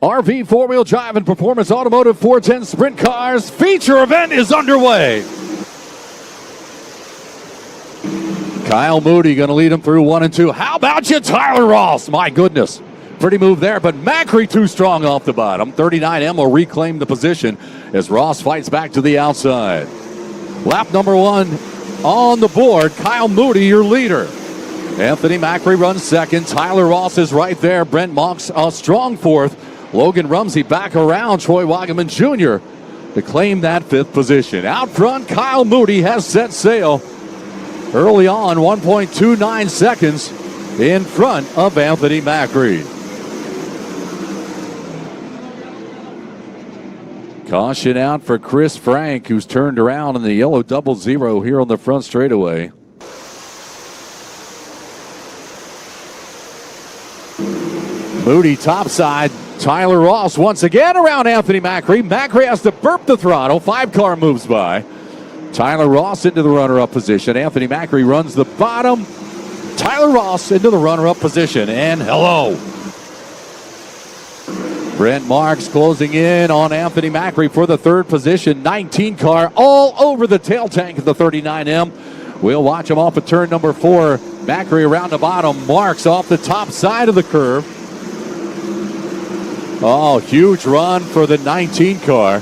RV, four-wheel drive, and performance automotive 410 sprint cars feature event is underway. Kyle Moody going to lead him through 1 and 2. How about you, Tyler Ross? My goodness. Pretty move there, but Macri too strong off the bottom. 39M will reclaim the position as Ross fights back to the outside. Lap number 1 on the board. Kyle Moody, your leader. Anthony Macri runs second. Tyler Ross is right there. Brent Mox a strong fourth. Logan Rumsey back around Troy Wagaman Jr. to claim that 5th position. Out front, Kyle Moody has set sail. Early on, 1.29 seconds in front of Anthony Macri. Caution out for Chris Frank, who's turned around in the yellow 00 here on the front straightaway. Moody topside. Tyler Ross once again around Anthony Macri. Macri has to burp the throttle. 5-car moves by. Tyler Ross into the runner-up position. Anthony Macri runs the bottom. Tyler Ross into the runner-up position. And hello. Brent Marks closing in on Anthony Macri for the 3rd position. 19-car all over the tail tank of the 39M. We'll watch him off of turn number 4. Macri around the bottom. Marks off the top side of the curve. Oh, huge run for the 19-car.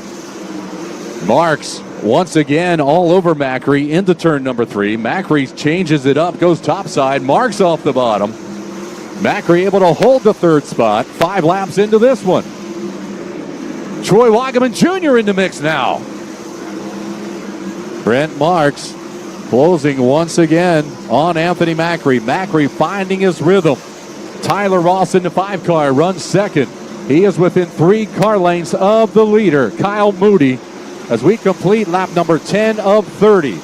Marks once again all over Macri into turn number 3. Macri changes it up, goes topside. Marks off the bottom. Macri able to hold the 3rd spot. 5 laps into this one. Troy Wagaman Jr. in the mix now. Brent Marks closing once again on Anthony Macri. Macri finding his rhythm. Tyler Ross in the 5-car runs second. He is within 3 car lengths of the leader, Kyle Moody, as we complete lap number 10 of 30.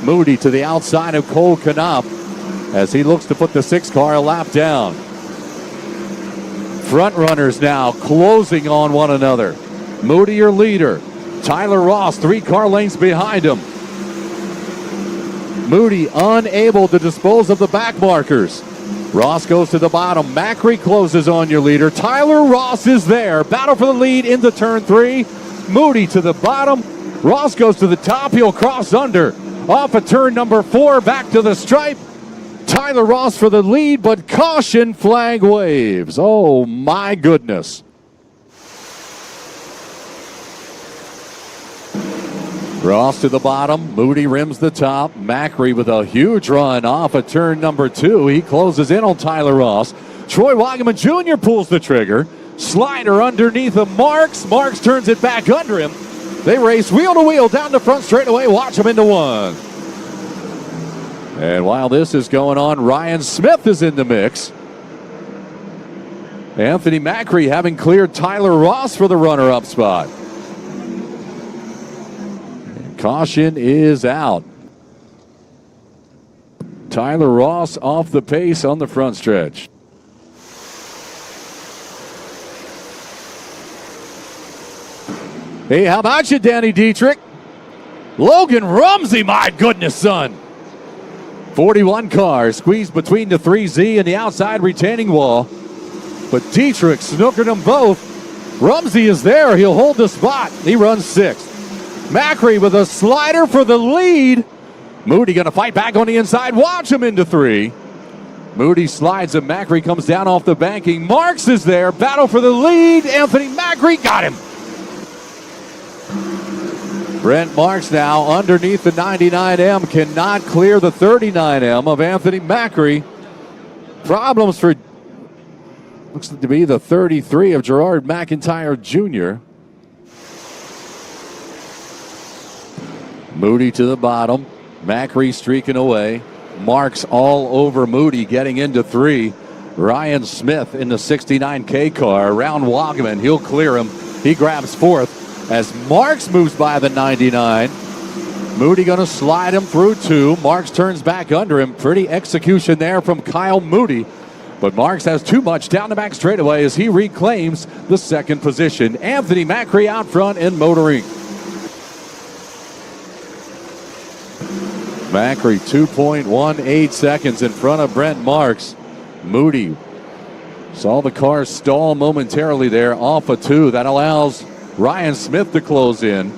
Moody to the outside of Cole Knapp as he looks to put the 6-car a lap down. Front runners now closing on one another. Moody, your leader. Tyler Ross, 3 car lengths behind him. Moody unable to dispose of the back markers. Ross goes to the bottom. Macri closes on your leader. Tyler Ross is there. Battle for the lead into turn 3. Moody to the bottom. Ross goes to the top. He'll cross under. Off of turn number 4. Back to the stripe. Tyler Ross for the lead, but caution flag waves. Oh, my goodness. Ross to the bottom. Moody rims the top. Macri with a huge run off of turn number 2. He closes in on Tyler Ross. Troy Wagaman Jr. pulls the trigger. Slider underneath of Marks. Marks turns it back under him. They race wheel to wheel down the front straightaway. Watch them into 1. And while this is going on, Ryan Smith is in the mix. Anthony Macri having cleared Tyler Ross for the runner-up spot. Caution is out. Tyler Ross off the pace on the front stretch. Hey, how about you, Danny Dietrich? Logan Rumsey, my goodness, son. 41 cars squeezed between the 3Z and the outside retaining wall. But Dietrich snookered them both. Rumsey is there. He'll hold the spot. He runs 6th. Macri with a slider for the lead. Moody going to fight back on the inside. Watch him into 3. Moody slides and Macri comes down off the banking. Marks is there. Battle for the lead. Anthony Macri got him. Brent Marks now underneath the 99M. Cannot clear the 39M of Anthony Macri. Problems for, looks to be the 33 of Gerard McIntyre Jr. Moody to the bottom. Macri streaking away. Marks all over Moody getting into 3. Ryan Smith in the 69K car around Wagaman. He'll clear him. He grabs 4th as Marks moves by the 99. Moody going to slide him through 2. Marks turns back under him. Pretty execution there from Kyle Moody. But Marks has too much down the back straightaway as he reclaims the 2nd position. Anthony Macri out front in motoring. Macri 2.18 seconds in front of Brent Marks. Moody Saw the car stall momentarily there off of 2. That allows Ryan Smith to close in.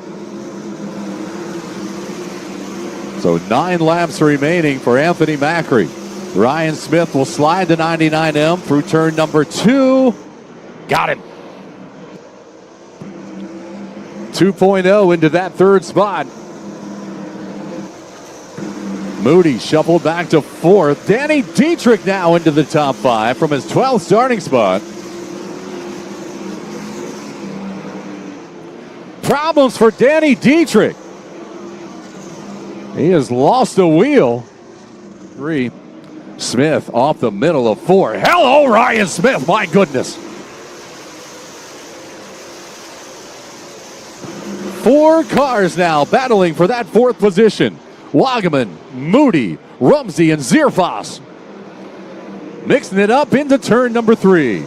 So 9 laps remaining for Anthony Macri. Ryan Smith will slide the 99M through turn number 2. Got him. 2.0 into that 3rd spot. Moody shuffled back to 4th. Danny Dietrich now into the top 5 from his 12th starting spot. Problems for Danny Dietrich. He has lost a wheel. 3. Smith off the middle of 4. Hello, Ryan Smith. My goodness. 4 cars now battling for that 4th position. Wagaman, Moody, Rumsey, and Zierfoss. Mixing it up into turn number 3.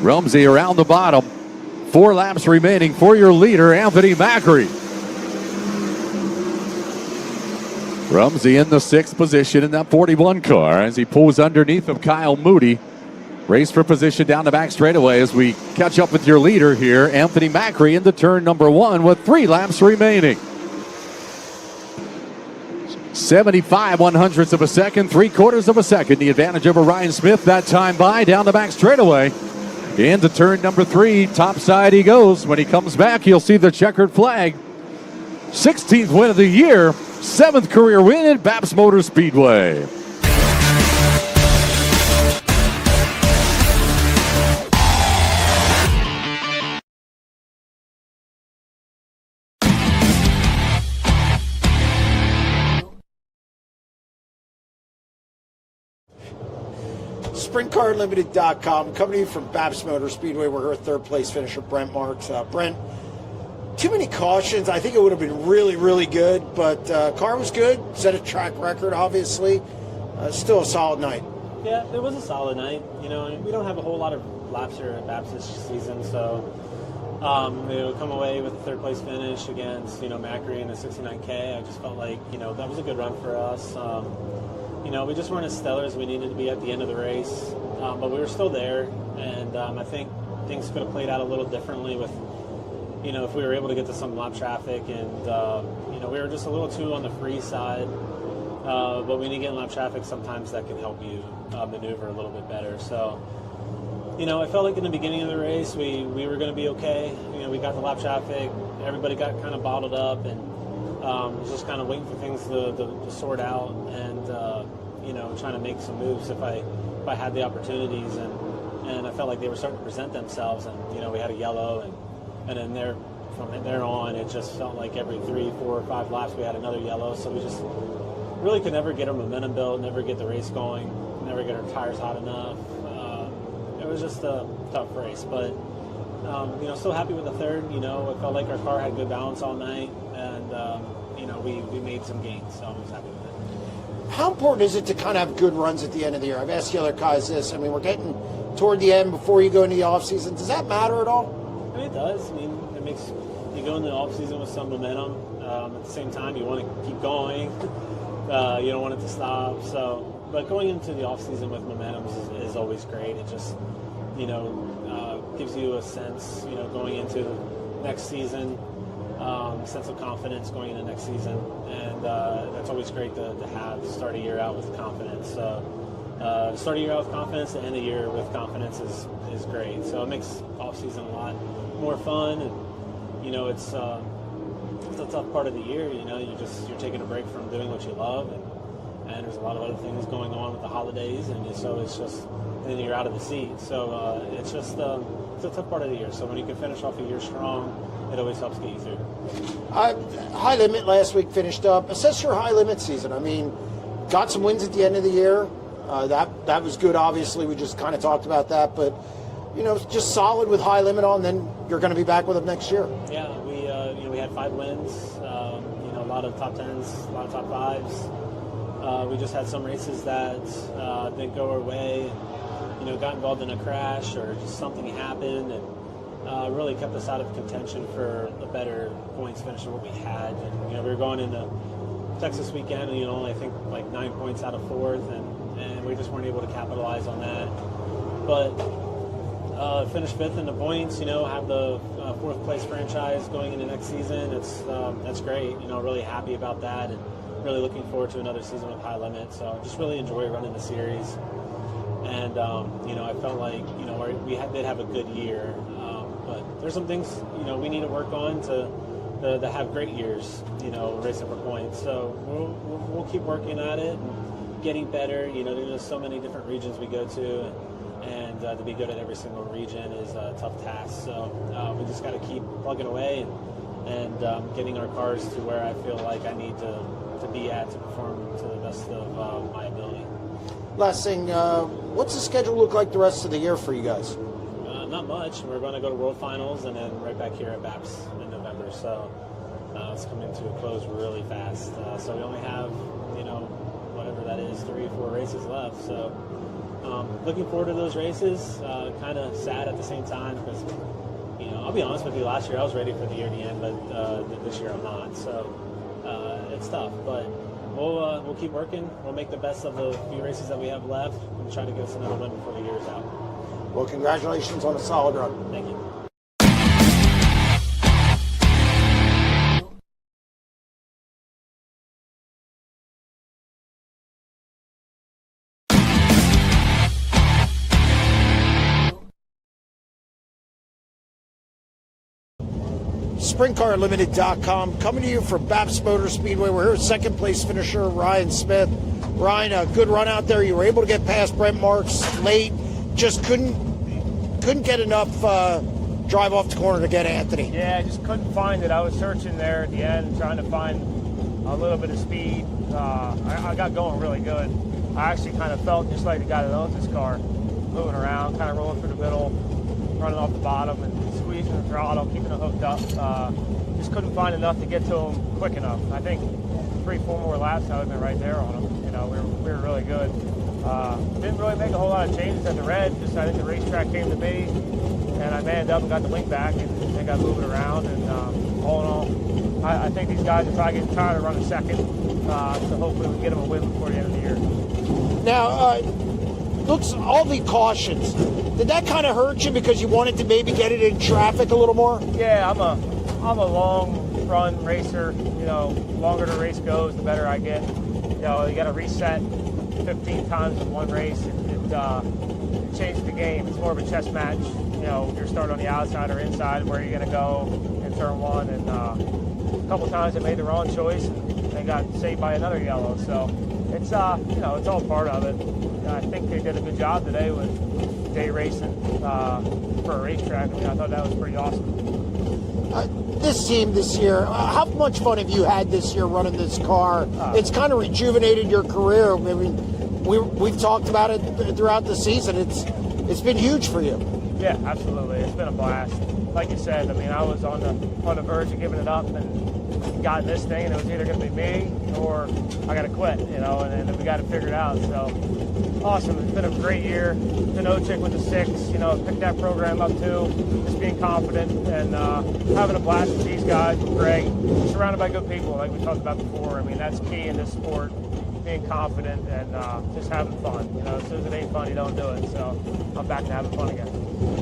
Rumsey around the bottom. 4 laps remaining for your leader, Anthony Macri. Rumsey in the 6th position in that 41 car as he pulls underneath of Kyle Moody. Race for position down the back straightaway as we catch up with your leader here, Anthony Macri, into turn number 1 with 3 laps remaining. 75 100ths of a second, 3/4 of a second. The advantage over Ryan Smith that time by down the back straightaway. Into turn number 3, top side he goes. When he comes back, you'll see the checkered flag. 16th win of the year, 7th career win at Babs Motor Speedway. SprintCarUnlimited.com, coming to you from Babs Motor Speedway. We're here with 3rd place finisher Brent Marks. Brent, too many cautions. I think it would have been really, really good, but car was good. Set a track record, obviously. Still a solid night. Yeah, it was a solid night. You know, we don't have a whole lot of laps here at Babs this season, so come away with a 3rd place finish against, Macri in the 69K. I just felt like, that was a good run for us. We just weren't as stellar as we needed to be at the end of the race, but we were still there, and I think things could have played out a little differently with, if we were able to get to some lap traffic, and, we were just a little too on the free side, but when you get in lap traffic, sometimes that can help you maneuver a little bit better. So, I felt like in the beginning of the race, we were going to be okay. We got the lap traffic, everybody got kind of bottled up, and was just kind of waiting for things to sort out, and trying to make some moves if I had the opportunities, and I felt like they were starting to present themselves, and we had a yellow, and then from there on it just felt like every 3, 4, or 5 laps we had another yellow, so we just really could never get our momentum built, never get the race going, never get our tires hot enough. It was just a tough race, but still happy with the 3rd. It felt like our car had good balance all night, and we made some gains, so I was happy with it. How important is it to kind of have good runs at the end of the year? I've asked the other guys this. I mean, we're getting toward the end before you go into the offseason. Does that matter at all? I mean, it does. I mean, it makes you go into the offseason with some momentum. At the same time, you want to keep going. You don't want it to stop. So, but going into the offseason with momentum is always great. It just, gives you a sense, going into next season, sense of confidence going into next season, and that's always great to have. Start a year out with confidence. Start a year out with confidence, to end the year with confidence is great. So it makes off season a lot more fun, and it's a tough part of the year. You're taking a break from doing what you love, and there's a lot of other things going on with the holidays, and so it's just then you're out of the seat. So it's just it's a tough part of the year. So when you can finish off a year strong, it always helps get you through. High Limit last week finished up. Assess your High Limit season. I mean, got some wins at the end of the year. That was good, obviously. We just kind of talked about that. But, just solid with High Limit on, then you're going to be back with them next year. Yeah, we had 5 wins, a lot of top 10s, a lot of top 5s. We just had some races that didn't go our way, and, got involved in a crash or just something happened, and really kept us out of contention for a better points finish than what we had. And, we were going into Texas weekend, and, I think like 9 points out of 4th, and we just weren't able to capitalize on that. But, finish 5th in the points, have the 4th place franchise going into next season. That's great. Really happy about that, and really looking forward to another season with High Limit. So just really enjoy running the series. And, I felt like, we did have a good year. But there's some things, we need to work on to have great years, racing for points. So we'll keep working at it and getting better. There's so many different regions we go to. And to be good at every single region is a tough task. So we just got to keep plugging away and getting our cars to where I feel like I need to be at to perform to the best of my ability. Last thing, what's the schedule look like the rest of the year for you guys? Not much. We're going to go to World Finals and then right back here at BAPS in November. So it's coming to a close really fast. So we only have, whatever that is, 3 or 4 races left. So looking forward to those races. Kind of sad at the same time because, I'll be honest with you, last year I was ready for the year to end, but this year I'm not. So it's tough, but we'll keep working. We'll make the best of the few races that we have left and try to get us another win before the year is out. Well, congratulations on a solid run. Thank you. SprintCarUnlimited.com coming to you from BAPS Motor Speedway. We're here with second place finisher Ryan Smith. Ryan, a good run out there. You were able to get past Brent Marks late. Just couldn't get enough drive off the corner to get Anthony. Yeah, I just couldn't find it. I was searching there at the end, trying to find a little bit of speed. I got going really good. I actually kind of felt just like the guy that owns this car, moving around, kind of rolling through the middle, running off the bottom and squeezing the throttle, keeping it hooked up. Just couldn't find enough to get to him quick enough. I think 3-4 more laps, I would have been right there on him. We were really good. Didn't really make a whole lot of changes at the red. Just I think the racetrack came to me, and I manned up and got the link back and got moving around. And all in all, I think these guys are probably getting tired of running second. So hopefully we can get them a win before the end of the year. Now, looks all the cautions. Did that kind of hurt you because you wanted to maybe get it in traffic a little more? Yeah, I'm a long run racer. Longer the race goes, the better I get. You got to reset 15 times in one race. It changes the game. It's more of a chess match. You're starting on the outside or inside, where you're going to go in turn one. And a couple times I made the wrong choice and they got saved by another yellow. So it's it's all part of it. I think they did a good job today with day racing for a racetrack. I thought that was pretty awesome. This team this year, how much fun have you had this year running this car? It's kind of rejuvenated your career. I mean, we've talked about it throughout the season. It's been huge for you. Yeah, absolutely. It's been a blast. Like you said, I was on the verge of giving it up and got this thing, and it was either going to be me or I got to quit, and then we got it figured out. So awesome. It's been a great year. Denochick with the 6, picked that program up too. Just being confident and having a blast with these guys, with Greg, surrounded by good people like we talked about before. That's key in this sport, being confident and just having fun. As soon as it ain't fun, you don't do it. So I'm back to having fun again.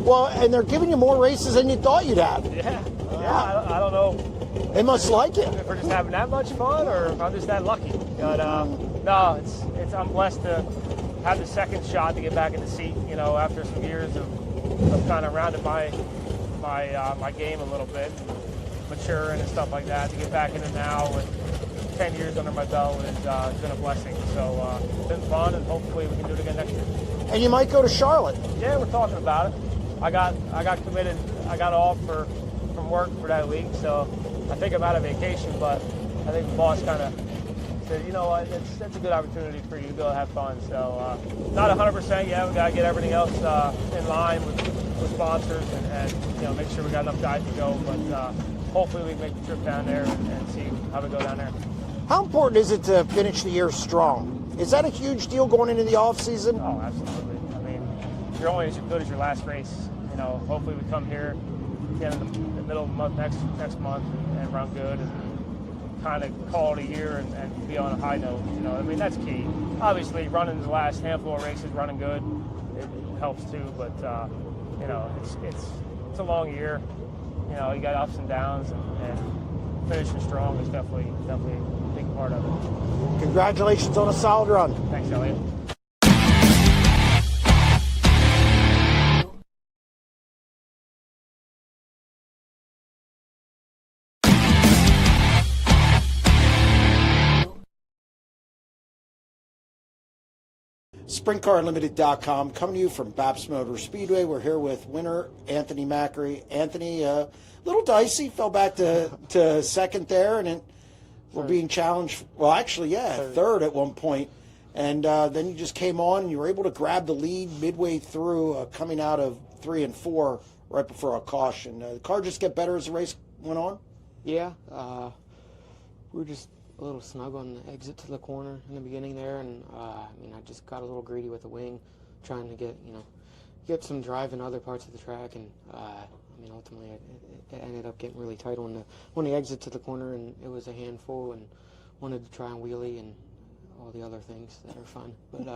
Well, and they're giving you more races than you thought you'd have. Yeah. I don't know. They must like it. If we're just having that much fun, or if I'm just that lucky. But no, it's I'm blessed to have the second shot to get back in the seat. After some years of kind of rounding my game a little bit, maturing and stuff like that. To get back in it now with 10 years under my belt has been a blessing. So it's been fun, and hopefully we can do it again next year. And you might go to Charlotte. Yeah, we're talking about it. I got committed. I got off from work for that week, so I think I'm out of vacation. But I think the boss kind of said, you know what, that's a good opportunity for you to go have fun. So not 100% yet. We got to get everything else in line with sponsors and make sure we got enough guys to go. But hopefully we can make the trip down there and see how we go down there. How important is it to finish the year strong? Is that a huge deal going into the off season? Oh, absolutely. You're only as good as your last race. Hopefully we come here again in the middle of the month next month and run good and kind of call it a year and be on a high note. That's key. Obviously, running the last handful of races, running good, it helps too. But you know, it's a long year. You know, you got ups and downs, and finishing strong is definitely a big part of it. Congratulations on a solid run. Thanks, Elliot. SprintCarUnlimited.com, coming to you from Baps Motor Speedway. We're here with winner Anthony Macri. Anthony, a little dicey, fell back to second there, and we're being challenged. Well, actually, third at one point. And then you just came on, and you were able to grab the lead midway through, coming out of 3 and 4 right before a caution. The car just get better as the race went on? Yeah, we were just a little snug on the exit to the corner in the beginning there, and I mean, I just got a little greedy with the wing, trying to get some drive in other parts of the track, and I mean, ultimately it ended up getting really tight on the exit to the corner, and it was a handful, and wanted to try and wheelie and all the other things that are fun. But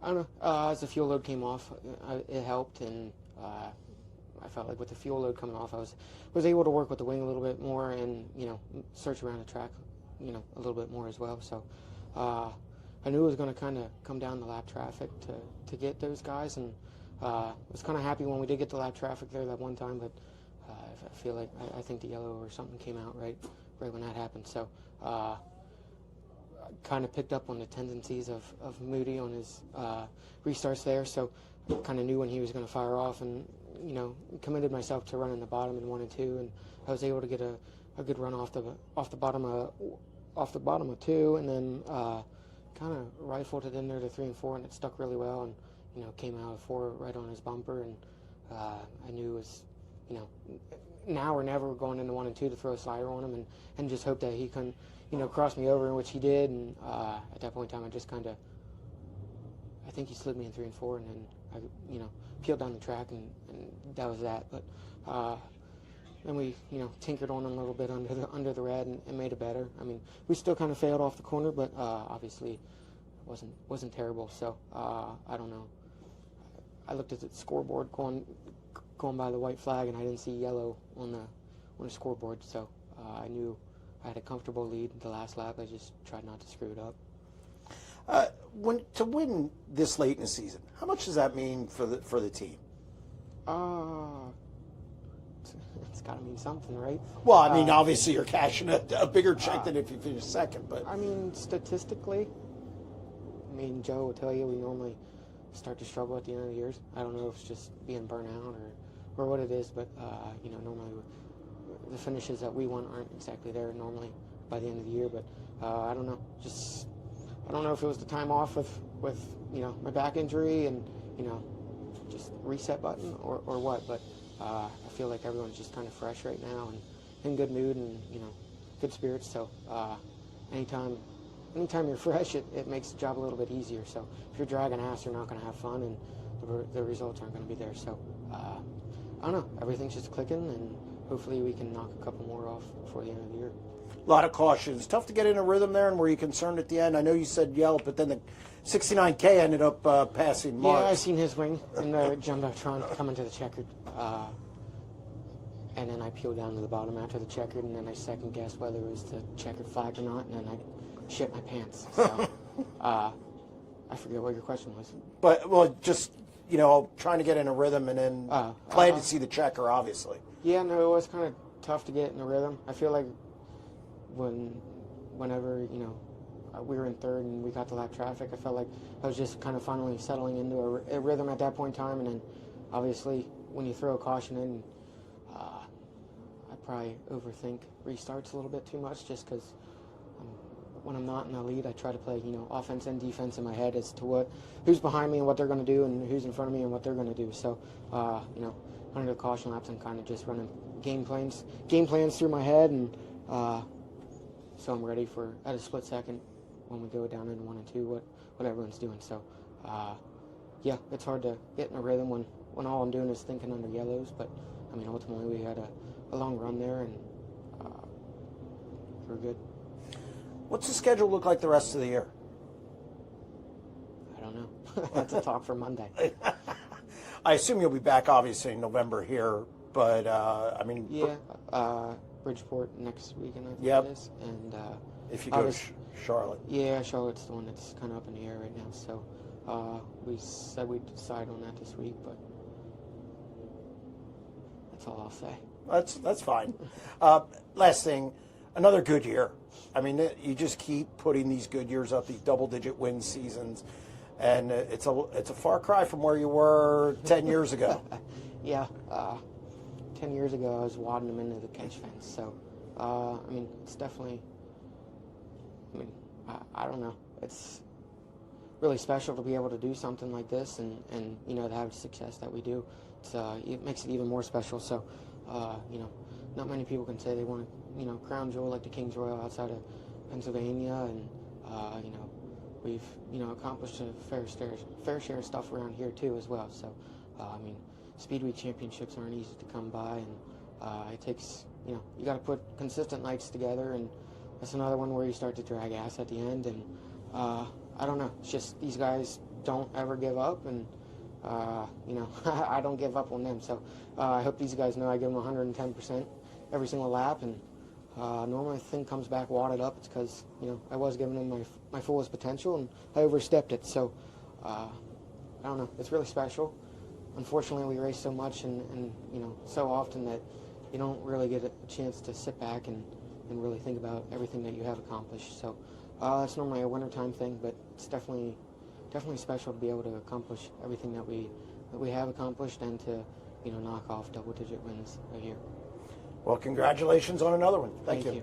I don't know, as the fuel load came off, it helped, and I felt like with the fuel load coming off, I was able to work with the wing a little bit more, and search around the track a little bit more as well. So I knew it was going to kind of come down the lap traffic to get those guys, and was kind of happy when we did get the lap traffic there that one time, but I feel like I think the yellow or something came out right when that happened. So I kind of picked up on the tendencies of Moody on his restarts there, so kind of knew when he was going to fire off, and committed myself to running the bottom in 1 and 2, and I was able to get a good run off the bottom of 2, and then kind of rifled it in there to 3 and 4, and it stuck really well, and came out of 4 right on his bumper, and I knew it was now or never going into 1 and 2 to throw a slider on him, and just hope that he couldn't cross me over, in which he did, and at that point in time I just kind of, I think he slid me in 3 and 4, and then I peeled down the track, and that was that. But then we tinkered on him a little bit under the red, and made it better. I mean, we still kind of failed off the corner, but obviously wasn't terrible. So I don't know. I looked at the scoreboard going by the white flag, and I didn't see yellow on the scoreboard. So I knew I had a comfortable lead the last lap. I just tried not to screw it up. To win this late in the season, how much does that mean for the team? It's got to mean something, right? Well, I mean, obviously you're cashing a bigger check than if you finish second, but I mean, statistically, Joe will tell you we normally start to struggle at the end of the years. I don't know if it's just being burnt out or what it is, but normally the finishes that we want aren't exactly there normally by the end of the year. But I don't know, I don't know if it was the time off with my back injury and just reset button or what, but I feel like everyone's just kind of fresh right now and in good mood and good spirits. So anytime you're fresh, it makes the job a little bit easier. So if you're dragging ass, you're not going to have fun, and the results aren't going to be there. So I don't know, everything's just clicking, and hopefully we can knock a couple more off before the end of the year. a lot of cautions. Tough to get in a rhythm there, and were you concerned at the end? I know you said yell, but then the 69K ended up passing Mark. Yeah, I seen his wing in the jumbotron coming to the checkered. And then I peeled down to the bottom after the checkered, and then I second-guessed whether it was the checkered flag or not, and then I shit my pants. So I forget what your question was. But, well, just, you know, trying to get in a rhythm and then glad to see the checker, obviously. Yeah, no, it was kind of tough to get in a rhythm. I feel like whenever, you know, we were in third and we got the lap traffic, I felt like I was just kind of finally settling into a rhythm at that point in time. And then, obviously, when you throw a caution in, I probably overthink restarts a little bit too much just because when I'm not in the lead, I try to play, you know, offense and defense in my head as to who's behind me and what they're going to do and who's in front of me and what they're going to do. So, you know, under the caution laps, I'm kind of just running game plans through my head, and so I'm ready for, at a split second, when we go down in 1 and 2, what everyone's doing. So, yeah, it's hard to get in a rhythm when all I'm doing is thinking under yellows. But, I mean, ultimately we had a long run there, and we're good. What's the schedule look like the rest of the year? I don't know. That's a talk for Monday. I assume you'll be back, obviously, in November here, but, I mean... Yeah, Bridgeport next weekend, I think Yep. it is. And if you go to Charlotte. Yeah, Charlotte's the one that's kind of up in the air right now. So we said we'd decide on that this week, but that's all I'll say. That's fine. Last thing, another good year. I mean, you just keep putting these good years up, these double-digit win seasons, and it's a far cry from where you were 10 years ago. Yeah, 10 years ago I was wadding them into the catch fence. So, I mean, it's definitely. I mean, I don't know. It's really special to be able to do something like this, and you know, to have the success that we do. It makes it even more special. So, you know, not many people can say they want to, you know, crown jewel like the Kings Royal outside of Pennsylvania, and you know, we've, you know, accomplished a fair share of stuff around here too as well. So, I mean, Speedway championships aren't easy to come by, and it takes, you know, you got to put consistent nights together, and that's another one where you start to drag ass at the end, and I don't know. It's just these guys don't ever give up, and you know, I don't give up on them. So I hope these guys know I give them 110% every single lap, and normally the thing comes back wadded up. It's because, you know, I was giving them my fullest potential, and I overstepped it. So I don't know. It's really special. Unfortunately, we race so much and you know, so often that you don't really get a chance to sit back and really think about everything that you have accomplished. So it's normally a wintertime thing, but it's definitely special to be able to accomplish everything that we have accomplished, and to, you know, knock off double-digit wins a year. Well, congratulations on another one. Thank you.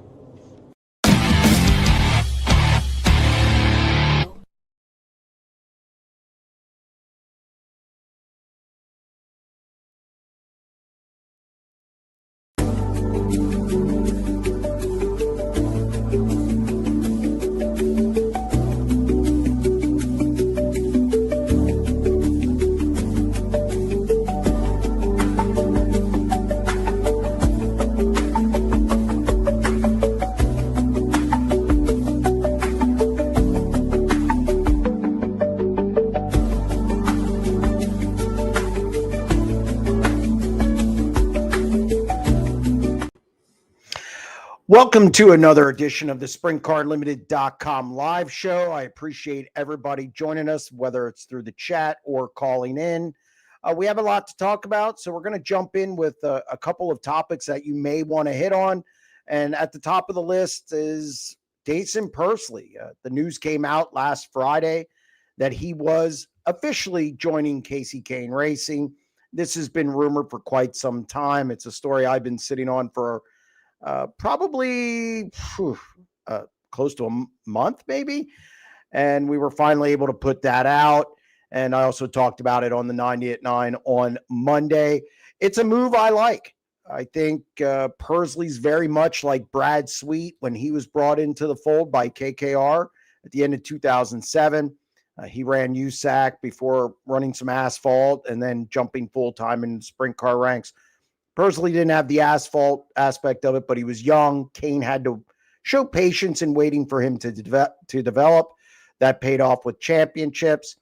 Welcome to another edition of the SprintCarUnlimited.com live show. I appreciate everybody joining us, whether it's through the chat or calling in. We have a lot to talk about, so we're going to jump in with a couple of topics that you may want to hit on. And at the top of the list is Dason Pursley. The news came out last Friday that he was officially joining Casey Kane Racing. This has been rumored for quite some time. It's a story I've been sitting on for probably close to a month, maybe. And we were finally able to put that out. And I also talked about it on the 90 at 9 on Monday. It's a move I like. I think Pursley's very much like Brad Sweet when he was brought into the fold by KKR at the end of 2007. He ran USAC before running some asphalt and then jumping full-time in sprint car ranks. Pursley didn't have the asphalt aspect of it, but he was young. Kane had to show patience in waiting for him to develop. That paid off with championships.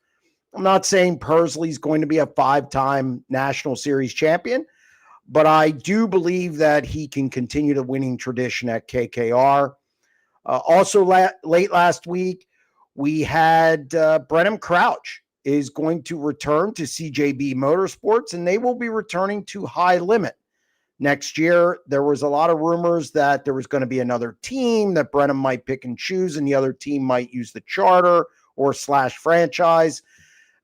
I'm not saying Pursley's going to be a 5-time National Series champion, but I do believe that he can continue the winning tradition at KKR. Also, late last week, we had Brenham Crouch is going to return to CJB Motorsports, and they will be returning to High Limit next year. There was a lot of rumors that there was going to be another team that Brenham might pick and choose, and the other team might use the charter or / franchise,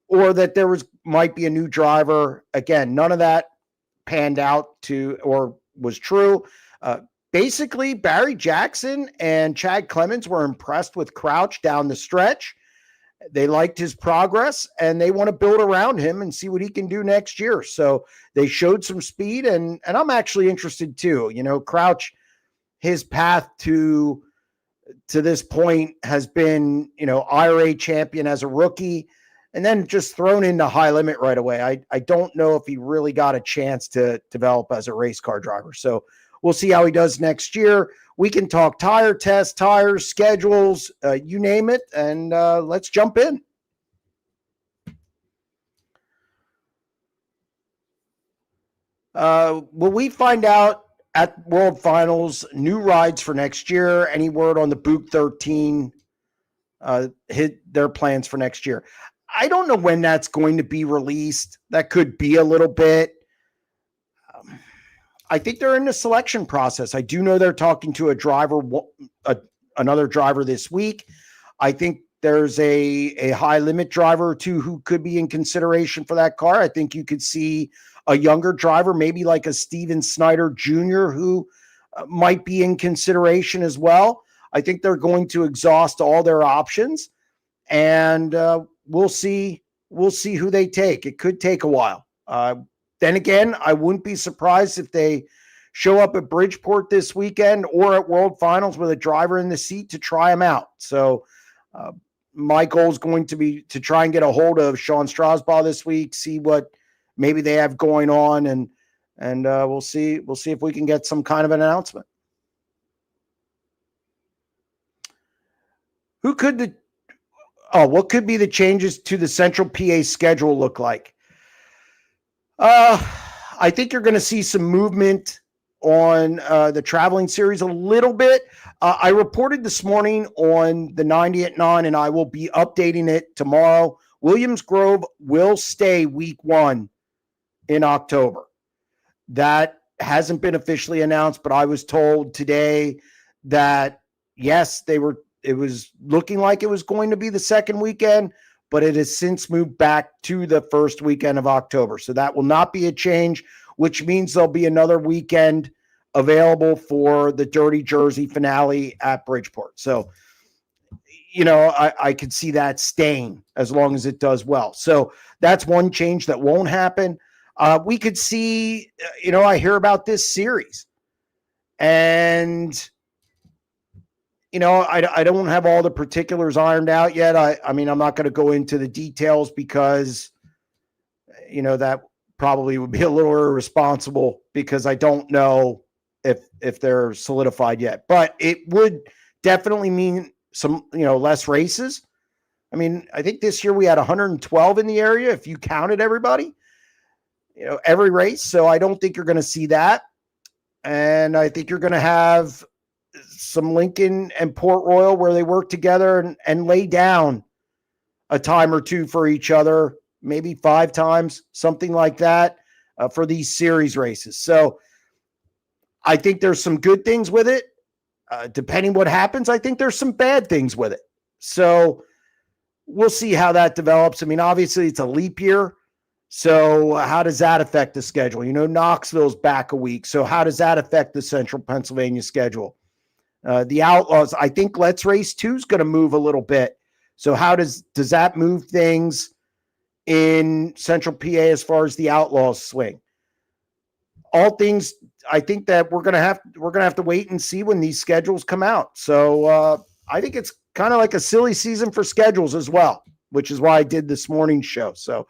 or that there might be a new driver. Again, none of that panned out to or was true. Basically, Barry Jackson and Chad Clemens were impressed with Crouch down the stretch. They liked his progress, and they want to build around him and see what he can do next year. So they showed some speed, and I'm actually interested too. You know, Crouch, his path to this point has been, you know, IRA champion as a rookie, and then just thrown into High Limit right away. I don't know if he really got a chance to develop as a race car driver. So we'll see how he does next year. We can talk tire tests, tires, schedules, you name it, and let's jump in. Will we find out at World Finals new rides for next year? Any word on the Book 13 hit their plans for next year? I don't know when that's going to be released. That could be a little bit. I think they're in the selection process. I do know they're talking to another driver this week. I think there's a high limit driver or two who could be in consideration for that car. I think you could see a younger driver, maybe like a Steven Snyder Jr., who might be in consideration as well. I think they're going to exhaust all their options, and we'll see who they take. It could take a while. Then again, I wouldn't be surprised if they show up at Bridgeport this weekend or at World Finals with a driver in the seat to try them out. So my goal is going to be to try and get a hold of Sean Strasbaugh this week, see what maybe they have going on, and we'll see if we can get some kind of an announcement. What could be the changes to the Central PA schedule look like? I think you're going to see some movement on the traveling series a little bit. I reported this morning on the 90 at 9, and I will be updating it tomorrow. Williams Grove will stay week 1 in October. That hasn't been officially announced, but I was told today that yes, it was looking like it was going to be the second weekend, but it has since moved back to the first weekend of October. So that will not be a change, which means there'll be another weekend available for the Dirty Jersey finale at Bridgeport. So, I could see that staying as long as it does well. So that's one change that won't happen. We could see, I hear about this series, and I don't have all the particulars ironed out yet. I mean, I'm not going to go into the details because, that probably would be a little irresponsible because I don't know if they're solidified yet. But it would definitely mean some, less races. I mean, I think this year we had 112 in the area if you counted everybody, every race. So I don't think you're going to see that. And I think you're going to have some Lincoln and Port Royal where they work together and lay down a time or two for each other, maybe 5 times, something like that, for these series races. So I think there's some good things with it. Depending what happens, I think there's some bad things with it. So we'll see how that develops. I mean, obviously it's a leap year. So how does that affect the schedule? Knoxville's back a week. So how does that affect the Central Pennsylvania schedule? The Outlaws, I think Let's Race 2 is going to move a little bit. So how does that move things in Central PA as far as the Outlaws swing? All things, I think that we're going to have to wait and see when these schedules come out. So I think it's kind of like a silly season for schedules as well, which is why I did this morning's show. So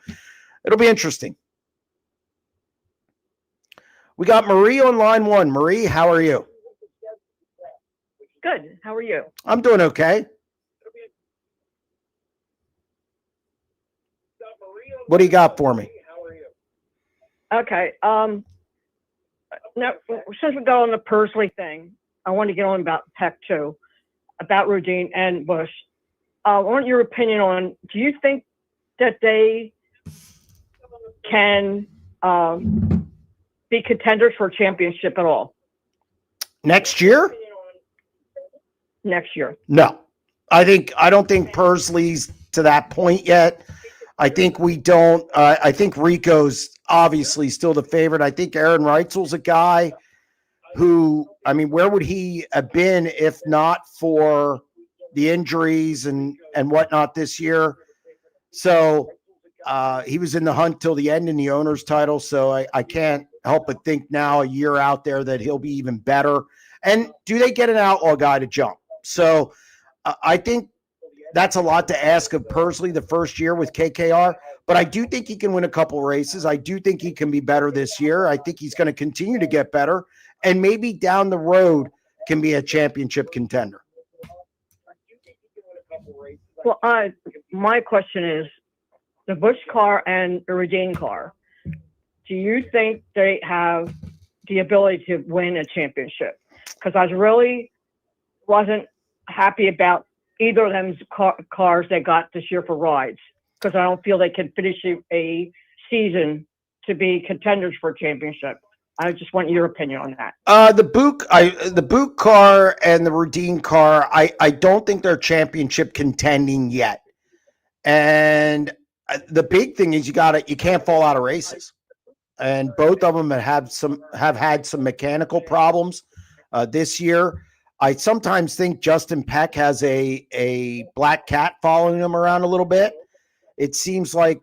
it'll be interesting. We got Marie on line 1. Marie, how are you? Good. How are you? I'm doing okay. What do you got for me? Okay. Now, since we got on the Pursley thing, I want to get on about Tech 2, about Rodine and Busch. I want your opinion on, do you think that they can be contenders for a championship at all? Next year? Next year. No. I don't think Pursley's to that point yet. I think we don't. I think Rico's obviously still the favorite. I think Aaron Reitzel's a guy who, I mean, where would he have been if not for the injuries and whatnot this year? So he was in the hunt till the end in the owner's title. So I can't help but think now, a year out there, that he'll be even better. And do they get an outlaw guy to jump? So I think that's a lot to ask of Pursley the first year with KKR, but I do think he can win a couple races. I do think he can be better this year. I think he's going to continue to get better, and maybe down the road can be a championship contender. Well, my question is, the Busch car and the Rodine car, do you think they have the ability to win a championship? Because I really wasn't happy about either of them cars they got this year for rides, because I don't feel they can finish a season to be contenders for a championship. I just want your opinion on that. The Boot car and the Rudine car, I don't think they're championship contending yet. And the big thing is you can't fall out of races. And both of them have had some mechanical problems this year. I sometimes think Justin Peck has a black cat following him around a little bit. It seems like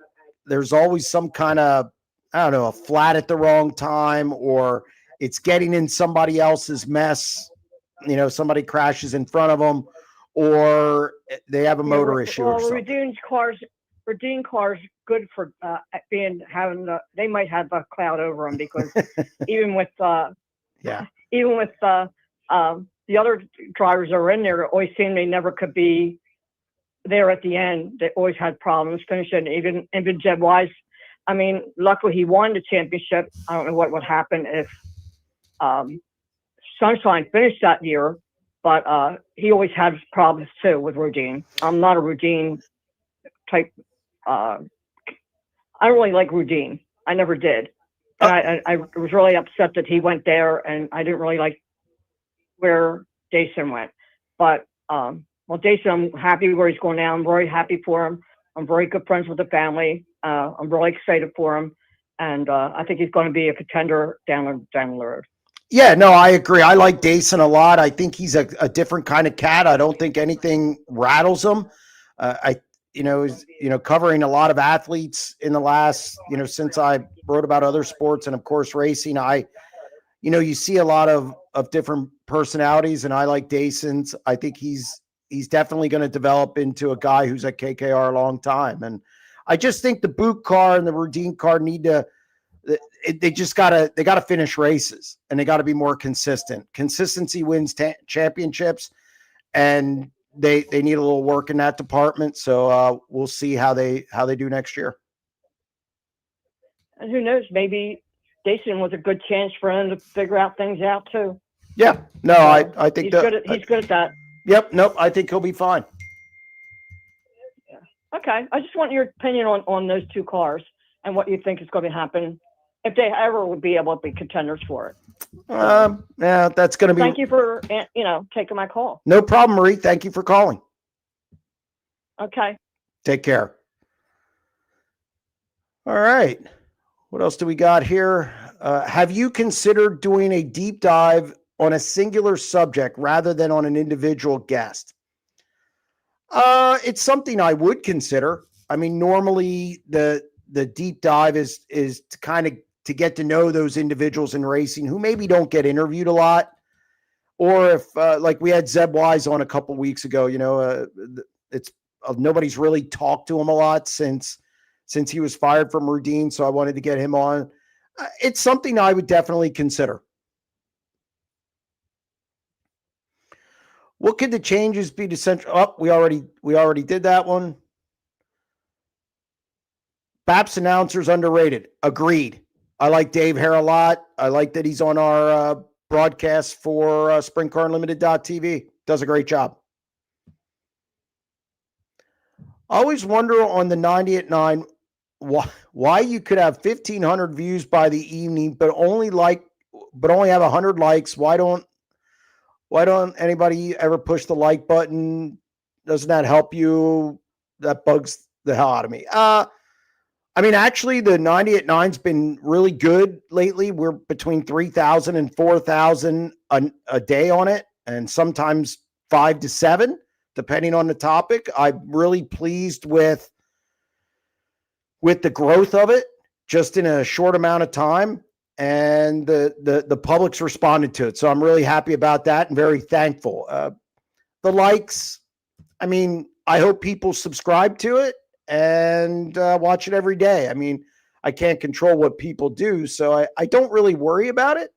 there's always some kind of, I don't know, a flat at the wrong time, or it's getting in somebody else's mess. You know, somebody crashes in front of them, or they have a motor issue or something. Rudine cars good for they might have a cloud over them, because even with the other drivers that were in there, it always seemed they never could be there at the end. They always had problems finishing. Even Jed Wise, I mean, luckily he won the championship. I don't know what would happen if Sunshine finished that year, but he always had problems too with Rudine. I'm not a Rudine type. I don't really like Rudine. I never did. And I was really upset that he went there, and I didn't really like where Jason went. But, Jason, I'm happy where he's going now. I'm very happy for him. I'm very good friends with the family. I'm really excited for him. And I think he's going to be a contender down the road. Yeah, no, I agree. I like Jason a lot. I think he's a different kind of cat. I don't think anything rattles him. Covering a lot of athletes in the last, since I wrote about other sports and of course racing, you see a lot of different personalities, and I like Jason's. I think he's definitely going to develop into a guy who's at KKR a long time. And I just think the Boot car and the Rudine car need to, they got to finish races, and they got to be more consistent. Consistency wins championships, and they need a little work in that department. So we'll see how they do next year. And who knows, maybe Jason was a good chance for him to figure out things out too. Yeah, no, I think he's good at that. Yep, nope, I think he'll be fine. Yeah. Okay, I just want your opinion on those two cars and what you think is going to happen if they ever would be able to be contenders for it. Yeah, that's going to be. Thank you for taking my call. No problem, Marie. Thank you for calling. Okay. Take care. All right. What else do we got here? Have you considered doing a deep dive on a singular subject rather than on an individual guest? It's something I would consider. I mean, normally the deep dive is to kind of to get to know those individuals in racing who maybe don't get interviewed a lot. Or if like we had Zeb Wise on a couple weeks ago, nobody's really talked to him a lot since he was fired from Rudine. So I wanted to get him on. It's something I would definitely consider. What could the changes be to central? Oh, we already did that one. BAPS announcers underrated. Agreed. I like Dave Hare a lot. I like that he's on our broadcast for SprintCarUnlimited.tv. Does a great job. I always wonder on the 90 at 9 why you could have 1,500 views by the evening, but only have 100 likes. Why don't anybody ever push the like button? Doesn't that help you? That bugs the hell out of me. Actually, the 90 at 9's been really good lately. We're between 3,000 and 4,000 a day on it, and sometimes 5 to 7, depending on the topic. I'm really pleased with the growth of it just in a short amount of time, and the public's responded to it. So I'm really happy about that and very thankful. The likes, I hope people subscribe to it and watch it every day. I can't control what people do, so I don't really worry about it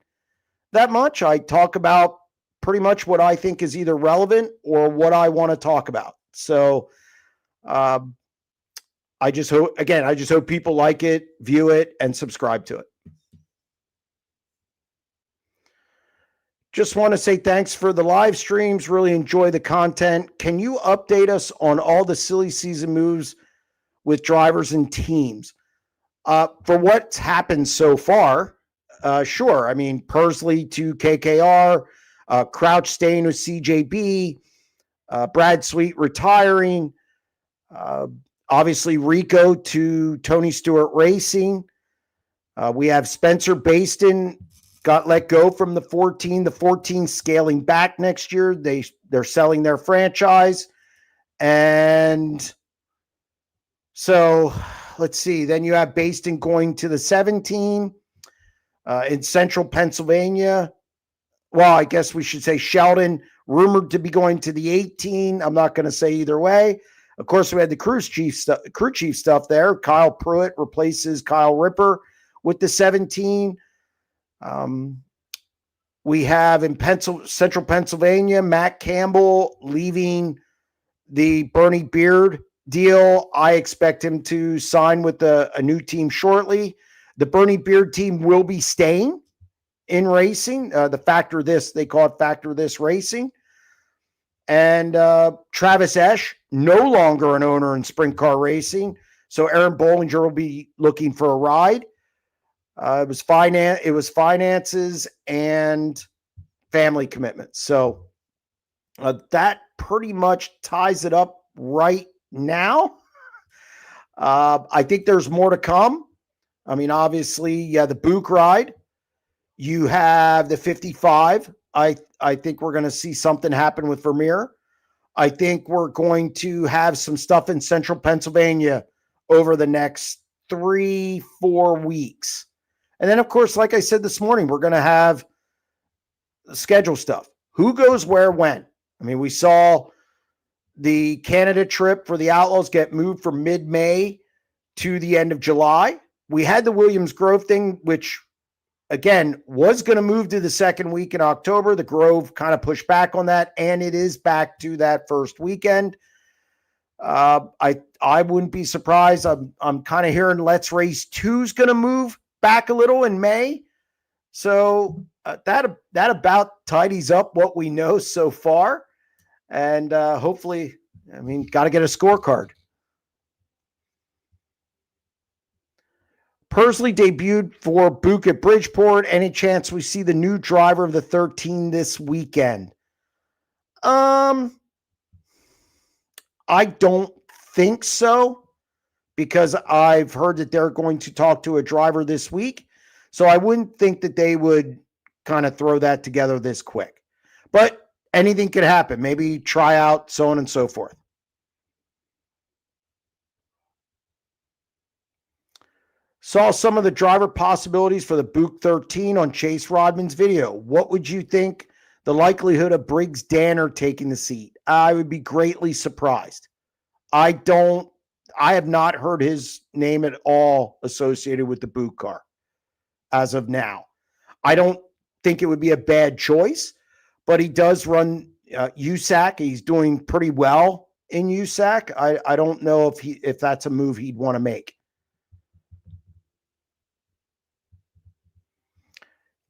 that much. I talk about pretty much what I think is either relevant or what I want to talk about. So I just hope people like it, view it, and subscribe to it. Just want to say thanks for the live streams. Really enjoy the content. Can you update us on all the silly season moves with drivers and teams? For what's happened so far, sure. I mean, Pursley to KKR, Crouch staying with CJB, Brad Sweet retiring, obviously Rico to Tony Stewart Racing. We have Spencer Baston got let go from the 14. The 14 scaling back next year. They're selling their franchise. And so let's see. Then you have Baston going to the 17 in central Pennsylvania. Well, I guess we should say Sheldon rumored to be going to the 18. I'm not going to say either way. Of course, we had the crew chief stuff there. Kyle Pruitt replaces Kyle Ripper with the 17. We have in central Pennsylvania, Matt Campbell leaving the Bernie Beard deal. I expect him to sign with a new team shortly. The Bernie Beard team will be staying in racing. The Factor This, they call it Factor This Racing. And Travis Esch, no longer an owner in Sprint Car Racing. So Aaron Bollinger will be looking for a ride. It was finances and family commitments. So that pretty much ties it up right now. I think there's more to come. I mean, obviously, yeah, the Book ride. You have the 55. I think we're going to see something happen with Vermeer. I think we're going to have some stuff in central Pennsylvania over the next 3-4 weeks. And then, of course, like I said this morning, we're going to have the schedule stuff. Who goes where when? I mean, we saw the Canada trip for the Outlaws get moved from mid-May to the end of July. We had the Williams Grove thing, which, again, was going to move to the second week in October. The Grove kind of pushed back on that, and it is back to that first weekend. I wouldn't be surprised. I'm kind of hearing Let's Race 2 is going to move back a little in May. So that about tidies up what we know so far. And hopefully, I mean, got to get a scorecard. Pursley debuted for Book at Bridgeport. Any chance we see the new driver of the 13 this weekend? I don't think so, because I've heard that they're going to talk to a driver this week. So I wouldn't think that they would kind of throw that together this quick. But anything could happen. Maybe try out, so on and so forth. Saw some of the driver possibilities for the Book 13 on Chase Rodman's video. What would you think the likelihood of Briggs Danner taking the seat? I would be greatly surprised. I have not heard his name at all associated with the Book car as of now. I don't think it would be a bad choice, but he does run USAC. He's doing pretty well in USAC. I don't know if that's a move he'd want to make.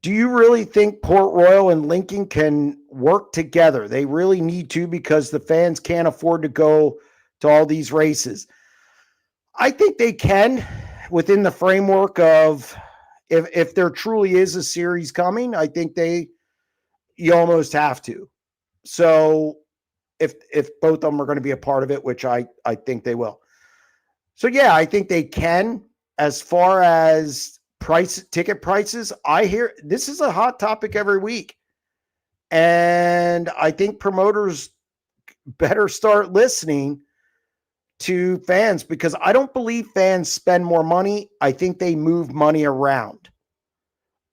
Do you really think Port Royal and Lincoln can work together? They really need to, because the fans can't afford to go to all these races. I think they can, within the framework of if there truly is a series coming. I think you almost have to. So if both of them are going to be a part of it, which I think they will. So yeah, I think they can. As far as ticket prices, I hear this is a hot topic every week. And I think promoters better start listening to fans, because I don't believe fans spend more money. I think they move money around.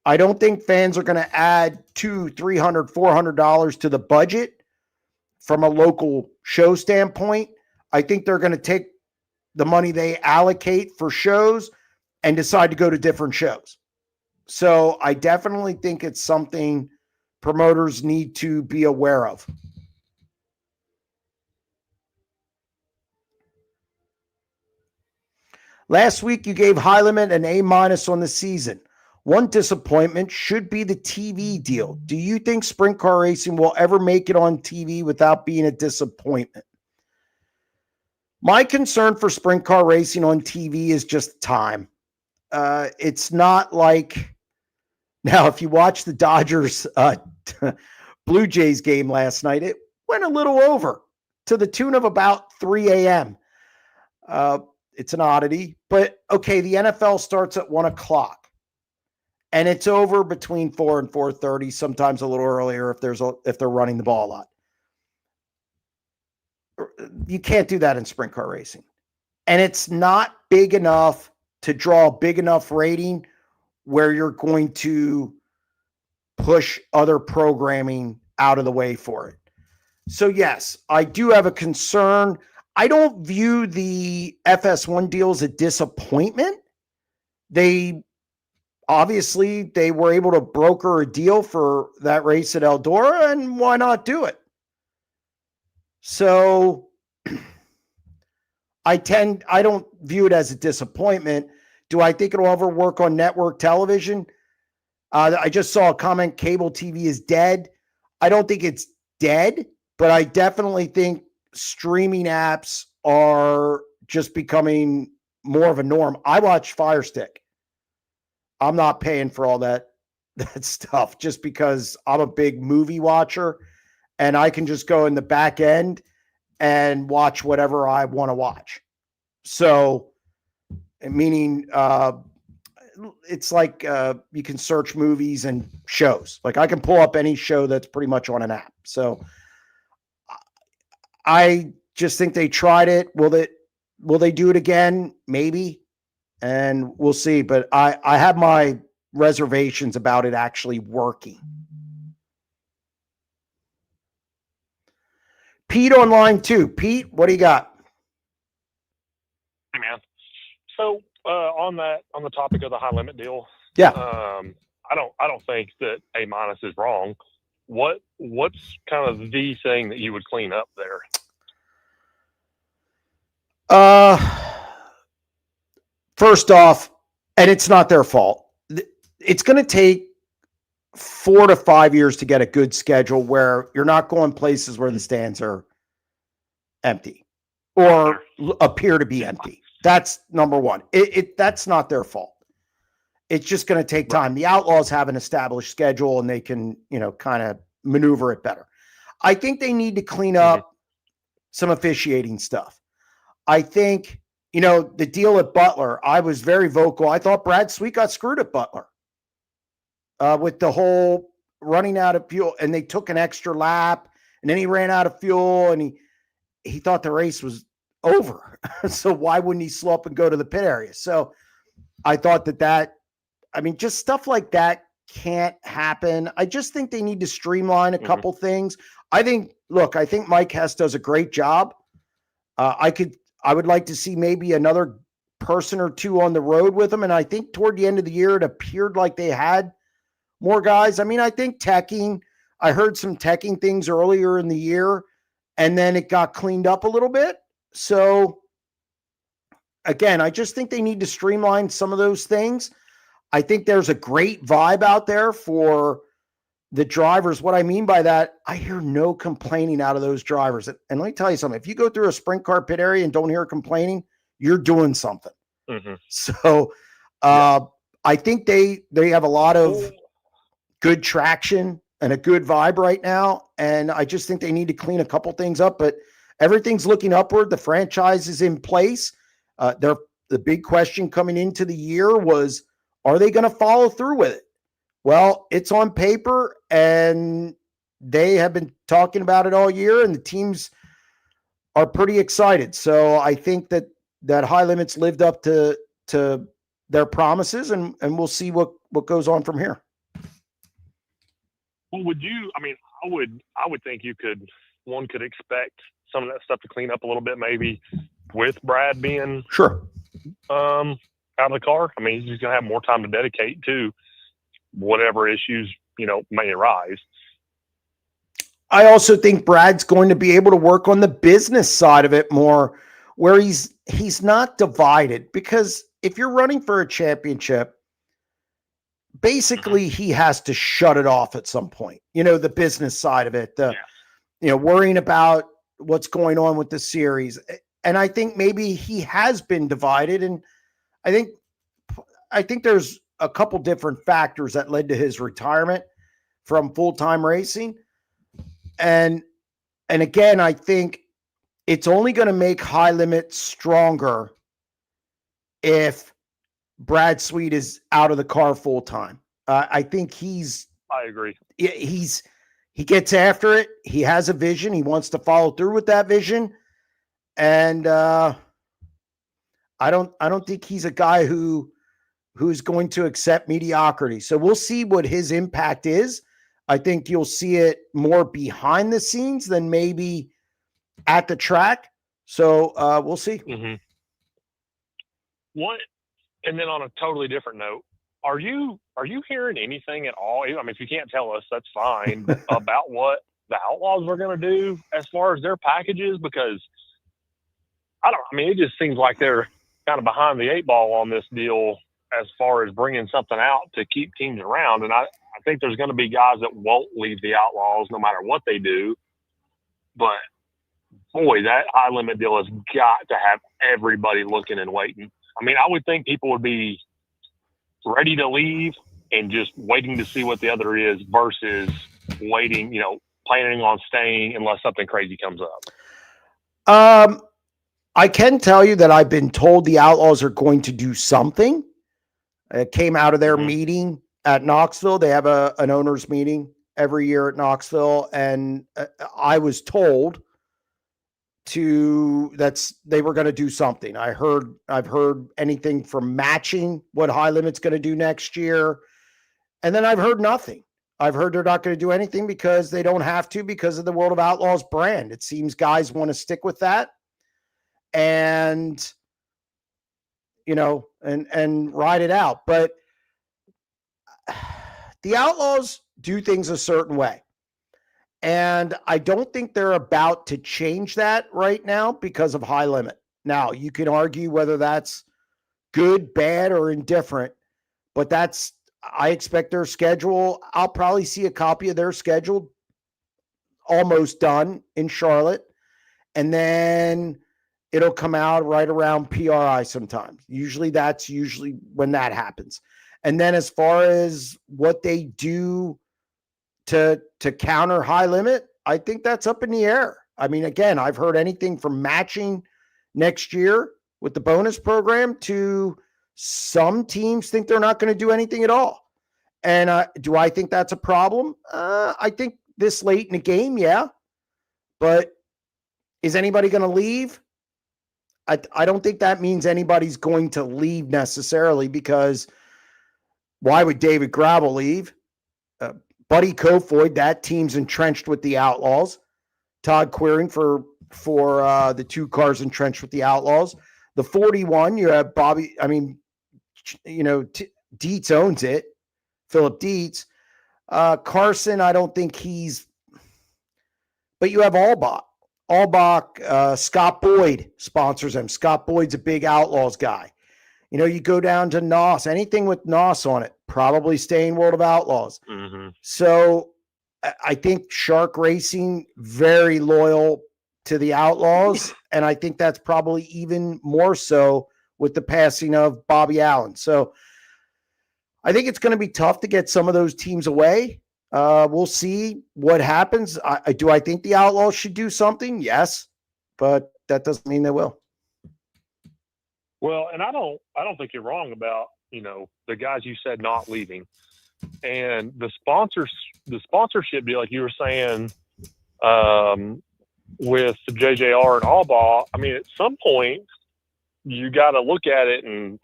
I don't think fans are going to add $200, $300, $400 to the budget from a local show standpoint. I think they're going to take the money they allocate for shows and decide to go to different shows. So I definitely think it's something promoters need to be aware of. Last week, you gave High Limit an A- on the season. One disappointment should be the TV deal. Do you think sprint car racing will ever make it on TV without being a disappointment? My concern for sprint car racing on TV is just time. It's not like now, if you watch the Dodgers Blue Jays game last night, it went a little over to the tune of about 3 a.m. It's an oddity, but okay, the NFL starts at 1 o'clock and it's over between 4 and 4:30, sometimes a little earlier if they're running the ball a lot. You can't do that in sprint car racing. And it's not big enough to draw a big enough rating where you're going to push other programming out of the way for it. So yes, I do have a concern. I don't view the FS1 deal as a disappointment. They were able to broker a deal for that race at Eldora, and why not do it? So I don't view it as a disappointment. Do I think it'll ever work on network television? I just saw a comment, cable TV is dead. I don't think it's dead, but I definitely think streaming apps are just becoming more of a norm. I watch Fire Stick. I'm not paying for all that stuff just because I'm a big movie watcher and I can just go in the back end and watch whatever I want to watch. So, meaning it's like you can search movies and shows. Like I can pull up any show that's pretty much on an app. So I just think they tried it. Will they do it again? Maybe. And we'll see. But I have my reservations about it actually working. Pete on line 2. Pete, what do you got? Hey man. So on the topic of the high limit deal, yeah. I don't think that A- is wrong. What's kind of the thing that you would clean up there? First off, and it's not their fault. It's going to take 4 to 5 years to get a good schedule where you're not going places where the stands are empty or appear to be empty. That's number one. That's not their fault. It's just going to take time. The Outlaws have an established schedule and they can, kind of maneuver it better. I think they need to clean up some officiating stuff. I think, the deal at Butler, I was very vocal. I thought Brad Sweet got screwed at Butler with the whole running out of fuel, and they took an extra lap and then he ran out of fuel and he thought the race was over. So why wouldn't he slow up and go to the pit area? So I thought just stuff like that can't happen. I just think they need to streamline a couple things. I think Mike Hess does a great job. I would like to see maybe another person or two on the road with him. And I think toward the end of the year, it appeared like they had more guys. I think I heard some teching things earlier in the year and then it got cleaned up a little bit. So again, I just think they need to streamline some of those things. I think there's a great vibe out there for the drivers. What I mean by that, I hear no complaining out of those drivers. And let me tell you something. If you go through a sprint car pit area and don't hear complaining, you're doing something. So I think they have a lot of good traction and a good vibe right now. And I just think they need to clean a couple things up, but everything's looking upward. The franchise is in place. The big question coming into the year was, are they going to follow through with it? Well, it's on paper and they have been talking about it all year and the teams are pretty excited. So I think that High Limits lived up to their promises and we'll see what goes on from here. Well, I would think one could expect some of that stuff to clean up a little bit, maybe with Brad being out of the car. He's just going to have more time to dedicate to whatever issues, may arise. I also think Brad's going to be able to work on the business side of it more, where he's not divided, because if you're running for a championship, basically he has to shut it off at some point. The business side of it, worrying about what's going on with the series. And I think maybe he has been divided. And I think there's a couple different factors that led to his retirement from full-time racing. And again, I think it's only going to make High Limit stronger if Brad Sweet is out of the car full-time. I think I agree. He gets after it. He has a vision. He wants to follow through with that vision. And I don't think he's a guy who's going to accept mediocrity. So we'll see what his impact is. I think you'll see it more behind the scenes than maybe at the track. So we'll see. Mm-hmm. What? And then on a totally different note, are you hearing anything at all? I mean, if you can't tell us, that's fine. About what the Outlaws are going to do as far as their packages? Because it just seems like they're kind of behind the eight ball on this deal as far as bringing something out to keep teams around. And I think there's going to be guys that won't leave the Outlaws no matter what they do. But boy, that High Limit deal has got to have everybody looking and waiting. I mean, I would think people would be ready to leave and just waiting to see what the other is versus waiting, planning on staying unless something crazy comes up. I can tell you that I've been told the Outlaws are going to do something. It came out of their meeting at Knoxville. They have an owners meeting every year at Knoxville. And I was told they were going to do something. I've heard anything from matching what High Limit's going to do next year. And then I've heard nothing. I've heard they're not going to do anything because they don't have to because of the World of Outlaws brand. It seems guys want to stick with that and ride it out. But the Outlaws do things a certain way. And I don't think they're about to change that right now because of High Limit. Now, you can argue whether that's good, bad, or indifferent, but I expect their schedule. I'll probably see a copy of their schedule almost done in Charlotte. And then it'll come out right around PRI sometimes. That's usually when that happens. And then as far as what they do to counter High Limit, I think that's up in the air. I mean, again, I've heard anything from matching next year with the bonus program to some teams think they're not going to do anything at all. And do I think that's a problem? I think this late in the game, yeah. But is anybody going to leave? I don't think that means anybody's going to leave necessarily, because why would David Gravel leave? Buddy Kofoid, that team's entrenched with the Outlaws. Todd Quiring for the two cars entrenched with the Outlaws. The 41, you have Bobby. I mean, Dietz owns it. Philip Dietz. Carson, I don't think but you have Albach, Scott Boyd sponsors them. Scott Boyd's a big Outlaws guy. You go down to NOS, anything with NOS on it, probably staying World of Outlaws. Mm-hmm. So I think Shark Racing, very loyal to the Outlaws. And I think that's probably even more so with the passing of Bobby Allen. So I think it's going to be tough to get some of those teams away. We'll see what happens. Do I think the Outlaws should do something? Yes, but that doesn't mean they will. Well, and I don't think you're wrong about, the guys you said not leaving, and the sponsorship deal, like you were saying, with the JJR and Allball. I mean, at some point you got to look at it, and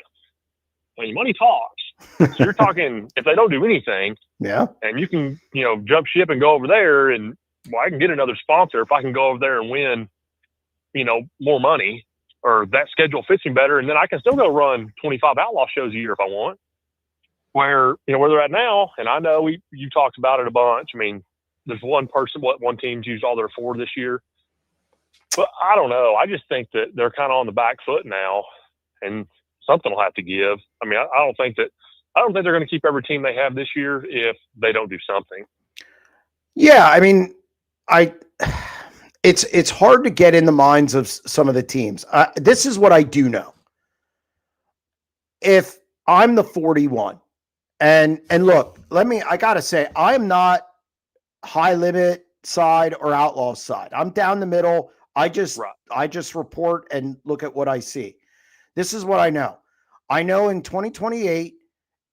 money talks. So you're talking, if they don't do anything, yeah, and you can, jump ship and go over there, and I can get another sponsor if I can go over there and win, more money, or that schedule fits me better, and then I can still go run 25 Outlaw shows a year if I want. Where they're at now, and I know you talked about it a bunch. I mean, there's one team's used all their four this year, but I don't know. I just think that they're kind of on the back foot now, and something will have to give. I mean, I I don't think they're going to keep every team they have this year if they don't do something. Yeah, I mean, it's hard to get in the minds of some of the teams. This is what I do know. If I'm the 41, and look, I gotta say, I'm not high limit side or outlaw side. I'm down the middle. I just report and look at what I see. This is what I know. I know in 2028,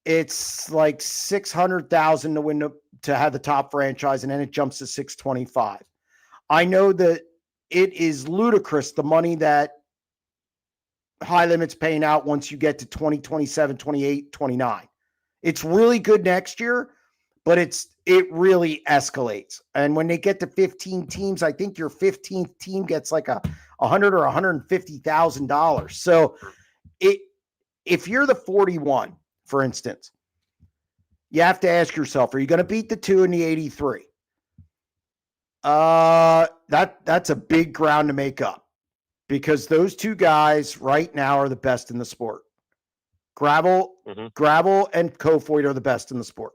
it's like 600,000 to win to have the top franchise, and then it jumps to 625. I know that it is ludicrous the money that high limits paying out once you get to 2027, 28, 29. It's really good next year, but it really escalates. And when they get to 15 teams, I think your 15th team gets like $100,000 or $150,000. So if you're the 41, for instance, you have to ask yourself, are you going to beat the 2 in the 83? That's a big ground to make up, because those two guys right now are the best in the sport. Gravel and Kofoid are the best in the sport.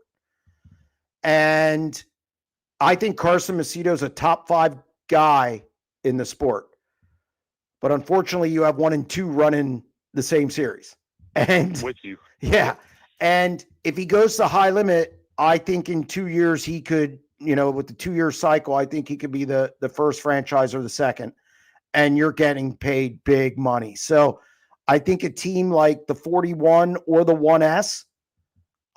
And I think Carson Macedo is a top 5 guy in the sport. But unfortunately, you have 1 and 2 running the same series. And with you. Yeah. And if he goes to high limit, I think in 2 years he could, with the 2-year cycle, I think he could be the first franchise or the second. And you're getting paid big money. So I think a team like the 41 or the 1S,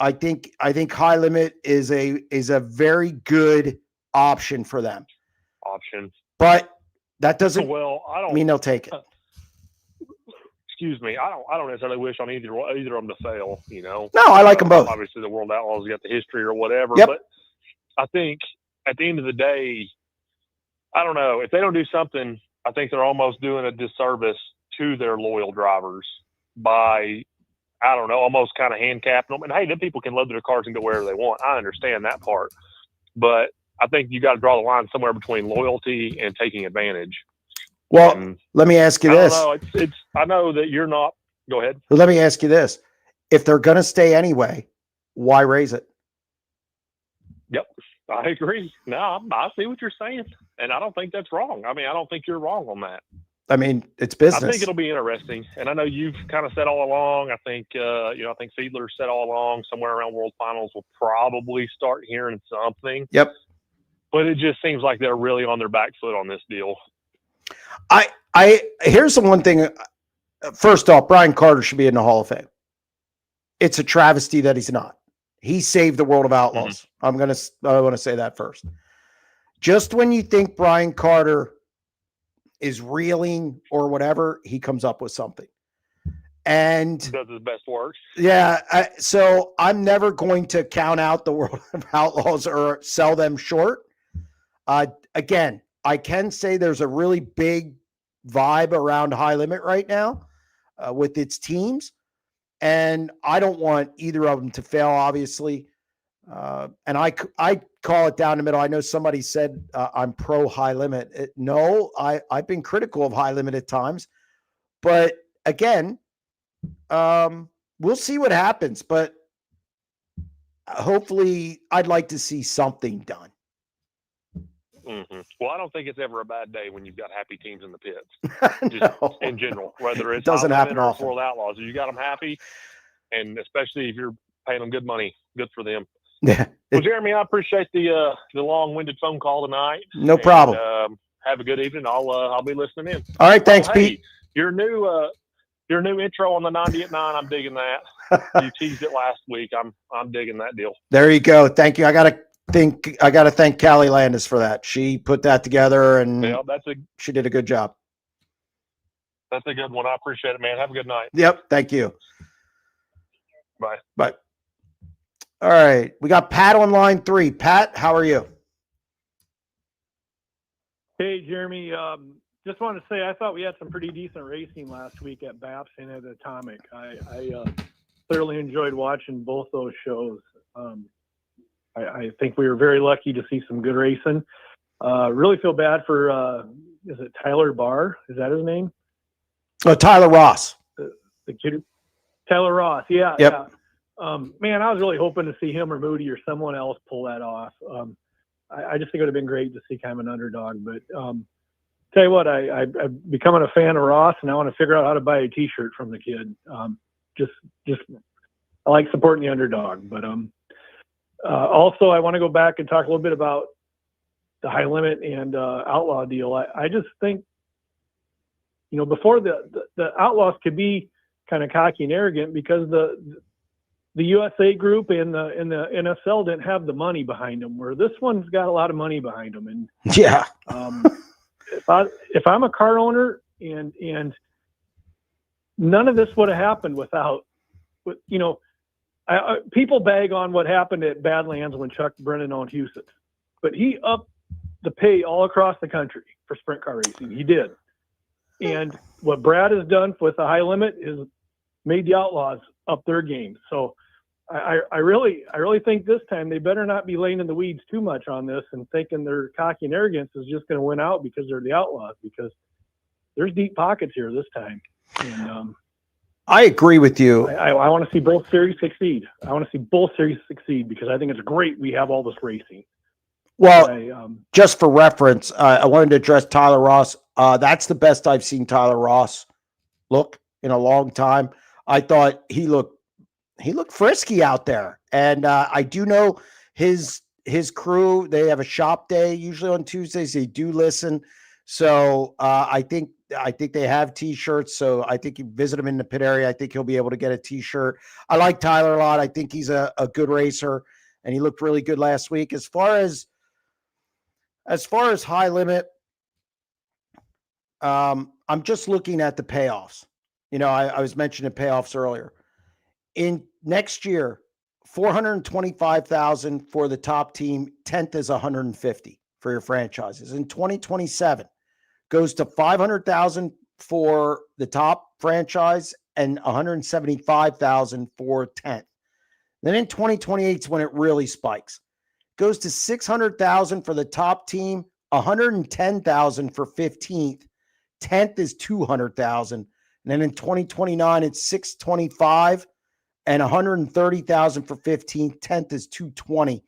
I think high limit is a very good option for them. But that doesn't mean they'll take it. Excuse me. I don't necessarily wish on either of them to fail, No, I like them both. Obviously the World Outlaws got the history or whatever, yep. But I think at the end of the day, I don't know, if they don't do something, I think they're almost doing a disservice to their loyal drivers by, I don't know, almost kind of handicapping them. And hey, then people can load their cars and go wherever they want. I understand that part. But I think you got to draw the line somewhere between loyalty and taking advantage. Well, let me ask you this. I know that you're not. Go ahead. Let me ask you this. If they're going to stay anyway, why raise it? Yep, I agree. No, I see what you're saying. And I don't think that's wrong. I mean, I don't think you're wrong on that. I mean, it's business. I think it'll be interesting. And I know you've kind of said all along, I think Fiedler said all along, somewhere around World Finals, we'll probably start hearing something. Yep. But it just seems like they're really on their back foot on this deal. Here's the one thing. First off, Brian Carter should be in the Hall of Fame. It's a travesty that he's not. He saved the world of outlaws. Mm-hmm. I want to say that first. Just when you think Brian Carter is reeling or whatever, he comes up with something. And does his best work. Yeah. So I'm never going to count out the world of outlaws or sell them short. Again, I can say there's a really big vibe around high limit right now with its teams. And I don't want either of them to fail, obviously. And I call it down the middle. I know somebody said I'm pro high limit. No, I've been critical of high limit at times. But again, we'll see what happens. But hopefully I'd like to see something done. Mm-hmm. Well, I don't think it's ever a bad day when you've got happy teams in the pits. Just No. in general, whether it's doesn't happen or often. World Outlaws, you got them happy, and especially if you're paying them good money, good for them. Yeah. Well, Jeremy, I appreciate the long-winded phone call tonight. No problem. Have a good evening. I'll be listening in. All right, thanks, Pete. Your new intro on the 90 at 9. I'm digging that. You teased it last week. I'm digging that deal. There you go. Thank you. I got to thank Callie Landis for that. She put that together, and she did a good job. That's a good one. I appreciate it, man. Have a good night. Yep. Thank you. Bye. Bye. All right. We got Pat on line 3. Pat, how are you? Hey, Jeremy. Just wanted to say I thought we had some pretty decent racing last week at BAPS and at Atomic. I thoroughly enjoyed watching both those shows. I think we were very lucky to see some good racing. Really feel bad for, is it Tyler Barr? Is that his name? Oh, Tyler Ross. The kid, Tyler Ross. Yeah. Yep. Yeah. Man, I was really hoping to see him or Moody or someone else pull that off. I just think it would have been great to see kind of an underdog. But tell you what, I'm becoming a fan of Ross, and I want to figure out how to buy a T-shirt from the kid. Just I like supporting the underdog. But also, I want to go back and talk a little bit about the high limit and outlaw deal. I just think, before the Outlaws could be kind of cocky and arrogant because the USA group and the NSL didn't have the money behind them, where this one's got a lot of money behind them. And yeah, if I'm a car owner and none of this would have happened without, people bag on what happened at Badlands when Chuck Brennan owned Houston, but he upped the pay all across the country for sprint car racing. He did. And what Brad has done with the high limit is made the Outlaws up their game. So I really think this time they better not be laying in the weeds too much on this and thinking their cocky and arrogance is just going to win out because they're the Outlaws, because there's deep pockets here this time. And I agree with you. I want to see both series succeed. Because I think it's great we have all this racing. Well, just for reference, I wanted to address Tyler Ross. That's the best I've seen Tyler Ross look in a long time. I thought he looked frisky out there. And I do know his crew, they have a shop day usually on Tuesdays. They do listen. So I think they have T-shirts. So I think you visit him in the pit area. I think he'll be able to get a T-shirt. I like Tyler a lot. I think he's a good racer, and he looked really good last week. As far as high limit, I'm just looking at the payoffs. I was mentioning payoffs earlier. In next year, $425,000 for the top team. 10th is $150 for your franchises. In 2027, goes to $500,000 for the top franchise and $175,000 for 10th. Then in 2028 is when it really spikes. Goes to $600,000 for the top team, $110,000 for 15th. 10th is $200,000. And then in 2029, it's $625,000 and $130,000 for 15th. 10th is $220,000.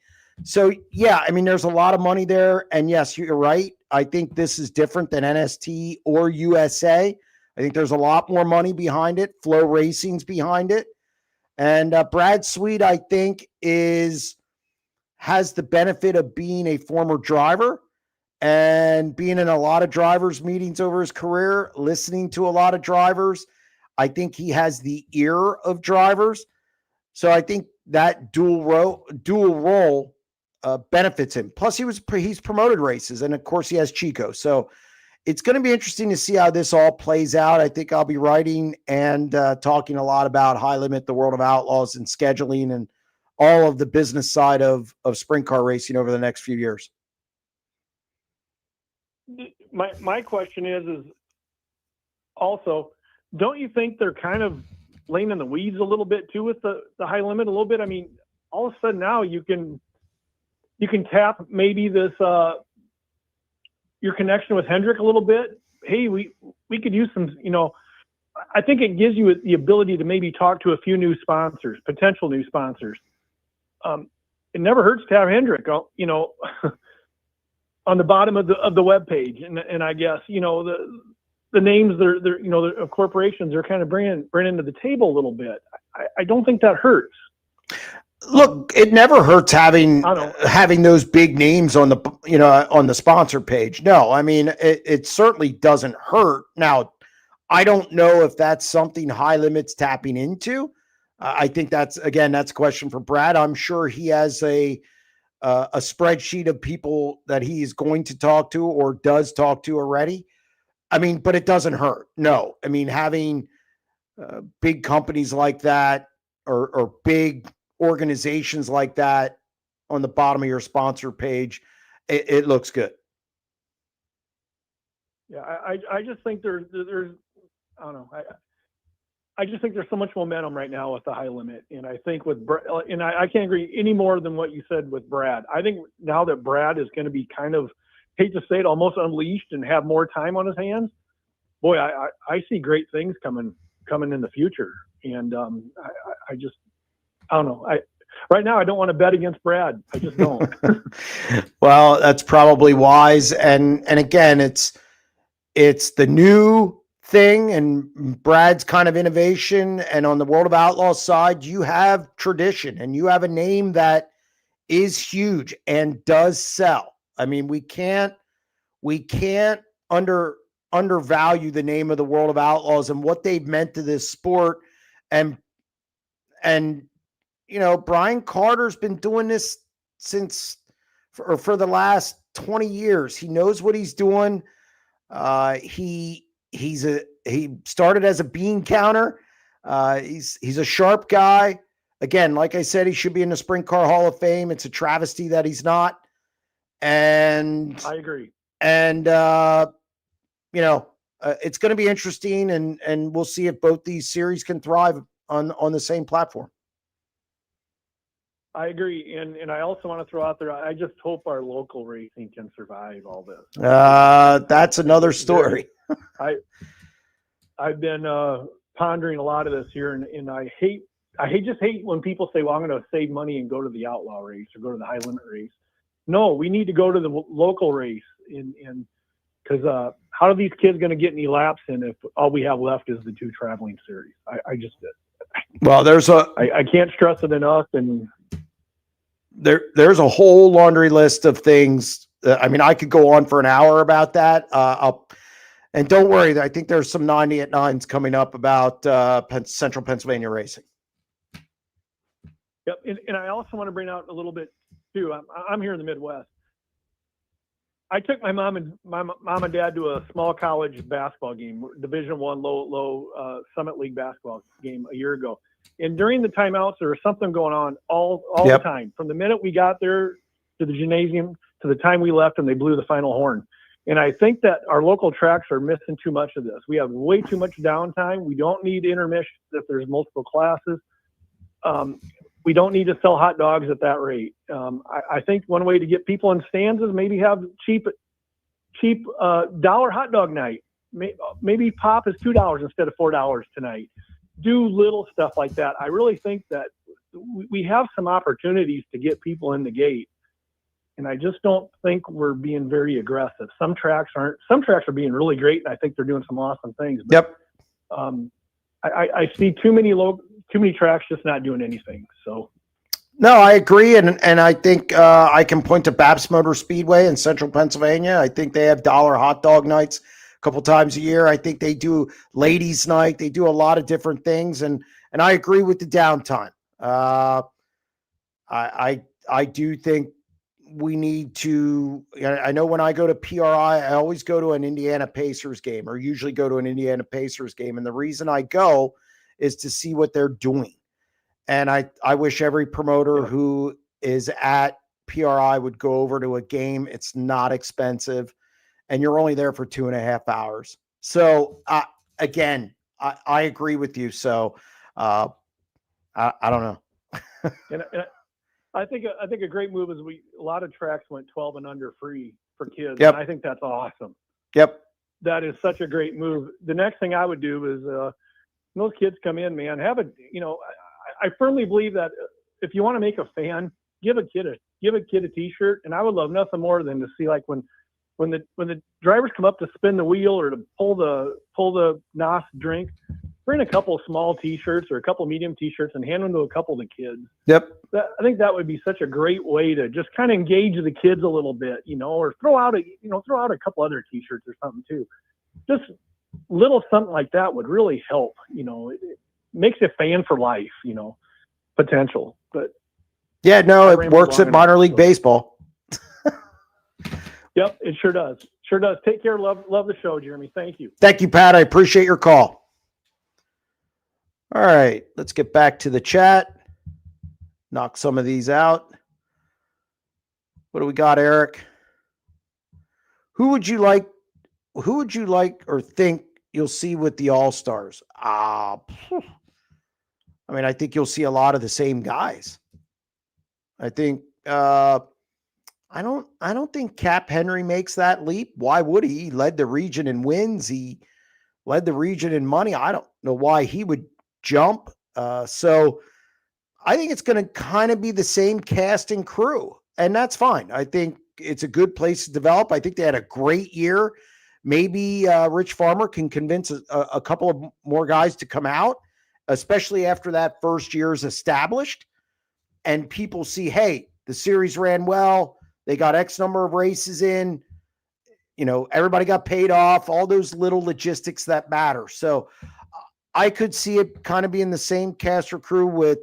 So yeah, I mean, there's a lot of money there. And yes, you're right. I think this is different than NST or USA. I think there's a lot more money behind it. Flow Racing's behind it. And Brad Sweet, I think, has the benefit of being a former driver and being in a lot of drivers' meetings over his career, listening to a lot of drivers. I think he has the ear of drivers. So I think that dual role benefits him. Plus, he's promoted races, and of course, he has Chico. So it's going to be interesting to see how this all plays out. I think I'll be writing and talking a lot about High Limit, the World of Outlaws, and scheduling, and all of the business side of sprint car racing over the next few years. My question is also, don't you think they're kind of laying in the weeds a little bit too with the high limit a little bit? I mean, all of a sudden now you can tap maybe this your connection with Hendrick a little bit. Hey, we could use some, I think it gives you the ability to maybe talk to a few new sponsors, potential new sponsors. It never hurts to have Hendrick, on the bottom of the web page, and I guess the names of corporations are kind of bringing to the table a little bit. I don't think that hurts. Look, it never hurts having those big names on the sponsor page. No, I mean it certainly doesn't hurt. Now, I don't know if that's something High Limit's tapping into. I think that's a question for Brad. I'm sure he has a spreadsheet of people that he's going to talk to or does talk to already. I mean, but it doesn't hurt. No, I mean, having big companies like that or big organizations like that on the bottom of your sponsor page, it looks good. Yeah, I just think there's I don't know. I just think there's so much momentum right now with the High Limit, and I think and I can't agree any more than what you said with Brad. I think now that Brad is going to be kind of, hate to say it, almost unleashed and have more time on his hands, boy, I see great things coming in the future, and I don't know. Right now I don't want to bet against Brad. I just don't. Well, that's probably wise. And again, it's the new thing and Brad's kind of innovation. And on the World of Outlaws side, you have tradition and you have a name that is huge and does sell. I mean, we can't undervalue the name of the World of Outlaws and what they've meant to this sport. And Brian Carter's been doing this for the last 20 years. He knows what he's doing. He started as a bean counter. He's a sharp guy. Again, like I said, he should be in the Sprint Car Hall of Fame. It's a travesty that he's not. And I agree. And it's going to be interesting, and we'll see if both these series can thrive on the same platform. I agree, and I also want to throw out there, I just hope our local racing can survive all this. That's another story. I've been pondering a lot of this here, and I just hate when people say, well, I'm going to save money and go to the outlaw race or go to the high limit race. No, we need to go to the local race, because how are these kids going to get any laps in if all we have left is the two traveling series? I can't stress it enough, and there's a whole laundry list of things. I mean, I could go on for an hour about that. And don't worry, I think there's some 90 at 9s coming up about Central Pennsylvania racing. Yep, and I also want to bring out a little bit too. I'm here in the Midwest. I took my mom and dad to a small college basketball game, Division I low Summit League basketball game a year ago. And during the timeouts, there was something going on all the time. From the minute we got there to the gymnasium to the time we left and they blew the final horn. And I think that our local tracks are missing too much of this. We have way too much downtime. We don't need intermissions if there's multiple classes. We don't need to sell hot dogs at that rate. I think one way to get people in stands is maybe have cheap dollar hot dog night. Maybe pop is $2 instead of $4 tonight. Do little stuff like that. I really think that we have some opportunities to get people in the gate, and I just don't think we're being very aggressive. Some tracks are being really great, and I think they're doing some awesome things. But, I see too many tracks just not doing anything. So, no, I agree, and I think I can point to Babs Motor Speedway in Central Pennsylvania. I think they have dollar hot dog nights a couple times a year. I think they do ladies' night. They do a lot of different things, and I agree with the downtime. I do think we need to. I know when I go to PRI, I always go to an Indiana Pacers game, or usually go to an Indiana Pacers game, and the reason I go is to see what they're doing. And I wish every promoter who is at PRI would go over to a game. It's not expensive, and you're only there for 2.5 hours. So again, I agree with you. So I don't know. and I think a great move is a lot of tracks went 12 and under free for kids. Yep. And I think that's awesome. Yep. That is such a great move. The next thing I would do is those kids come in, man, I firmly believe that if you want to make a fan, give a kid a t-shirt. And I would love nothing more than to see, like, when the drivers come up to spin the wheel or to pull the NOS drink, bring a couple of small t-shirts or a couple of medium t-shirts and hand them to a couple of the kids. Yep. I think that would be such a great way to just kind of engage the kids a little bit, or throw out a couple other t-shirts or something too. Just little something like that would really help. It makes a fan for life, potential. But yeah, no, it works at minor league baseball. Yep, it sure does. Sure does. Take care. Love the show, Jeremy. Thank you. Thank you, Pat. I appreciate your call. All right, let's get back to the chat. Knock some of these out. What do we got, Eric? Who would you like or think you'll see with the All-Stars? I think you'll see a lot of the same guys. I think I don't think Cap Henry makes that leap. Why would he? He led the region in wins. He led the region in money. I don't know why he would jump. So I think it's going to kind of be the same cast and crew, and that's fine. I think it's a good place to develop. I think they had a great year. Maybe Rich Farmer can convince a couple of more guys to come out, especially after that first year is established, and people see, hey, the series ran well. They got X number of races in. Everybody got paid off, all those little logistics that matter. So I could see it kind of being the same cast or crew with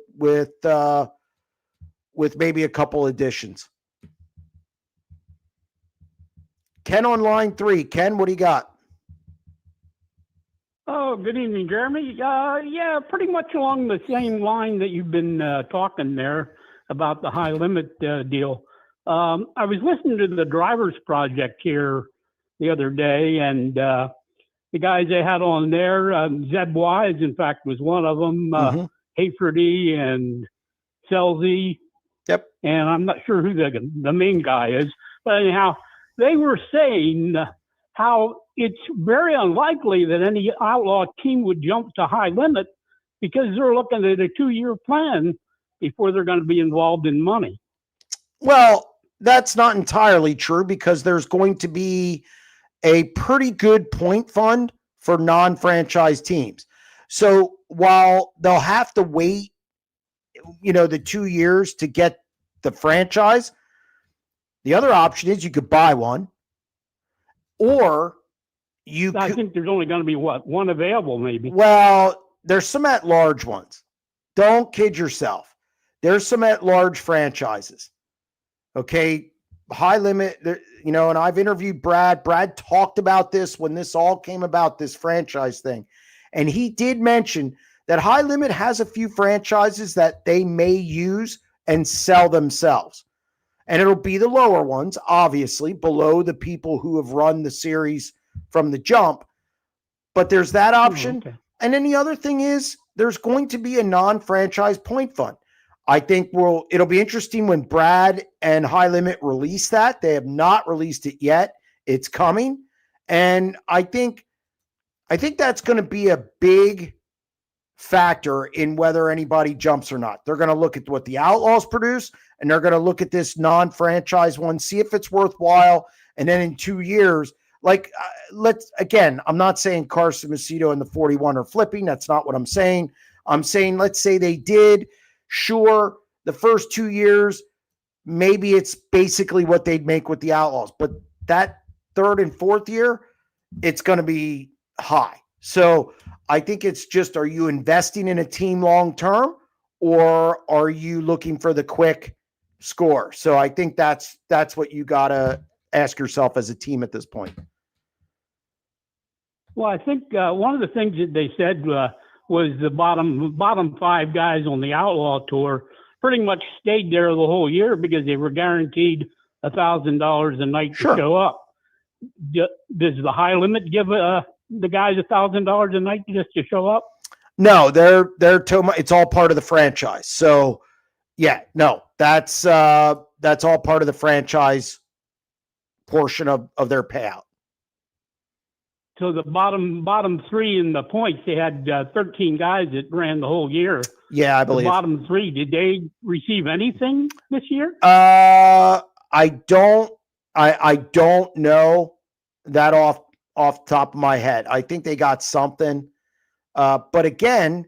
maybe a couple additions. Ken on line 3. Ken, what do you got? Oh, good evening, Jeremy. Yeah, pretty much along the same line that you've been talking there about the high limit deal. I was listening to the Drivers Project here the other day, and the guys they had on there, Zeb Wise, in fact, was one of them, Haferty and Selzy. Yep. And I'm not sure who the main guy is, but anyhow, they were saying how it's very unlikely that any Outlaw team would jump to high limit because they're looking at a 2-year plan before they're going to be involved in money. Well, that's not entirely true because there's going to be a pretty good point fund for non-franchise teams. So while they'll have to wait, the 2 years to get the franchise, the other option is you could buy one, or I think there's only going to be one available, maybe. Well, there's some at-large ones. Don't kid yourself. There's some at-large franchises. Okay, high limit, and I've interviewed Brad. Brad talked about this when this all came about, this franchise thing. And he did mention that high limit has a few franchises that they may use and sell themselves. And it'll be the lower ones, obviously, below the people who have run the series from the jump. But there's that option. Okay. And then the other thing is there's going to be a non-franchise point fund. I think it'll be interesting when Brad and High Limit release that. They have not released it yet. It's coming. And I think that's going to be a big factor in whether anybody jumps or not. They're going to look at what the Outlaws produce, and they're going to look at this non-franchise one, see if it's worthwhile. And then in 2 years, I'm not saying Carson Macedo and the 41 are flipping. That's not what I'm saying. I'm saying, let's say they did. Sure, the first 2 years, maybe it's basically what they'd make with the Outlaws. But that third and fourth year, it's going to be high. So I think it's just, are you investing in a team long-term, or are you looking for the quick score? So I think that's what you got to ask yourself as a team at this point. Well, I think one of the things that they said was the bottom 5 guys on the Outlaw Tour pretty much stayed there the whole year because they were guaranteed $1,000 a night to show up. Does the high limit give the guys $1,000 a night just to show up? No, it's all part of the franchise. So yeah, no, that's all part of the franchise portion of their payout. So the bottom 3 in the points, they had 13 guys that ran the whole year. Yeah, I believe. The bottom 3, did they receive anything this year? I don't know that off the top of my head. I think they got something. But again,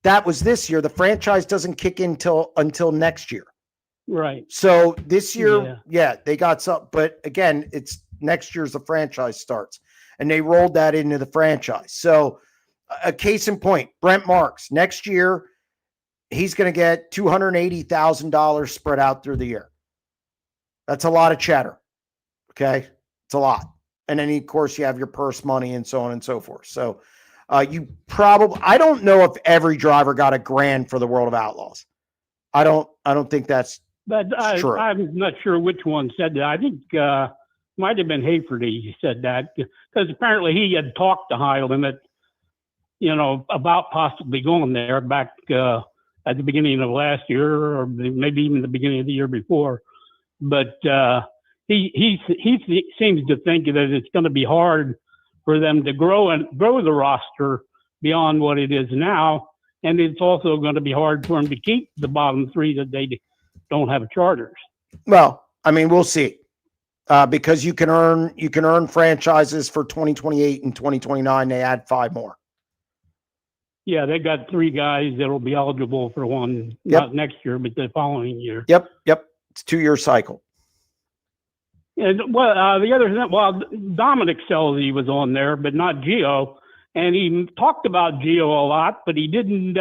that was this year. The franchise doesn't kick in until next year. Right. So this year, yeah, they got some. But again, it's next year's the franchise starts. And they rolled that into the franchise. So a case in point, Brent Marks, next year, he's going to get $280,000 spread out through the year. That's a lot of cheddar. Okay. It's a lot. And then, of course, you have your purse money and so on and so forth. So I don't know if every driver got $1,000 for the World of Outlaws. I don't think that's true. I'm not sure which one said that. I think might have been Haferty who said that, because apparently he had talked to High Limit, about possibly going there back at the beginning of last year, or maybe even the beginning of the year before. But he seems to think that it's going to be hard for them to grow the roster beyond what it is now, and it's also going to be hard for them to keep the bottom three that they don't have charters. Well, I mean, we'll see. Because you can earn franchises for 2028 and 2029. They add 5 more. Yeah, they got 3 guys that'll be eligible for one, Yep. not next year, but the following year. Yep. It's a 2-year cycle. And well, the other thing, well, Dominic Selzy was on there, but not Gio, and he talked about Gio a lot, but he didn't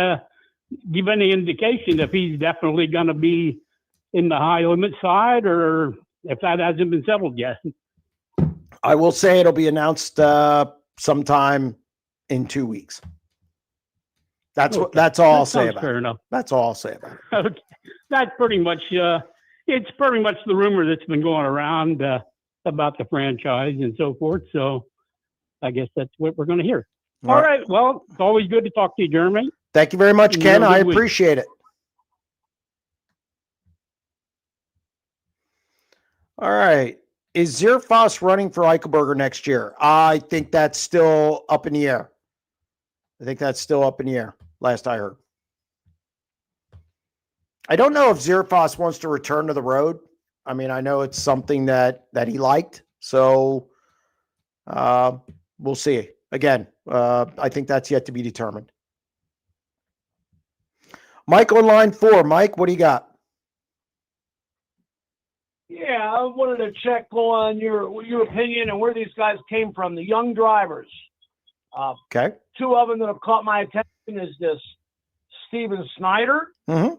give any indication if he's definitely going to be in the high limit side or if that hasn't been settled yet. I will say it'll be announced sometime in 2 weeks. That's all I'll say about it. Fair enough. That's all I'll say about it. Okay. That's pretty much it's pretty much the rumor that's been going around about the franchise and so forth. So I guess that's what we're going to hear. All right. Well, it's always good to talk to you, Jeremy. Thank you very much, Ken. I appreciate it. All right. Is Zierfoss running for Eichelberger next year? I think that's still up in the air. Last I heard. I don't know if Zierfoss wants to return to the road. I mean, I know it's something that he liked. So we'll see. Again, I think that's yet to be determined. Mike on line 4. Mike, what do you got? Yeah, I wanted to check on your opinion and where these guys came from, the young drivers. Okay. 2 of them that have caught my attention is this Steven Snyder. Mm-hmm.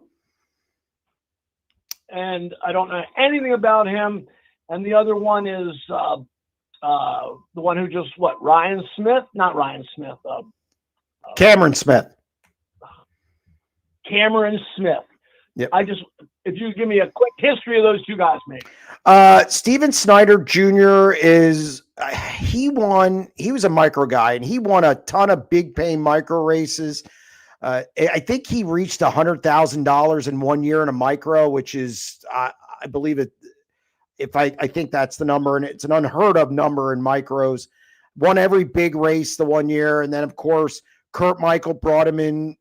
And I don't know anything about him. And the other one is the one who just, Ryan Smith? Not Ryan Smith. Cameron Smith. Cameron Smith. Yep. If you give me a quick history of those 2 guys, maybe. Steven Snyder Jr. he was a micro guy and he won a ton of big paying micro races. I think he reached $100,000 in 1 year in a micro, which is, I believe it. I think that's the number, and it's an unheard of number in micros. Won every big race the 1 year. And then of course, Kurt Michael brought him in,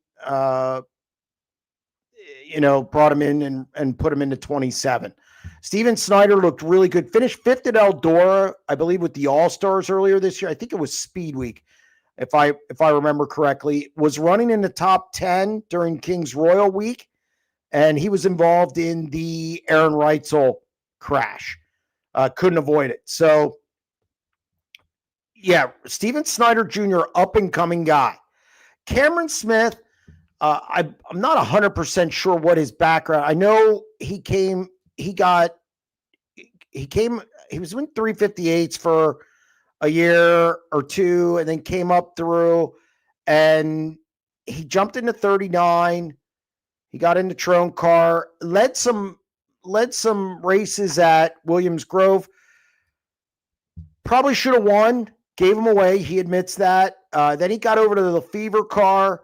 and put him into 27. Steven Snyder looked really good. Finished 5th at Eldora, I believe, with the All-Stars earlier this year. I think it was Speed Week, if I remember correctly. Was running in the top 10 during King's Royal Week, and he was involved in the Aaron Reitzel crash. Couldn't avoid it. So, yeah, Steven Snyder Jr., up-and-coming guy. Cameron Smith, I'm not 100% sure what his background. I know he was in 358s for a year or 2 and then came up through, and he jumped into 39. He got into Trone Car, led some races at Williams Grove. Probably should have won, gave him away. He admits that. Then he got over to the Fever car,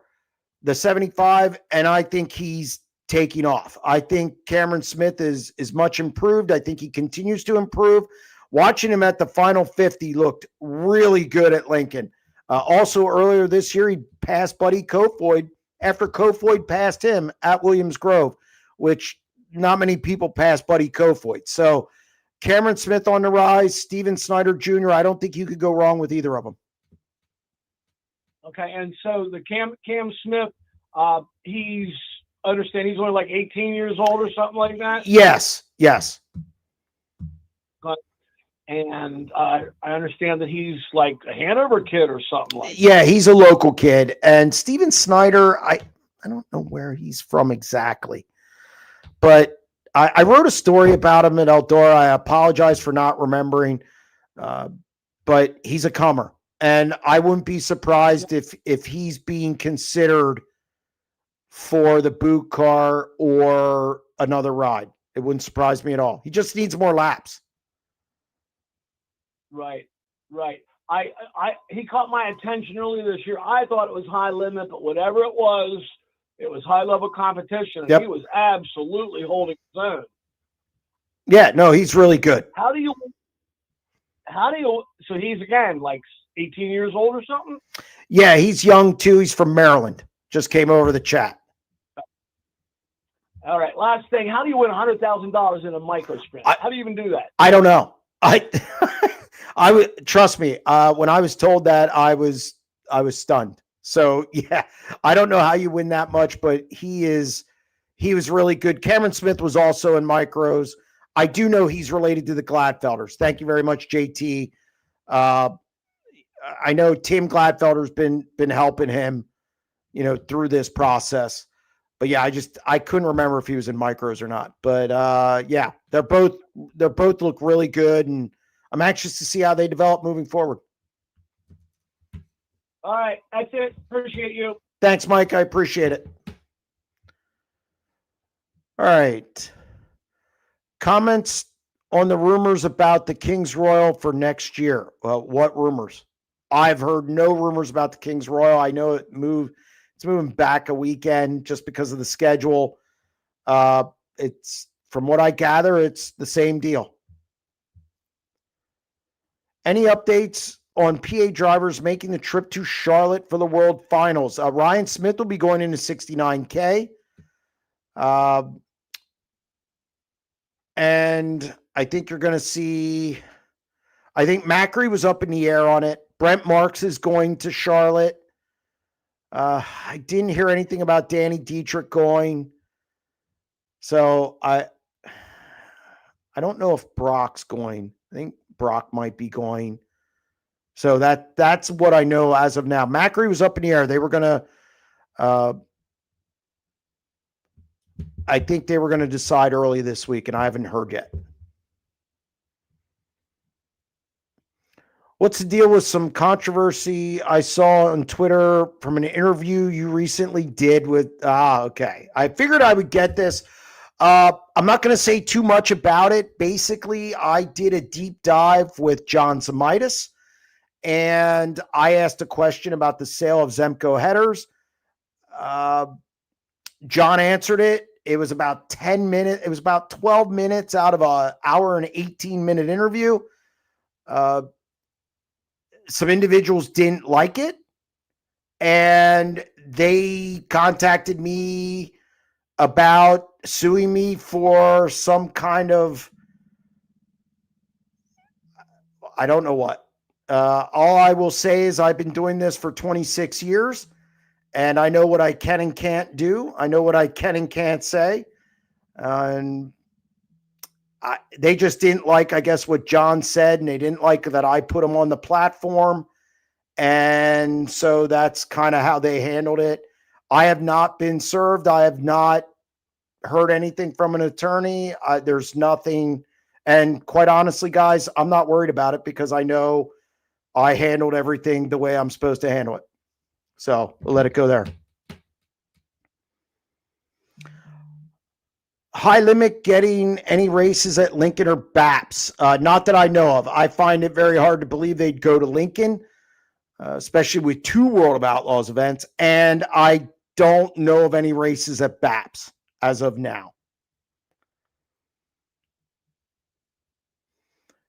the 75, and I think he's taking off. I think Cameron Smith is much improved. I think he continues to improve. Watching him at the final 50 looked really good at Lincoln. Also earlier this year, he passed Buddy Kofoid after Kofoid passed him at Williams Grove, which not many people pass Buddy Kofoid. So Cameron Smith on the rise, Steven Snyder Jr., I don't think you could go wrong with either of them. Okay, and so the Cam Smith, he's only like 18 years old or something like that? Yes. And I understand that he's like a Hanover kid or something like that. Yeah, he's a local kid. And Steven Snyder, I don't know where he's from exactly. But I wrote a story about him at Eldora. I apologize for not remembering. But he's a comer. And I wouldn't be surprised if he's being considered for the boot car or another ride. It wouldn't surprise me at all. He just needs more laps. Right. He caught my attention earlier this year. I thought it was high limit, but whatever it was high level competition. And Yep. He was absolutely holding his own. Yeah, no, he's really good. How do you, so he's again like 18 years old or something? Yeah, he's young too. He's from Maryland. Just came over the chat. All right. Last thing. How do you win $100,000 in a micro sprint? How do you even do that? I don't know. I would trust me. When I was told that, I was stunned. So yeah, I don't know how you win that much, but he was really good. Cameron Smith was also in micros. I do know he's related to the Gladfelders. Thank you very much, JT. I know Tim Gladfelder's been helping him, through this process. But yeah, I couldn't remember if he was in micros or not. But yeah, they both look really good, and I'm anxious to see how they develop moving forward. All right, that's it. Appreciate you. Thanks, Mike. I appreciate it. All right. Comments on the rumors about the Kings Royal for next year. What rumors? I've heard no rumors about the Kings Royal. I know it's moving back a weekend just because of the schedule. It's from what I gather, it's the same deal. Any updates on PA drivers making the trip to Charlotte for the World Finals? Ryan Smith will be going into 69K. And I think you're going to see, I think Macri was up in the air on it. Brent Marks is going to Charlotte. I didn't hear anything about Danny Dietrich going. So I don't know if Brock's going. I think Brock might be going. So that's what I know as of now. Macri was up in the air. They were going to, I think they were going to decide early this week, and I haven't heard yet. What's the deal with some controversy I saw on Twitter from an interview you recently did with, okay. I figured I would get this. I'm not going to say too much about it. Basically, I did a deep dive with John Zamitis, and I asked a question about the sale of Zemco headers. John answered it. It was about 10 minutes. It was about 12 minutes out of an hour and 18-minute interview. Some individuals didn't like it, and they contacted me about suing me for some kind of, I don't know what. All I will say is I've been doing this for 26 years, and I know what I can and can't do. I know what I can and can't say. And they just didn't like, I guess, what John said, and they didn't like that I put them on the platform. And so that's kind of how they handled it. I have not been served. I have not heard anything from an attorney. There's nothing. And quite honestly, guys, I'm not worried about it because I know I handled everything the way I'm supposed to handle it. So we'll let it go there. High Limit getting any races at Lincoln or BAPS? Not that I know of. I find it very hard to believe they'd go to Lincoln, especially with 2 World of Outlaws events. And I don't know of any races at BAPS as of now.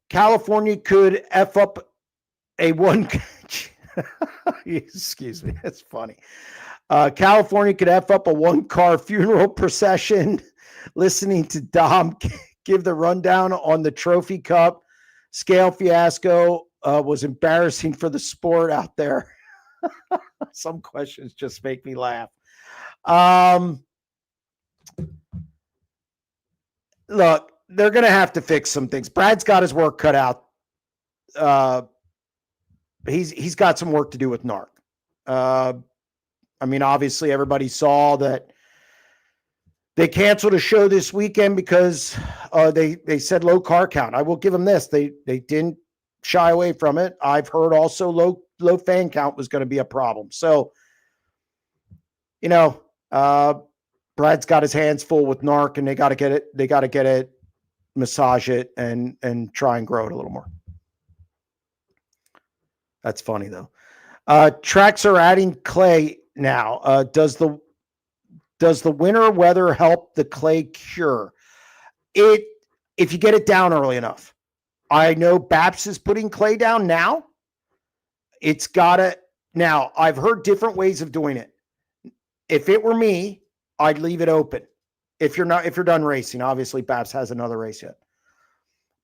California could F up a one. Excuse me. That's funny. California could F up a 1-car funeral procession. Listening to Dom give the rundown on the Trophy Cup scale fiasco was embarrassing for the sport out there. Some questions just make me laugh. Look, they're going to have to fix some things. Brad's got his work cut out. He's got some work to do with NARC. I mean, obviously, everybody saw that they canceled a show this weekend because they said low car count. I will give them this. They didn't shy away from it. I've heard also low fan count was going to be a problem. So, Brad's got his hands full with NARC, and they got to get it. They got to get it, massage it, and try and grow it a little more. That's funny though. Tracks are adding clay now. Does the winter weather help the clay cure? If you get it down early enough. I know BAPS is putting clay down now. It's got to. Now, I've heard different ways of doing it. if it were me, I'd leave it open. If you're done racing, obviously Babs has another race yet,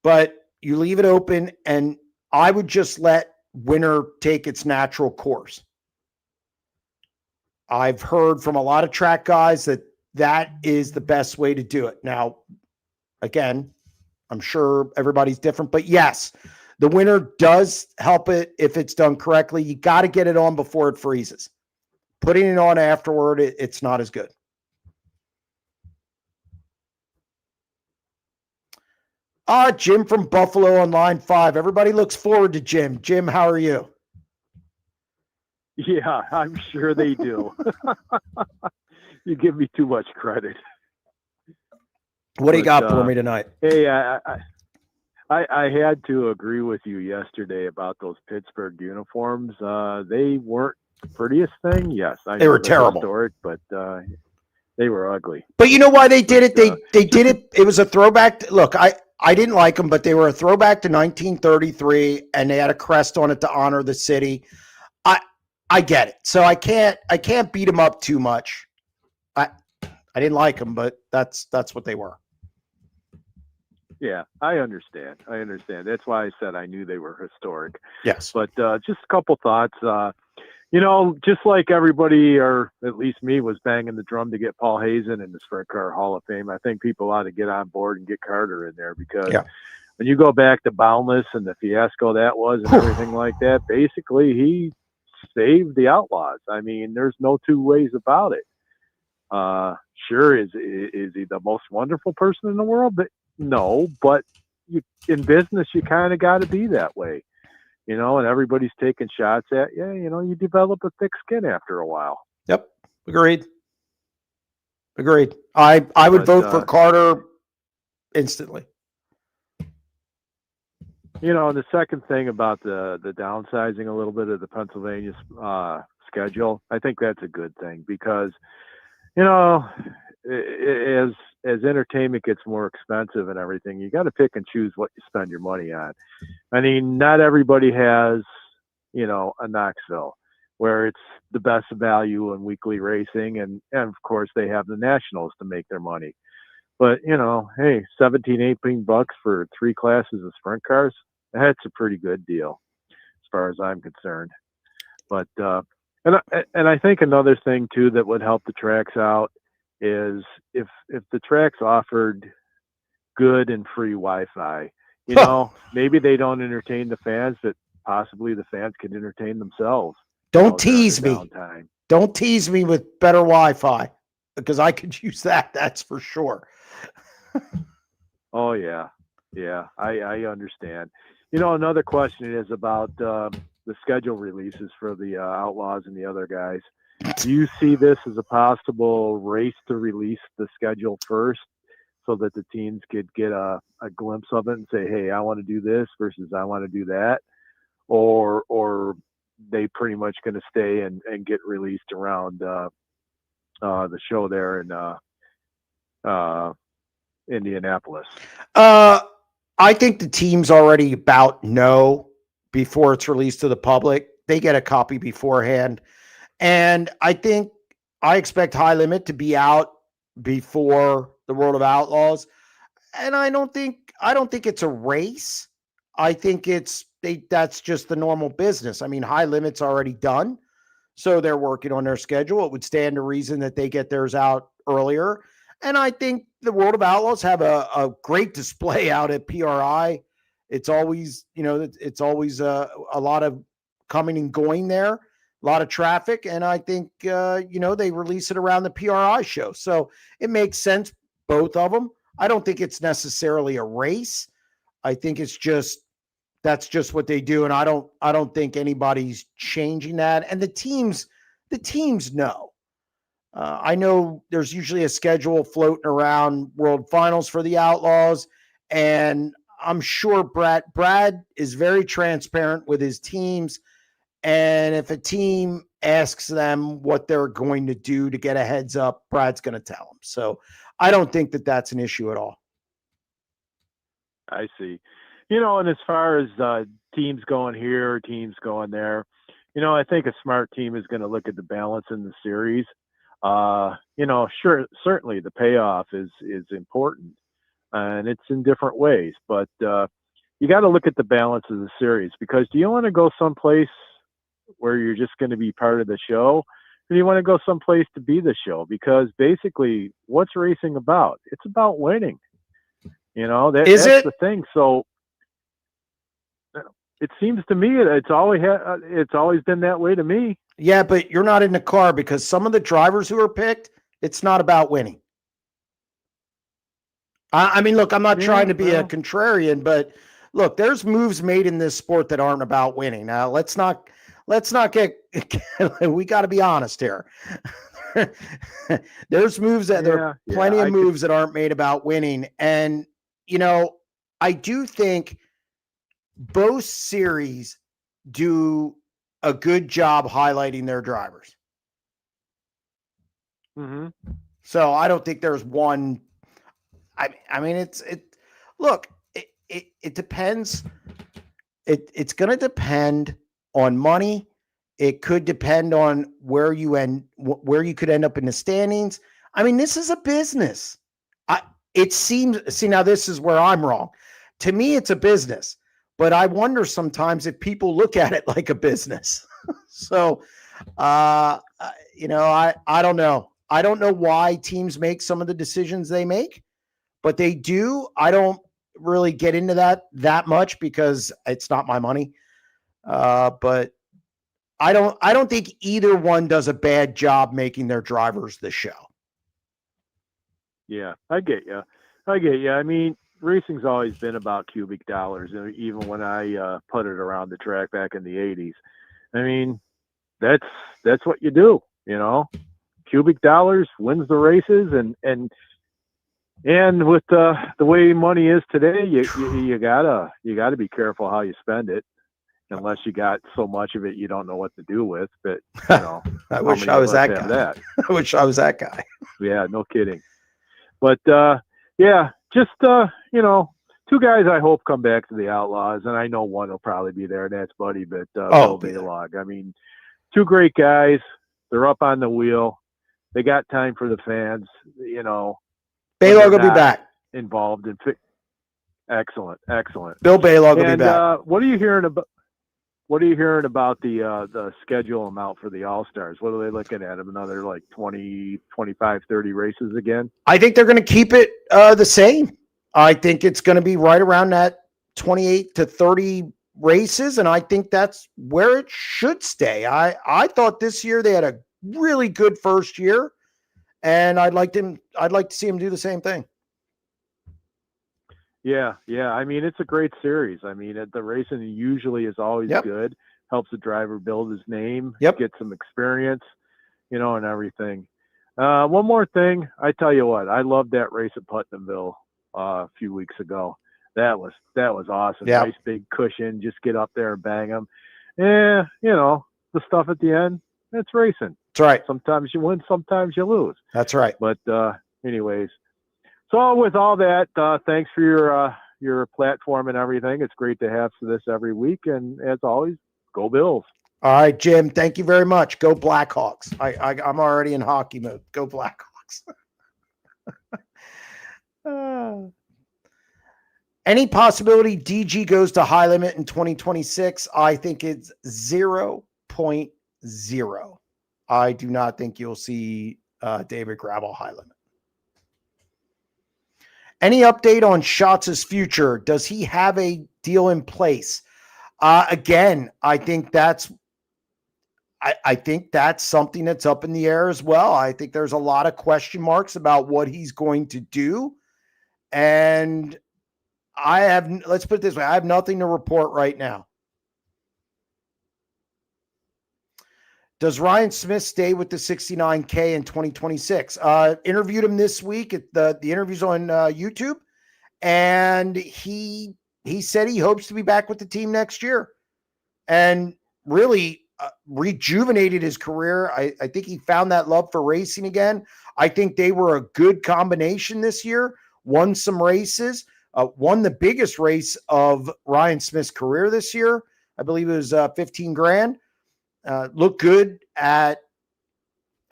but you leave it open, and I would just let winter take its natural course. I've heard from a lot of track guys that is the best way to do it. Now, again, I'm sure everybody's different, but yes, the winter does help it if it's done correctly. You got to get it on before it freezes. Putting it on afterward, it's not as good. Jim from Buffalo on line 5. Everybody looks forward to Jim. Jim, how are you? Yeah, I'm sure they do. You give me too much credit. What do you got for me tonight? Hey, I had to agree with you yesterday about those Pittsburgh uniforms. They weren't prettiest thing. Yes, they were terrible, historic, but they were ugly. But you know why they did it? They did it. It was a throwback. Look, I didn't like them, but they were a throwback to 1933, and they had a crest on it to honor the city. I get it. So I can't beat them up too much. I didn't like them, but that's what they were. Yeah, I understand. That's why I said I knew they were historic. Yes. But just a couple thoughts. Just like everybody, or at least me, was banging the drum to get Paul Hazen in the Sprint Car Hall of Fame, I think people ought to get on board and get Carter in there, because when you go back to Boundless and the fiasco that was and everything like that, basically he saved the Outlaws. I mean, there's no two ways about it. Sure, is he the most wonderful person in the world? No, but in business, you kind of got to be that way, and everybody's taking shots at you. You develop a thick skin after a while. Yep. Agreed. I would vote for Carter instantly. The second thing about the downsizing a little bit of the Pennsylvania schedule, I think that's a good thing, because, as entertainment gets more expensive and everything, you got to pick and choose what you spend your money on. I mean, not everybody has, a Knoxville where it's the best value in weekly racing. And of course they have the Nationals to make their money. But, hey, $18 for 3 classes of sprint cars, that's a pretty good deal as far as I'm concerned. But, and I think another thing too that would help the tracks out is if the tracks offered good and free Wi-Fi, maybe they don't entertain the fans, but possibly the fans can entertain themselves. Don't tease me. Don't tease me with better Wi-Fi, because I could use that. That's for sure. Oh yeah. I understand. Another question is about the schedule releases for the Outlaws and the other guys. Do you see this as a possible race to release the schedule first, so that the teams could get a glimpse of it and say, hey, I want to do this versus I want to do that? Or they pretty much going to stay and get released around the show there in Indianapolis? I think the teams already about know before it's released to the public. They get a copy beforehand. And I expect High Limit to be out before the World of Outlaws. And I don't think it's a race. I think that's just the normal business. I mean, High Limit's already done, so they're working on their schedule. It would stand to reason that they get theirs out earlier. And I think the World of Outlaws have a great display out at PRI. It's always, a lot of coming and going there, a lot of traffic. And I think, they release it around the PRI show. So it makes sense, both of them. I don't think it's necessarily a race. I think that's just what they do. And I don't think anybody's changing that. And the teams know. I know there's usually a schedule floating around World Finals for the Outlaws, and I'm sure Brad is very transparent with his teams. And if a team asks them what they're going to do to get a heads up, Brad's going to tell them. So I don't think that that's an issue at all. I see. And as far as teams going here, teams going there, I think a smart team is going to look at the balance in the series. Sure, certainly the payoff is important, and it's in different ways. But you got to look at the balance of the series, because do you want to go someplace where you're just going to be part of the show, or do you want to go someplace to be the show? Because basically, what's racing about? It's about winning. That's the thing. So it seems to me that it's always been that way to me. Yeah, but you're not in the car, because some of the drivers who are picked, it's not about winning. I mean, look, I'm not trying to be a contrarian, but look, there's moves made in this sport that aren't about winning. Now, let's not get, we got to be honest here. There's moves that there are plenty of moves that aren't made about winning. And, I do think both series do a good job highlighting their drivers. Mm-hmm. So I don't think there's one. I mean, it depends. It's going to depend on money. It could depend on where you could end up in the standings. I mean, this is a business. Now this is where I'm wrong. To me, it's a business, but I wonder sometimes if people look at it like a business. So, I don't know. I don't know why teams make some of the decisions they make, but they do. I don't really get into that much because it's not my money. But I don't think either one does a bad job making their drivers the show. Yeah, I get you. I mean, racing's always been about cubic dollars, even when I putted around the track back in the 80s. I mean, that's what you do, Cubic dollars wins the races, and with the way money is today, you gotta be careful how you spend it, unless you got so much of it you don't know what to do with. But I wish I was that guy. I wish I was that guy. Yeah, no kidding. But just two guys I hope come back to the Outlaws, and I know one will probably be there, and that's Buddy. But Bill Baylog. I mean, two great guys. They're up on the wheel. They got time for the fans. Baylog will be back. Involved in excellent. Bill Baylog will be back. What are you hearing about? What are you hearing about the schedule amount for the All-Stars? What are they looking at? Another like 20, 25, 30 races again? I think they're going to keep it the same. I think it's going to be right around that 28 to 30 races, and I think that's where it should stay. I thought this year they had a really good first year, and I'd like to see him do the same thing. Yeah. I mean, it's a great series. I mean, the racing usually is always good. Helps the driver build his name, get some experience, and everything. One more thing. I tell you what, I loved that race at Putnamville a few weeks ago. That was awesome. Yeah. Nice big cushion. Just get up there and bang them. Yeah, the stuff at the end, it's racing. That's right. Sometimes you win, sometimes you lose. That's right. But anyways. So with all that, thanks for your platform and everything. It's great to have this every week. And as always, go Bills. All right, Jim. Thank you very much. Go Blackhawks. I'm already in hockey mode. Go Blackhawks. Any possibility DG goes to high limit in 2026? I think it's 0.0. I do not think you'll see David Gravel high limit. Any update on Schatz' future? Does he have a deal in place? Again, I think that's something that's up in the air as well. I think there's a lot of question marks about what he's going to do. And let's put it this way, I have nothing to report right now. Does Ryan Smith stay with the 69K in 2026? Interviewed him this week at the interviews on YouTube, and he said he hopes to be back with the team next year, and really rejuvenated his career. I think he found that love for racing again. I think they were a good combination this year. Won some races, won the biggest race of Ryan Smith's career this year. I believe it was 15 grand. Looked good at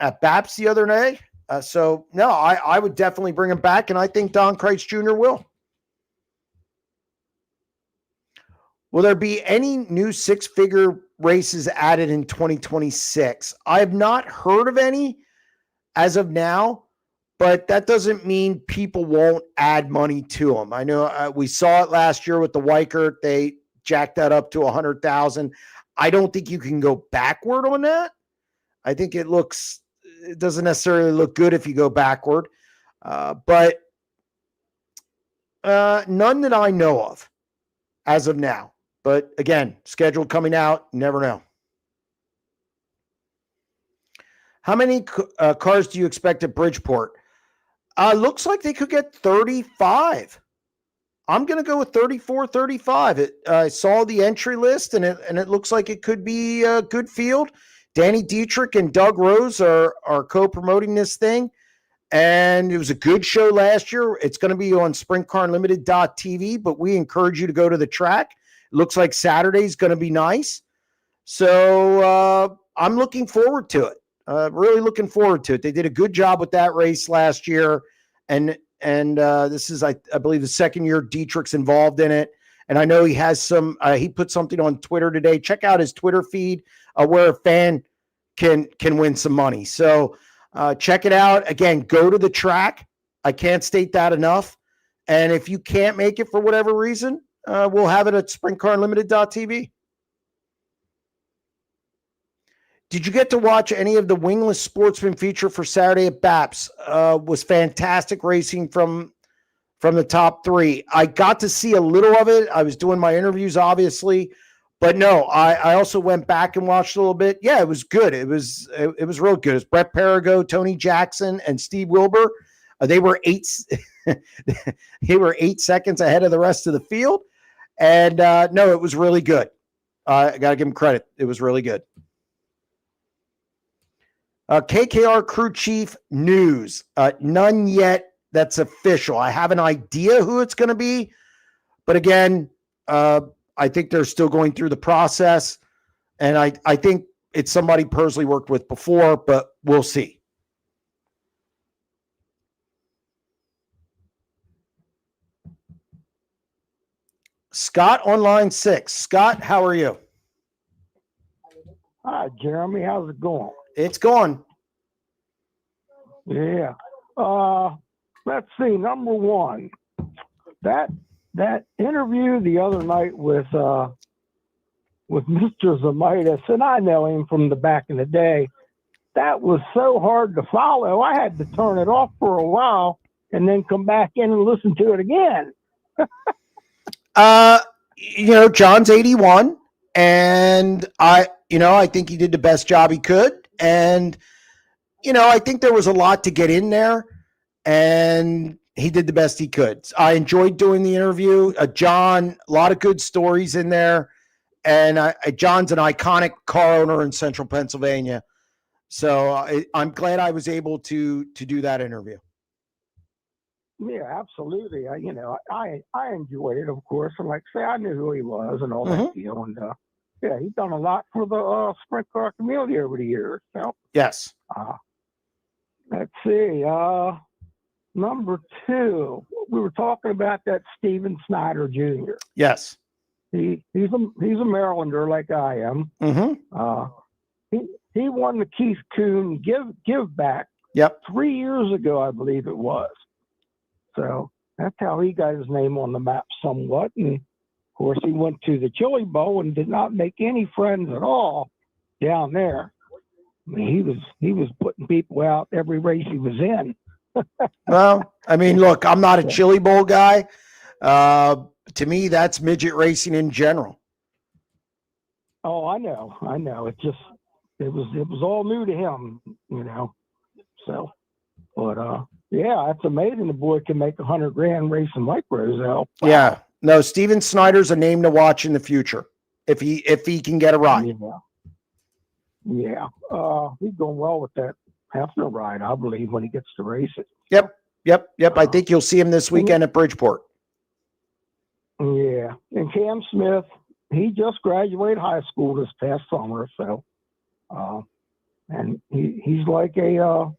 at BAPS the other day. So no, I would definitely bring him back, and I think Don Kreitz Jr. will. Will there be any new six-figure races added in 2026? I have not heard of any as of now, but that doesn't mean people won't add money to them. I know we saw it last year with the Weikert. They jacked that up to 100,000. I don't think you can go backward on that. I think it doesn't necessarily look good if you go backward, but none that I know of as of now. But again, schedule coming out, never know. How many cars do you expect at Bridgeport? Looks like they could get 35. I'm going to go with 34, 35. I saw the entry list, and it looks like it could be a good field. Danny Dietrich and Doug Rose are co-promoting this thing, and it was a good show last year. It's going to be on SprintCarUnlimited.tv, but we encourage you to go to the track. It looks like Saturday's going to be nice. So I'm looking forward to it. Really looking forward to it. They did a good job with that race last year, and this is, I believe, the second year Dietrich's involved in it. And I know he has some. He put something on Twitter today. Check out his Twitter feed where a fan can win some money. So check it out. Again, go to the track. I can't state that enough. And if you can't make it for whatever reason, we'll have it at SprintCarUnlimited.tv. Did you get to watch any of the Wingless Sportsman feature for Saturday at BAPS? Was fantastic racing from the top three. I got to see a little of it. I was doing my interviews, obviously, but no, I also went back and watched a little bit. Yeah, it was good. It was real good. It was Brett Perigo, Tony Jackson, and Steve Wilbur. They were 8 seconds ahead of the rest of the field. And no, it was really good. I got to give them credit. It was really good. KKR crew chief news. None yet that's official. I have an idea who it's going to be. But again, I think they're still going through the process. And I think it's somebody personally worked with before, but we'll see. Scott on line 6. Scott, how are you? Hi, Jeremy. How's it going? It's going. Yeah. Let's see. Number one, that interview the other night with Mr. Zamitis, and I know him from the back in the day. That was so hard to follow. I had to turn it off for a while and then come back in and listen to it again. John's 81, and I think he did the best job he could. And, I think there was a lot to get in there, and he did the best he could. I enjoyed doing the interview. John, a lot of good stories in there. And John's an iconic car owner in central Pennsylvania. So I'm glad I was able to do that interview. Yeah, absolutely. I enjoyed it, of course. And like I say, I knew who he was and all that deal. And yeah, he's done a lot for the sprint car community over the years. So yes. Let's see. Number two, we were talking about that Steven Snyder Jr. Yes. He's a Marylander like I am. Mm-hmm. He won the Keith Kuhn give back. Yep. 3 years ago, I believe it was. So that's how he got his name on the map somewhat. And of course, he went to the Chili Bowl and did not make any friends at all down there. I mean, he was putting people out every race he was in. Well, I mean, look, I'm not a Chili Bowl guy. To me, that's midget racing in general. Oh, I know. It was all new to him, So, but yeah, it's amazing the boy can make $100,000 racing micros out. Wow. Yeah. No, Steven Snyder's a name to watch in the future if he can get a ride. Yeah. He's going well with that Hefner ride, I believe, when he gets to race it. Yep. I think you'll see him this weekend at Bridgeport. Yeah. And Cam Smith, he just graduated high school this past summer, so and he's like a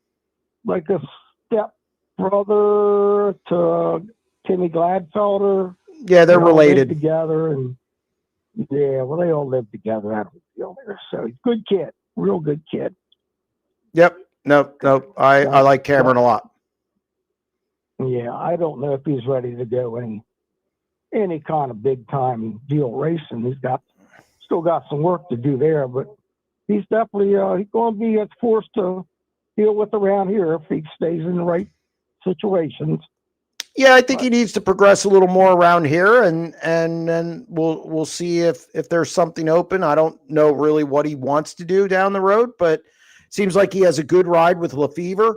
step brother to Timmy Gladfelder. Yeah, they're They all live related together, and yeah, well, they all live together. I don't feel there. So he's a good kid, real good kid. Yep. No. I like Cameron a lot. Yeah, I don't know if he's ready to go any kind of big time deal racing. He's still got some work to do there, but he's definitely he's going to be a force to deal with around here if he stays in the right situations. Yeah, I think he needs to progress a little more around here, and then we'll see if there's something open. I don't know really what he wants to do down the road, but it seems like he has a good ride with Lefevre.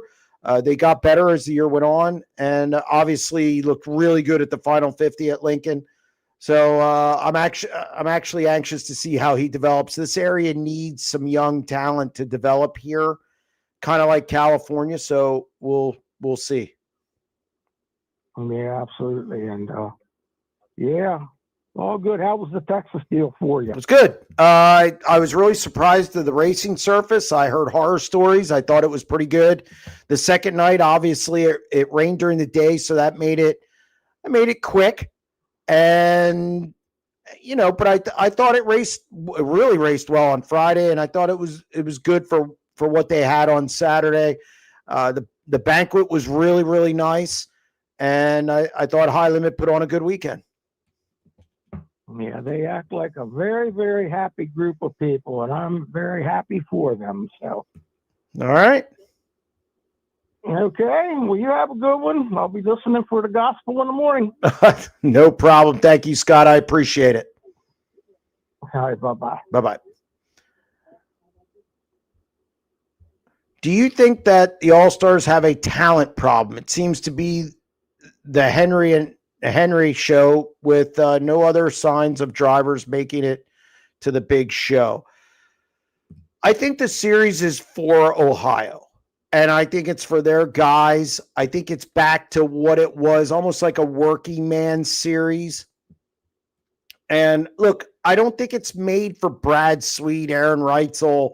They got better as the year went on, and obviously looked really good at the final 50 at Lincoln. So I'm actually anxious to see how he develops. This area needs some young talent to develop here, kind of like California. So we'll see. Yeah, absolutely. And yeah, all good. How was the Texas deal for you? It was good. I was really surprised at the racing surface. I heard horror stories. I thought it was pretty good. The second night, obviously, it rained during the day, so that made it quick. And but I thought it really raced well on Friday, and I thought it was good for what they had on Saturday. The banquet was really, really nice. And I thought High Limit put on a good weekend. Yeah, they act like a very, very happy group of people, and I'm very happy for them. So, all right. Okay. Well, you have a good one. I'll be listening for the gospel in the morning. No problem. Thank you, Scott. I appreciate it. All right. Bye-bye. Bye-bye. Do you think that the All-Stars have a talent problem? It seems to be the Henry show with no other signs of drivers making it to the big show. I think the series is for Ohio, and I think it's for their guys. I think it's back to what it was, almost like a working man series. And look, I don't think it's made for Brad Sweet, Aaron Reitzel,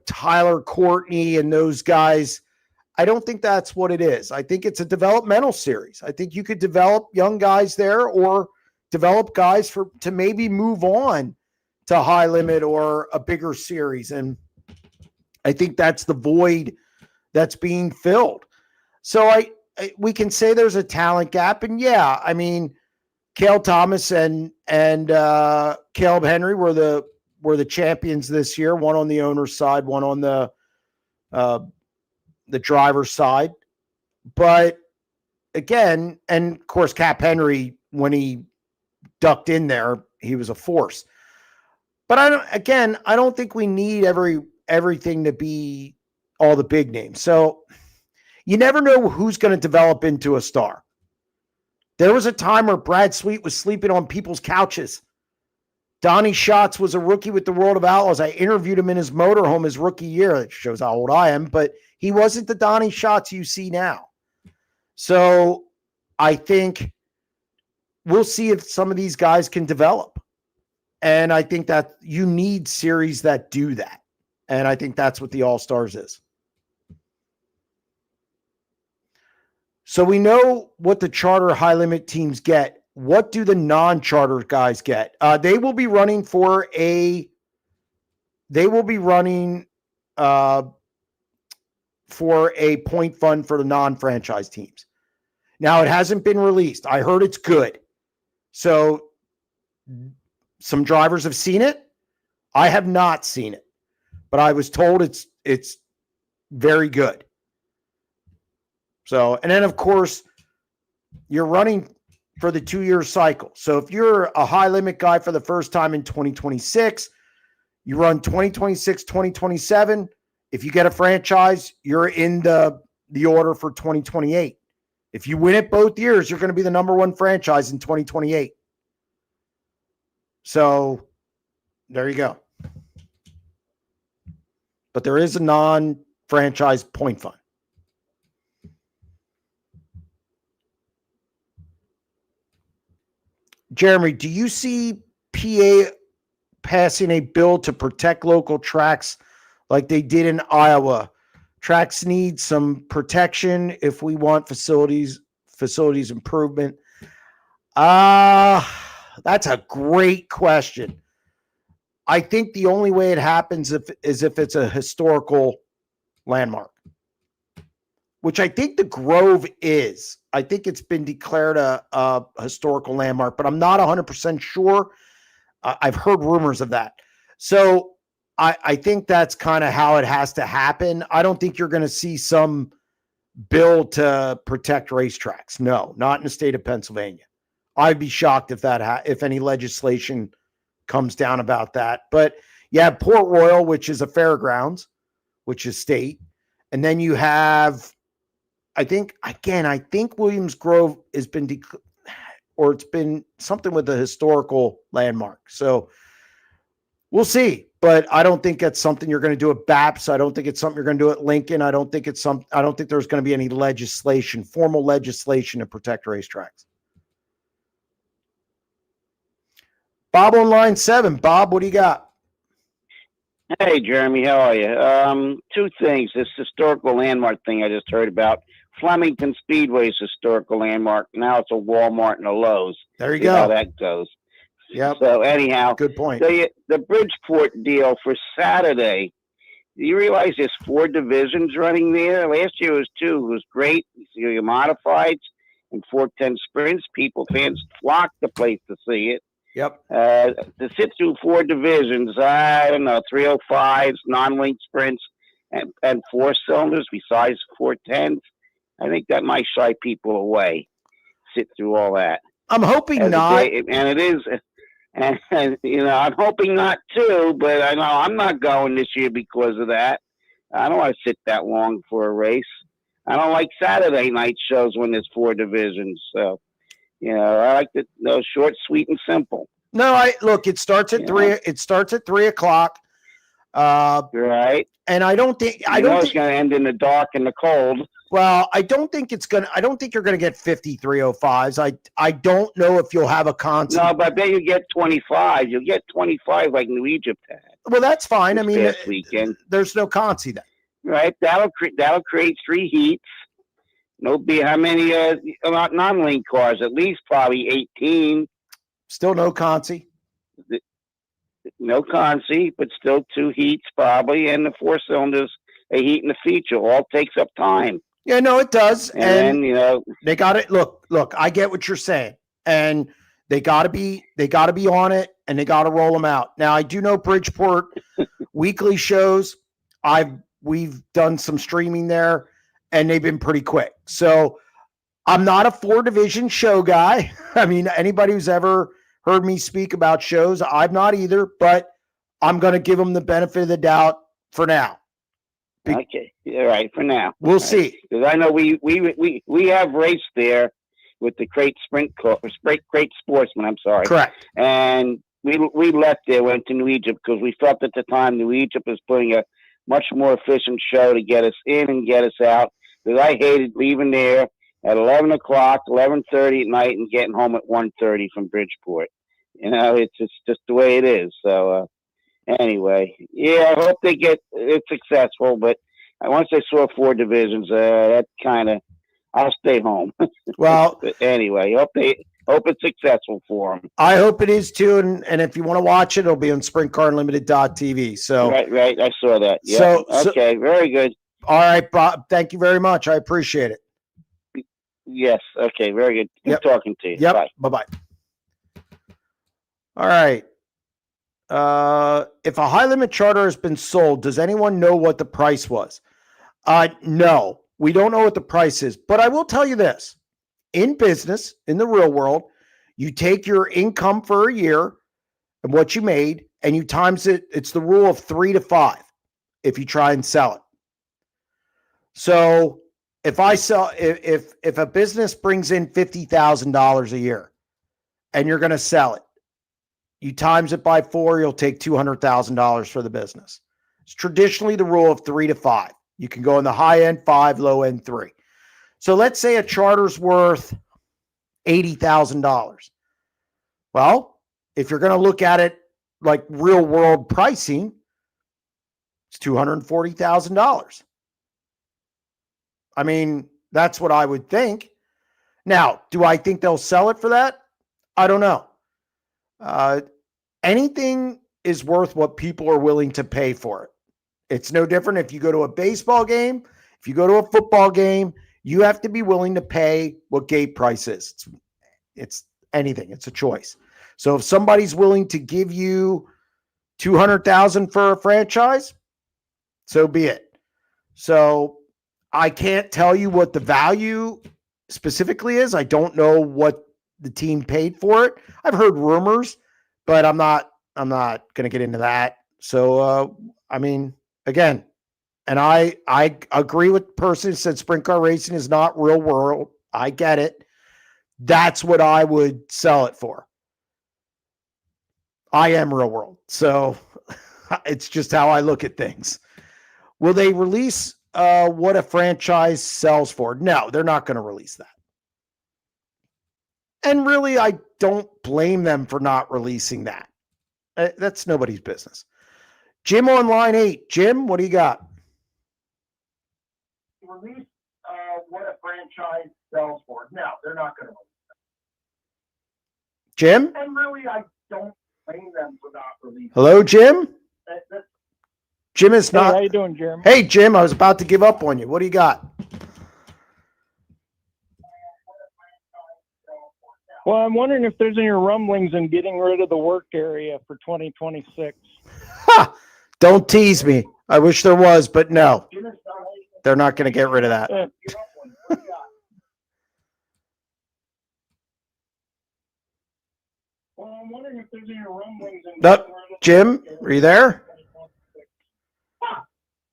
Tyler Courtney and those guys. I don't think that's what it is. I think it's a developmental series. I think you could develop young guys there or develop guys to maybe move on to High Limit or a bigger series. And I think that's the void that's being filled. So we can say there's a talent gap. And yeah, I mean, Cale Thomas and Caleb Henry were the champions this year, one on the owner's side, one on the driver's side. But again, and of course, Cap Henry, when he ducked in there, he was a force. But I don't think we need everything to be all the big names. So you never know who's going to develop into a star. There was a time where Brad Sweet was sleeping on people's couches. Donnie Schatz was a rookie with the World of Outlaws. I interviewed him in his motorhome his rookie year. That shows how old I am, but he wasn't the Donnie Schatz you see now. So I think we'll see if some of these guys can develop. And I think that you need series that do that. And I think that's what the All-Stars is. So we know what the charter high limit teams get. What do the non-charter guys get? They will be running for a point fund for the non-franchise teams. Now, it hasn't been released. I heard it's good. So some drivers have seen it. I have not seen it, but I was told it's very good. So, and then of course, you're running for the 2-year cycle. So if you're a high limit guy for the first time in 2026, you run 2026, 2027. If you get a franchise, you're in the order for 2028. If you win it both years, you're going to be the number one franchise in 2028. So there you go. But there is a non-franchise point fund. Jeremy, do you see PA passing a bill to protect local tracks like they did in Iowa. Tracks need some protection if we want facilities improvement. That's a great question. I think the only way it happens is if it's a historical landmark, which I think the Grove is. I think it's been declared a historical landmark, but I'm not 100% sure. I've heard rumors of that. So I think that's kind of how it has to happen. I don't think you're going to see some bill to protect racetracks. No, not in the state of Pennsylvania. I'd be shocked if if any legislation comes down about that. But you have Port Royal, which is a fairgrounds, which is state. And then you have, I think Williams Grove has been, or it's been something with a historical landmark. So we'll see. But I don't think it's something you're going to do at BAPS. I don't think it's something you're going to do at Lincoln. I don't think there's going to be any formal legislation to protect racetracks. Bob on line 7. Bob, what do you got? Hey, Jeremy, how are you? Two things. This historical landmark thing I just heard about. Flemington Speedway's historical landmark. Now it's a Walmart and a Lowe's. There you See go. how that goes. Yep. So anyhow, good point. The Bridgeport deal for Saturday. Do you realize there's 4 divisions running there? Last year was 2. It was great. Your modifieds and 410 sprints. Fans flocked the place to see it. Yep. To sit through 4 divisions, I don't know, 305s, non-link sprints, and 4 cylinders besides 410s. I think that might shy people away. Sit through all that. I'm hoping not. And it is, and I'm hoping not too. But I know I'm not going this year because of that. I don't want to sit that long for a race. I don't like Saturday night shows when there's 4 divisions. So. I like those short, sweet, and simple. No, it starts at 3. It starts at 3 o'clock. Right. And I don't think it's going to end in the dark and the cold. Well, I don't think you're going to get 50 305s. I don't know if you'll have a constant. No, but I bet you get 25. You'll get 25 like New Egypt had. Well, that's fine. I mean, last weekend. There's no consi then. Right. That'll create 3 heats. How many non-link cars? At least probably 18. Still no consi. No consi, but still 2 heats probably, and the 4 cylinders, a heat and a feature. All takes up time. Yeah, no, it does. And then, they got it. Look, I get what you're saying, and they got to be on it, and they got to roll them out. Now, I do know Bridgeport weekly shows. We've done some streaming there. And they've been pretty quick. So I'm not a 4 division show guy. I mean, anybody who's ever heard me speak about shows, I'm not either, but I'm going to give them the benefit of the doubt for now. Okay. All right. For now. We'll see. Because I know we have raced there with the Crate Crate Sportsman. I'm sorry. Correct. And we left there, went to New Egypt because we felt at the time New Egypt was putting a much more efficient show to get us in and get us out. Because I hated leaving there at 11 o'clock, 11:30 at night, and getting home at 1:30 from Bridgeport. It's just the way it is. So anyway, yeah, I hope they get it successful. But once I saw 4 divisions, that kind of, I'll stay home. Well, but anyway, hope it's successful for them. I hope it is too. And if you want to watch it, it'll be on SprintCarUnlimited.tv. So right, I saw that. Yeah. Okay, very good. All right, Bob. Thank you very much. I appreciate it. Yes. Okay. Very good. Good talking to you. Yep. Bye. Bye-bye. All right. If a high limit charter has been sold, does anyone know what the price was? No, we don't know what the price is, but I will tell you this. In business, in the real world, you take your income for a year and what you made, and you times it. It's the rule of 3 to 5 if you try and sell it. So if a business brings in $50,000 a year and you're going to sell it, you times it by 4, you'll take $200,000 for the business. It's traditionally the rule of 3 to 5. You can go in the high end 5, low end 3. So let's say a charter's worth $80,000. Well, if you're going to look at it like real world pricing, It's $240,000. I mean, that's what I would think. Now, do I think they'll sell it for that? I don't know. Anything is worth what people are willing to pay for it. It's no different if you go to a baseball game, if you go to a football game, you have to be willing to pay what gate price is. It's anything. It's a choice. So if somebody's willing to give you $200,000 for a franchise, so be it. So I can't tell you what the value specifically is. I don't know what the team paid for it. I've heard rumors, but I'm not going to get into that. So, I mean, again, and I agree with the person who said sprint car racing is not real world. I get it. That's what I would sell it for. I am real world. So it's just how I look at things. Will they release what a franchise sells for? No, they're not going to release that. And really, I don't blame them for not releasing that. That's nobody's business. Jim on line 8. Jim, what do you got? Release what a franchise sells for. No, they're not going to release that. Jim? And really, I don't blame them for not releasing. Hello, Jim? Jim is not. Hey, how you doing, Jeremy? Hey, Jim, I was about to give up on you. What do you got? Well, I'm wondering if there's any rumblings in getting rid of the work area for 2026. Ha! Don't tease me. I wish there was, but no. They're not going to get rid of that. Well, I'm wondering if there's any rumblings in No, Jim, are you there?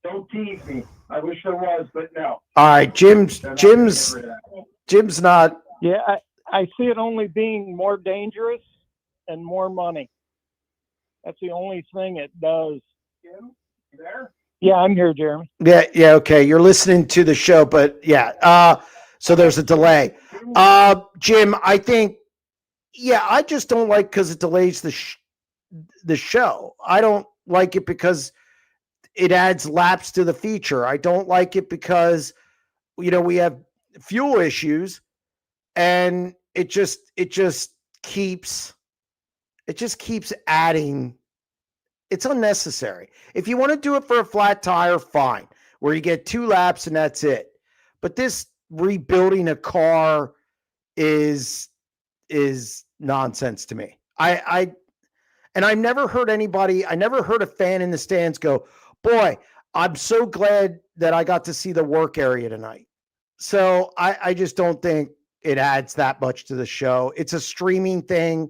Don't tease me. I wish there was, but no. All right, Jim's not. Yeah, I see it only being more dangerous and more money. That's the only thing it does. Jim, you there? Yeah, I'm here, Jeremy. Yeah, okay. You're listening to the show, but yeah. So there's a delay. Jim, I think, I just don't like because it delays the show. I don't like it because it adds laps to the feature. I don't like it because, we have fuel issues and it just keeps adding. It's unnecessary. If you want to do it for a flat tire, fine, where you get 2 laps and that's it. But this rebuilding a car is nonsense to me. I've never heard a fan in the stands go, boy, I'm so glad that I got to see the work area tonight. So I just don't think it adds that much to the show. It's a streaming thing.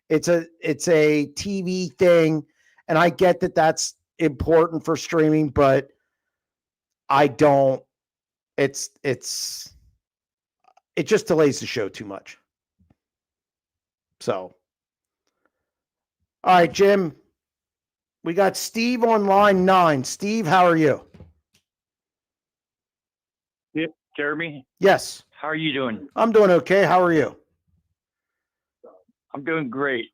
It's a TV thing. And I get that that's important for streaming, but I don't, it just delays the show too much. So, all right, Jim, we got Steve on line 9. Steve, how are you? Yeah, Jeremy? Yes. How are you doing? I'm doing okay. How are you? I'm doing great.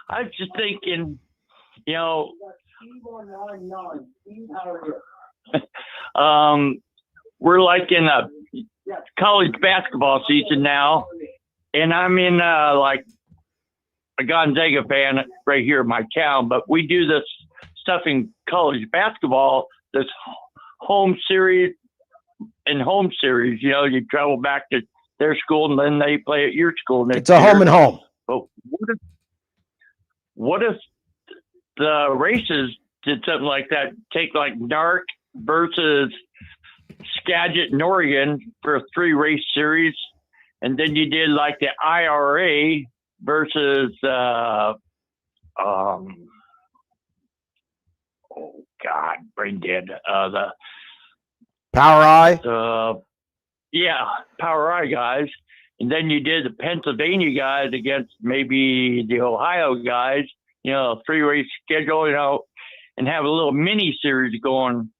I was just thinking, Steve on line 9. Steve, how are you? We're like in a college basketball season now, and I'm in like a Gonzaga fan right here in my town, but we do this stuff in college basketball, this home series. You travel back to their school and then they play at your school. It's a home and home. But what if the races did something like that? Take like NARC versus Skagit and Oregon for a 3-race series, and then you did like the IRA versus brain dead. The Power Eye. Power Eye guys, and then you did the Pennsylvania guys against maybe the Ohio guys. 3-race schedule. And have a little mini series going.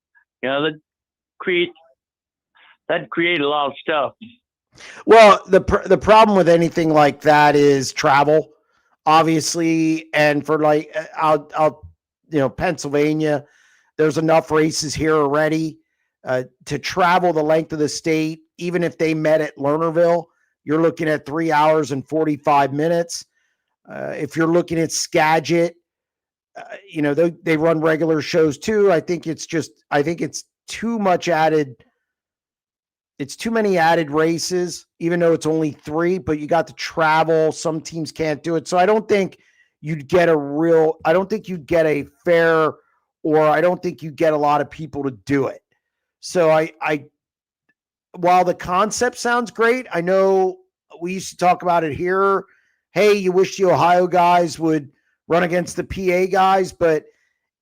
That'd create a lot of stuff. Well, the problem with anything like that is travel, obviously, and for Pennsylvania, There's enough races here already to travel the length of the state. Even if they met at Lernerville, you're looking at 3 hours and 45 minutes. If you're looking at Skagit, they run regular shows too. I think it's too much added. It's too many added races, even though it's only 3, but you got to travel. Some teams can't do it. So I don't think you'd get a fair, or I don't think you'd get a lot of people to do it. So while the concept sounds great, I know we used to talk about it here. Hey, you wish the Ohio guys would run against the PA guys, but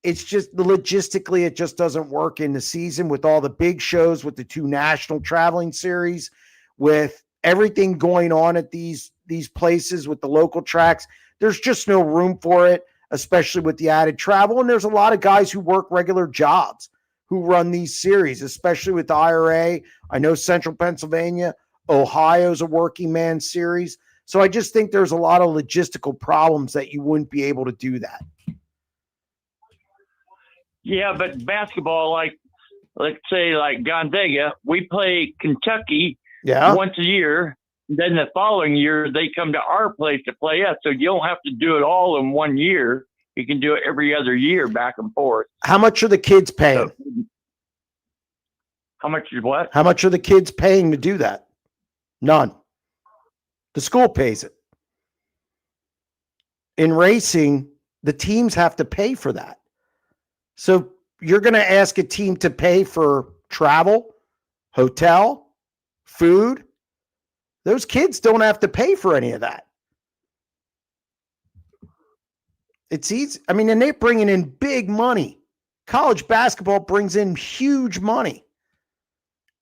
it's just logistically, it just doesn't work in the season with all the big shows, with the 2 national traveling series, with everything going on at these places with the local tracks. There's just no room for it, especially with the added travel. And there's a lot of guys who work regular jobs who run these series, especially with the IRA. I know Central Pennsylvania, Ohio's a working man series. So I just think there's a lot of logistical problems that you wouldn't be able to do that. Yeah, but basketball, let's say Gonzaga, we play Kentucky once a year. Then the following year, they come to our place to play us. So you don't have to do it all in 1 year. You can do it every other year, back and forth. How much are the kids paying? So, how much is what? How much are the kids paying to do that? None. The school pays it. In racing, the teams have to pay for that. So you're going to ask a team to pay for travel, hotel, food. Those kids don't have to pay for any of that. It's easy. I mean, and they're bringing in big money. College basketball brings in huge money.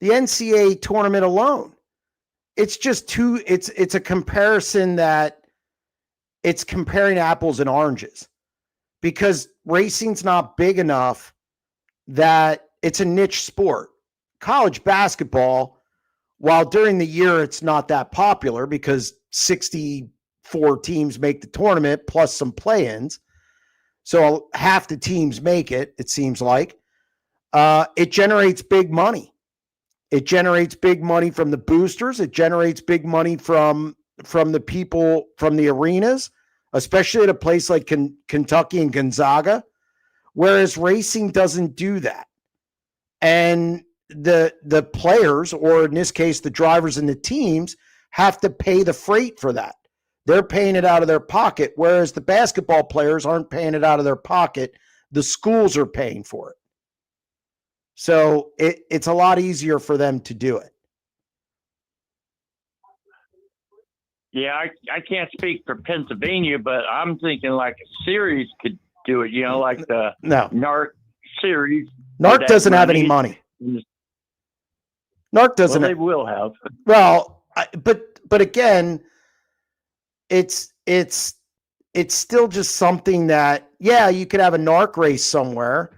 The NCAA tournament alone. It's just it's a comparison that it's comparing apples and oranges, because racing's not big enough that it's a niche sport. College basketball, while during the year it's not that popular because 64 teams make the tournament plus some play-ins, so half the teams make it, it seems like, it generates big money. It generates big money from the boosters. It generates big money from the people, from the arenas, especially at a place like Kentucky and Gonzaga, whereas racing doesn't do that. And the players, or in this case, the drivers and the teams, have to pay the freight for that. They're paying it out of their pocket, whereas the basketball players aren't paying it out of their pocket. The schools are paying for it. So it's a lot easier for them to do it. Yeah, I can't speak for Pennsylvania, but I'm thinking like a series could do it, like the NARC series. NARC doesn't have any money. NARC doesn't. Well, they will have. Well, but again, it's still just something that, yeah, you could have a NARC race somewhere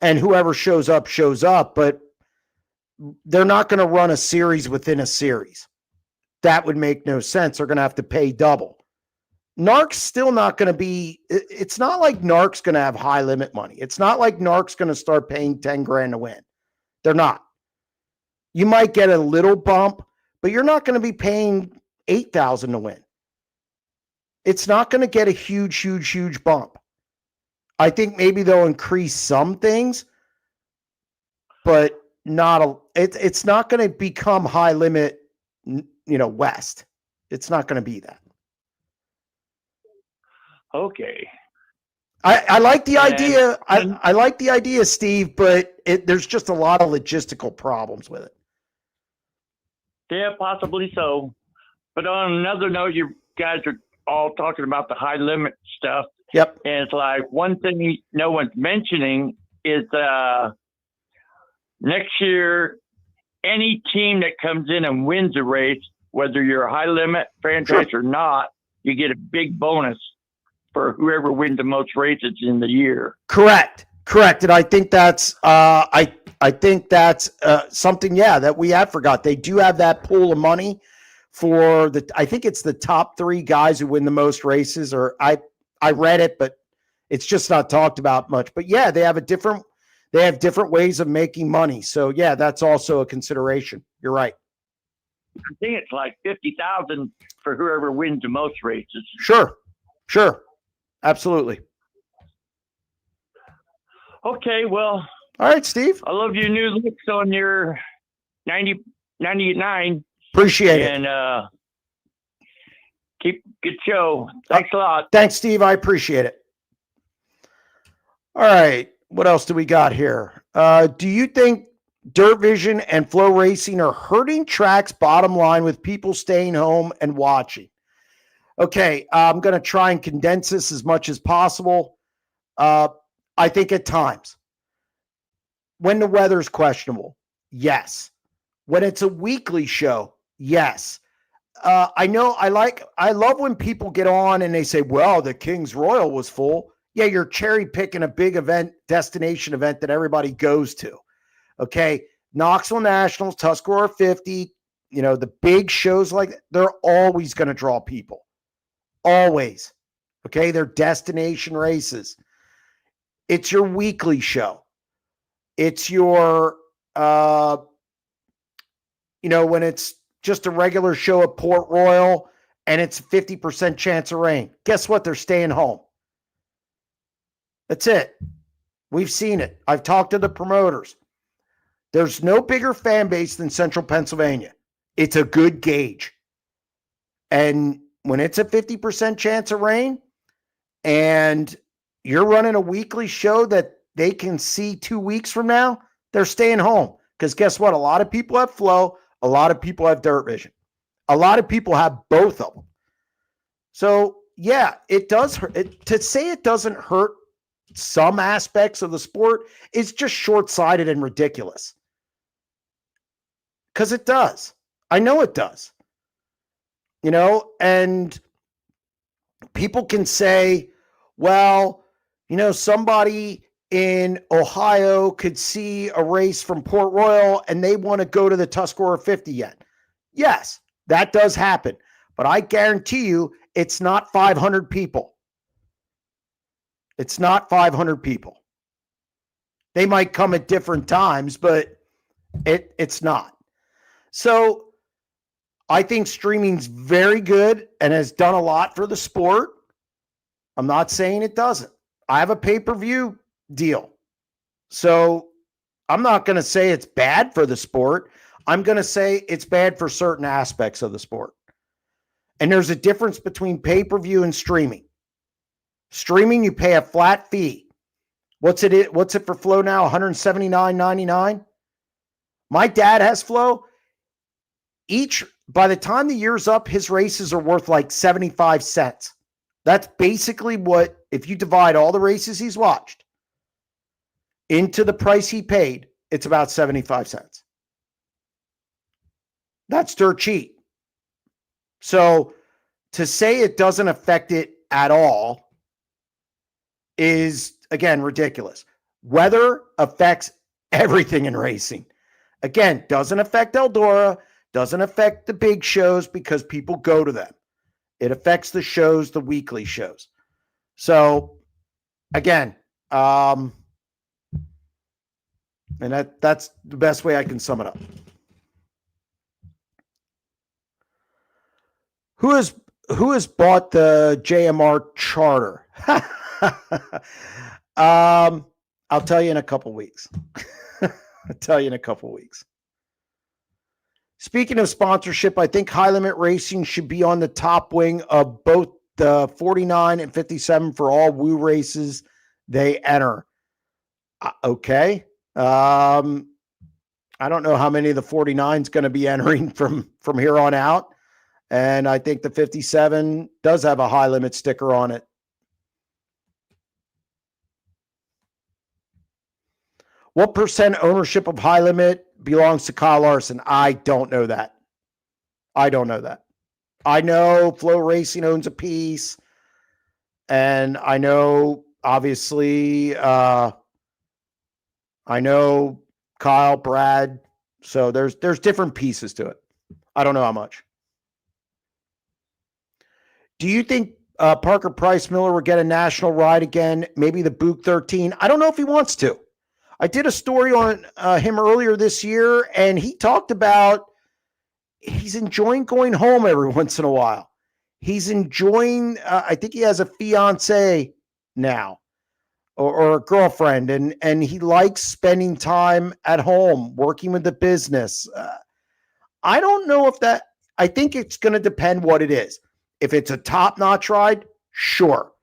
and whoever shows up, but they're not going to run a series within a series. That would make no sense. They're going to have to pay double. NARC's still not going to be, it's not like NARC's going to have high limit money. It's not like NARC's going to start paying 10 grand to win. They're not. You might get a little bump, but you're not going to be paying 8,000 to win. It's not going to get a huge bump. I think maybe they'll increase some things, but it's not going to become high limit, West. It's not going to be that. Okay. I like the idea. I like the idea, Steve, but there's just a lot of logistical problems with it. Yeah, possibly so. But on another note, you guys are all talking about the high limit stuff. Yep. And it's like one thing no one's mentioning is next year, any team that comes in and wins a race, whether you're a high limit franchise or not, you get a big bonus for whoever wins the most races in the year. Correct. And I think that's I think that's something, that we have forgot. They do have that pool of money for I think it's the top 3 guys who win the most races, or I read it, but it's just not talked about much. But yeah, they have they have different ways of making money. So yeah, that's also a consideration. You're right. I think it's like 50,000 for whoever wins the most races. Sure. Absolutely. Okay, well. All right, Steve. I love your new looks on your 98.9. Appreciate it. And keep good show. Thanks a lot. Thanks, Steve. I appreciate it. All right. What else do we got here? Do you think Dirt Vision and Flow Racing are hurting tracks' bottom line with people staying home and watching? Okay, I'm going to try and condense this as much as possible. I think at times, when the weather's questionable, yes. When it's a weekly show, yes. I love when people get on and they say, well, the King's Royal was full. Yeah, you're cherry picking a big event, destination event that everybody goes to. Okay. Knoxville Nationals, Tuscarora 50, the big shows like that, they're always going to draw people. Always. Okay. They're destination races. It's your weekly show. It's your, when it's just a regular show at Port Royal and it's 50% chance of rain. Guess what? They're staying home. That's it. We've seen it. I've talked to the promoters. There's no bigger fan base than Central Pennsylvania. It's a good gauge. And when it's a 50% chance of rain and you're running a weekly show that they can see 2 weeks from now, they're staying home. Because guess what? A lot of people have Flow. A lot of people have Dirt Vision. A lot of people have both of them. So, yeah, it does hurt. To say it doesn't hurt some aspects of the sport is just short-sighted and ridiculous. Because it does. I know it does. And people can say, well, somebody in Ohio could see a race from Port Royal and they want to go to the Tuscarora 50 yet. Yes, that does happen. But I guarantee you it's not 500 people. It's not 500 people. They might come at different times, but it's not. So I think streaming's very good and has done a lot for the sport. I'm not saying it doesn't. I have a pay-per-view deal. So I'm not going to say it's bad for the sport. I'm going to say it's bad for certain aspects of the sport. And there's a difference between pay-per-view and streaming. Streaming, you pay a flat fee. What's it for Flow now? $179.99. My dad has Flow. By the time the year's up, his races are worth like 75 cents. That's basically what, if you divide all the races he's watched into the price he paid, it's about 75 cents. That's dirt cheap. So to say it doesn't affect it at all is, again, ridiculous. Weather affects everything in racing. Again, doesn't affect Eldora, doesn't affect the big shows because people go to them. It affects the shows, the weekly shows. So, again, and that's the best way I can sum it up. Who has bought the JMR charter? I'll tell you in a couple weeks. Speaking of sponsorship, I think High Limit Racing should be on the top wing of both the 49 and 57 for all Woo races they enter. Okay. I don't know how many of the 49 is going to be entering from here on out. And I think the 57 does have a High Limit sticker on it. What percent ownership of High Limit belongs to Kyle Larson? I don't know that. I know Flow Racing owns a piece. And I know, obviously, I know Kyle, Brad. So there's different pieces to it. I don't know how much. Do you think Parker Price Miller will get a national ride again? Maybe the Buick 13? I don't know if he wants to. I did a story on him earlier this year, and he talked about he's enjoying going home every once in a while. He's enjoying, I think he has a fiance now or a girlfriend, and he likes spending time at home, working with the business. I don't know if that, I think it's going to depend what it is. If it's a top-notch ride, sure.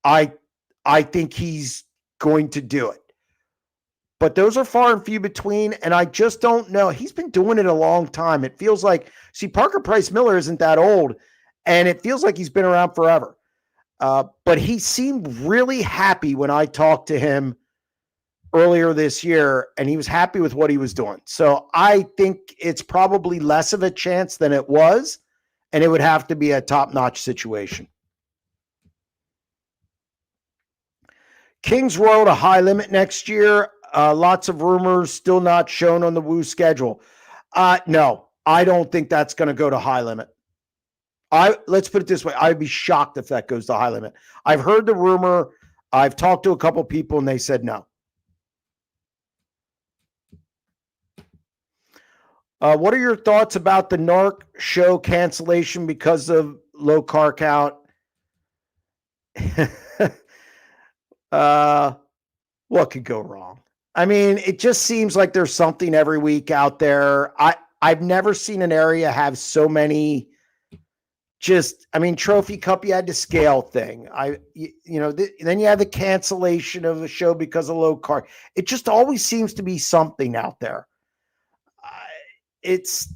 I think he's going to do it. But those are far and few between, and I just don't know. He's been doing it a long time. It feels like, see, Parker Price Miller isn't that old, and it feels like he's been around forever. But he seemed really happy when I talked to him earlier this year, and he was happy with what he was doing. So I think it's probably less of a chance than it was, and it would have to be a top-notch situation. Kings Royal to High Limit next year. Lots of rumors, still not shown on the Woo schedule. No, I don't think that's going to go to High Limit. Let's put it this way. I'd be shocked if that goes to High Limit. I've heard the rumor. I've talked to a couple people, and they said no. What are your thoughts about the NARC show cancellation because of low car count? What could go wrong? I mean, it just seems like there's something every week out there. I've never seen an area have so many Trophy Cup, you had the scale thing. Then you have the cancellation of a show because of low car. It just always seems to be something out there. It's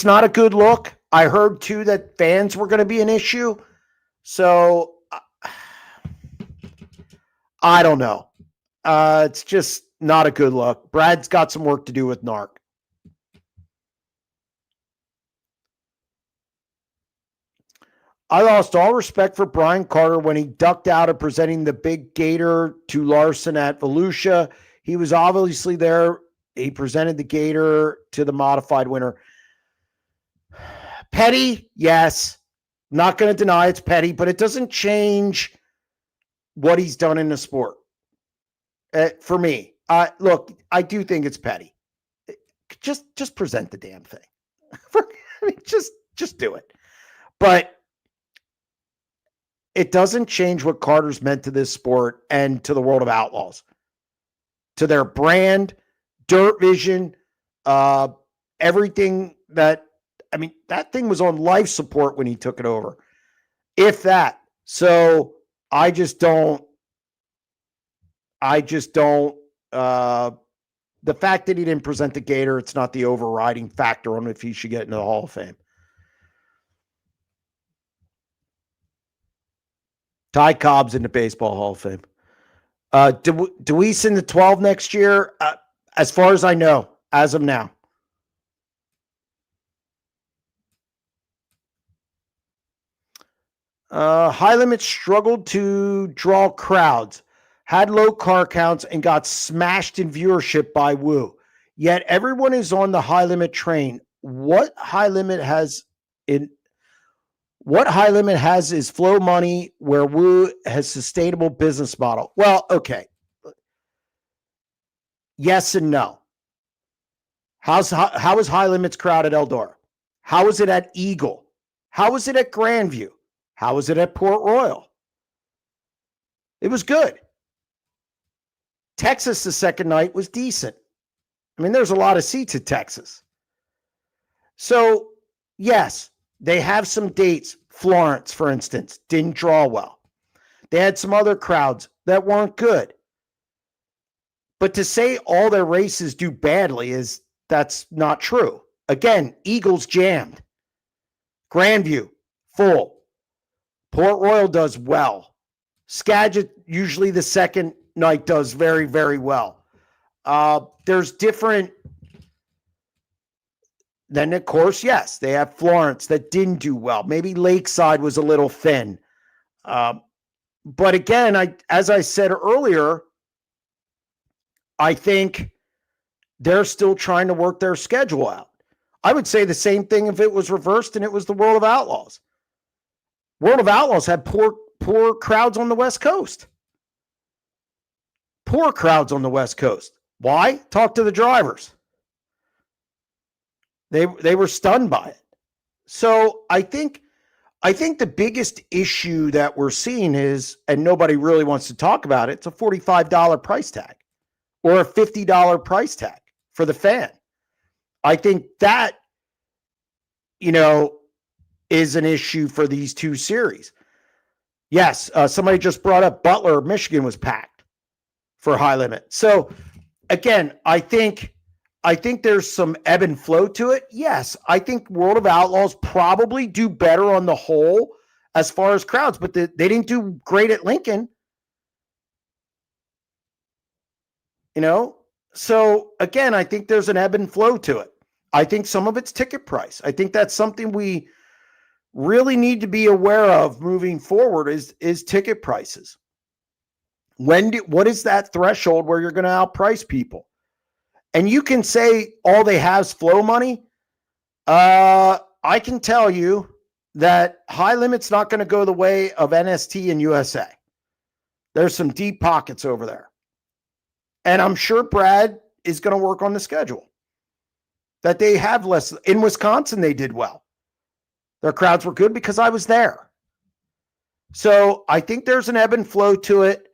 not a good look. I heard too that fans were going to be an issue. So I don't know. It's just not a good look. Brad's got some work to do with NARC. I lost all respect for Brian Carter when he ducked out of presenting the big gator to Larson at Volusia. He was obviously there. He presented the gator to the modified winner. Petty, yes. Not going to deny it's petty, but it doesn't change what he's done in the sport. For me, look, I do think it's petty. Just present the damn thing. Just do it. But it doesn't change what Carter's meant to this sport and to the world of Outlaws, to their brand, Dirt Vision, everything that thing was on life support when he took it over, if that. So I just don't. The fact that he didn't present the gator, it's not the overriding factor on if he should get into the Hall of Fame. Ty Cobb's in the Baseball Hall of Fame. Deweese in the 12 next year, as far as I know, as of now. High Limit struggled to draw crowds, had low car counts, and got smashed in viewership by Woo. Yet everyone is on the High Limit train. What High Limit has is flow money, where Woo has sustainable business model. Well, okay. Yes and no. How is High Limit's crowd at Eldora? How is it at Eagle? How is it at Grandview? How was it at Port Royal? It was good. Texas, the second night, was decent. There's a lot of seats at Texas. So, yes, they have some dates. Florence, for instance, didn't draw well. They had some other crowds that weren't good. But to say all their races do badly that's not true. Again, Eagles jammed. Grandview, full. Port Royal does well. Skagit, usually the second night, does very, very well. There's different. Then, of course, yes, they have Florence that didn't do well. Maybe Lakeside was a little thin. But again, as I said earlier, I think they're still trying to work their schedule out. I would say the same thing if it was reversed and it was the World of Outlaws. World of Outlaws had poor crowds on the West Coast. Poor crowds on the West Coast. Why? Talk to the drivers. They were stunned by it. So I think the biggest issue that we're seeing is, and nobody really wants to talk about it, it's a $45 price tag or a $50 price tag for the fan. I think that, is an issue for these two series. Yes, somebody just brought up Butler, Michigan was packed for High Limit. So again, I think there's some ebb and flow to it. Yes, I think World of Outlaws probably do better on the whole as far as crowds, but they didn't do great at Lincoln. So again, I think there's an ebb and flow to it. I think some of it's ticket price. I think that's something we really need to be aware of moving forward is ticket prices. What is that threshold where you're going to outprice people? And you can say all they have is flow money. I can tell you that High Limit's not going to go the way of NST and USA. There's some deep pockets over there. And I'm sure Brad is going to work on the schedule. That they have less. In Wisconsin, they did well. Their crowds were good because I was there. So I think there's an ebb and flow to it.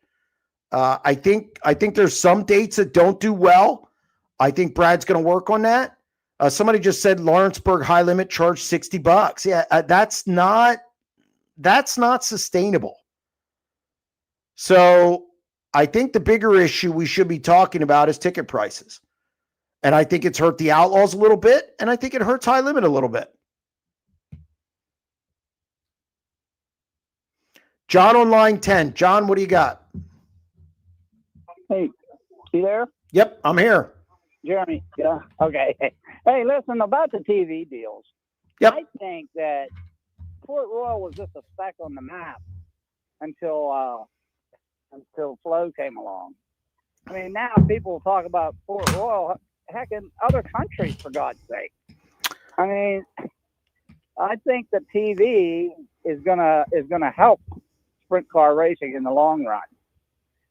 I think there's some dates that don't do well. I think Brad's going to work on that. Somebody just said Lawrenceburg High Limit charged $60. Yeah, that's not sustainable. So I think the bigger issue we should be talking about is ticket prices. And I think it's hurt the Outlaws a little bit, and I think it hurts High Limit a little bit. John on line 10. John, what do you got? Hey, you there? Yep, I'm here. Jeremy, yeah, okay. Hey, listen, about the TV deals. Yep. I think that Port Royal was just a speck on the map until Flow came along. I mean, now people talk about Port Royal, heck, in other countries, for God's sake. I mean, I think that TV is gonna help sprint car racing in the long run.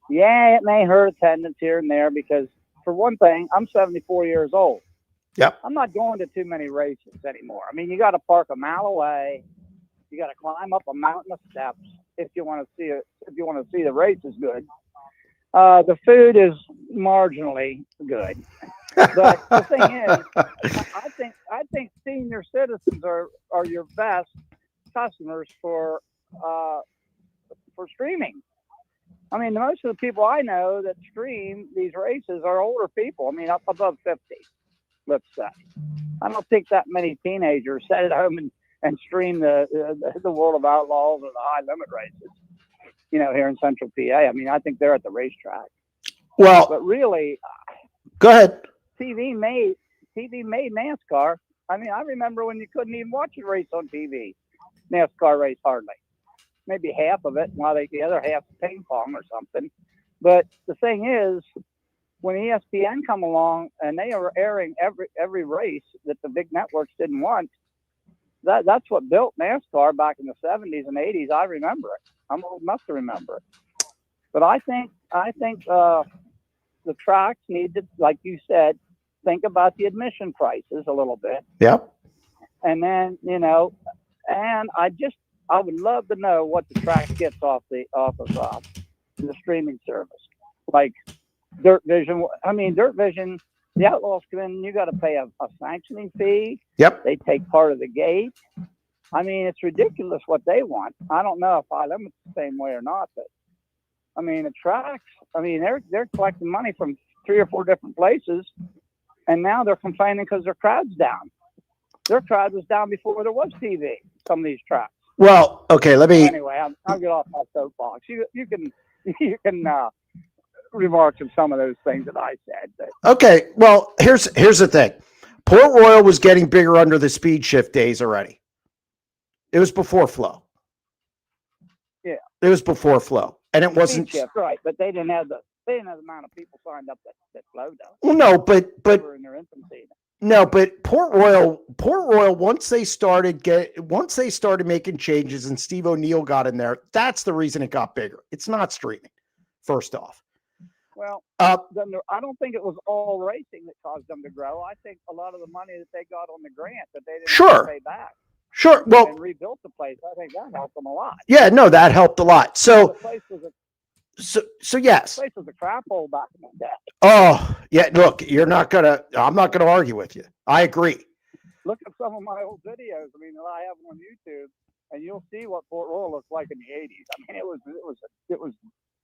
Yeah, it may hurt attendance here and there because, for one thing, I'm 74 years old. Yep. I'm not going to too many races anymore. I mean, you got to park a mile away. You got to climb up a mountain of steps if you want to see it. If you want to see the races good. The food is marginally good, but the thing is, I think senior citizens are your best customers for streaming. I mean, most of the people I know that stream these races are older people. I mean, up above 50, let's say. I don't think that many teenagers sit at home and stream the World of Outlaws or the High Limit races, here in Central PA. I mean, I think they're at the racetrack. Well, but really, go ahead. TV made NASCAR. I mean, I remember when you couldn't even watch a race on TV. NASCAR race hardly. Maybe half of it, while the other half ping pong or something. But the thing is, when ESPN come along and they are airing every race that the big networks didn't want, that's what built NASCAR back in the 70s and 80s. I remember it. I'm old enough to remember it. But I think the tracks need to, like you said, think about the admission prices a little bit. Yep. And then, and I would love to know what the track gets off of the streaming service, like Dirt Vision. I mean, Dirt Vision, the Outlaws come in, you got to pay a sanctioning fee. Yep. They take part of the gate. I mean, it's ridiculous what they want. I don't know if High Limit's the same way or not, but I mean, the tracks. I mean, they're collecting money from 3 or 4 different places, and now they're complaining because their crowd's down. Their crowd was down before there was TV. Some of these tracks. Well, okay, let me. Anyway, I'll get off my soapbox. You can remark on some of those things that I said. But. Okay, well, here's the thing. Port Royal was getting bigger under the speed shift days already. It was before Flow. Yeah. It was before Flow, and it wasn't speed shift, right? But they didn't have the amount of people signed up that Flow does. Well, no, but they were in their infancy. No, but Port Royal, once they started making changes and Steve O'Neill got in there, that's the reason it got bigger. It's not streaming, first off. Well, Uh, I don't think it was all racing that caused them to grow. I think a lot of the money that they got on the grant that they didn't have to pay back. Sure. Well, and rebuilt the place. I think that helped them a lot. yeah, no, that helped a lot. The place was So yes. the place was a crap hole back in the day. Oh, yeah. Look, I'm not gonna argue with you. I agree. Look at some of my old videos. I mean, that I have on YouTube, and you'll see what Fort Royal looked like in the '80s. I mean, it was.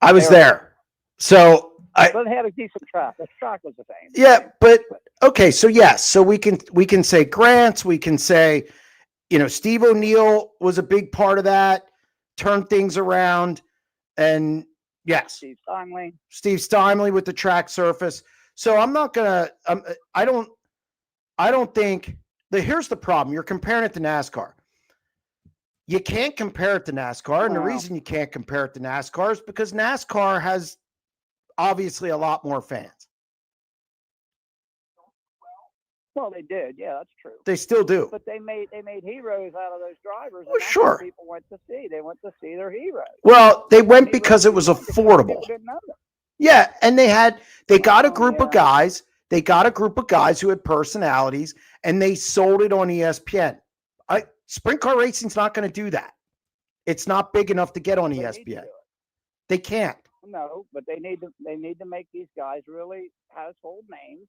I was there. So but it had a decent track. The track was the same. Yeah, but okay. So yes. So we can say grants. We can say, Steve O'Neill was a big part of that, turned things around, and yes, Steve Steinley with the track surface. So I'm not gonna. I don't think that. Here's the problem. You're comparing it to NASCAR. You can't compare it to NASCAR, and the reason you can't compare it to NASCAR is because NASCAR has obviously a lot more fans. Well, they did. Yeah, that's true. They still do. But they made heroes out of those drivers. And that's sure. what people went to see. They went to see their heroes. Well, they went because it was affordable. People didn't know them. Yeah, and they got a group of guys. They got a group of guys who had personalities, and they sold it on ESPN. Sprint car racing's not going to do that. It's not big enough to get on ESPN. They can't. No, but they need to make these guys really household names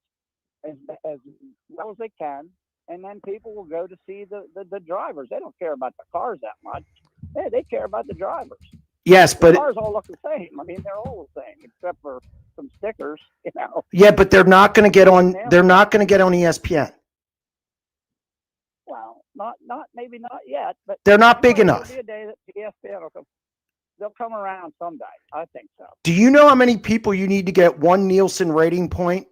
as well as they can, and then people will go to see the drivers. They don't care about the cars that much. They care about the drivers. Yes, but the cars all look the same. I mean, they're all the same except for some stickers. Yeah, but they're not going to get on. They're not going to get on ESPN. Well, maybe not yet, but they're not big enough. There'll be a day that ESPN will come. They'll come around someday. I think so. Do you know how many people you need to get one Nielsen rating point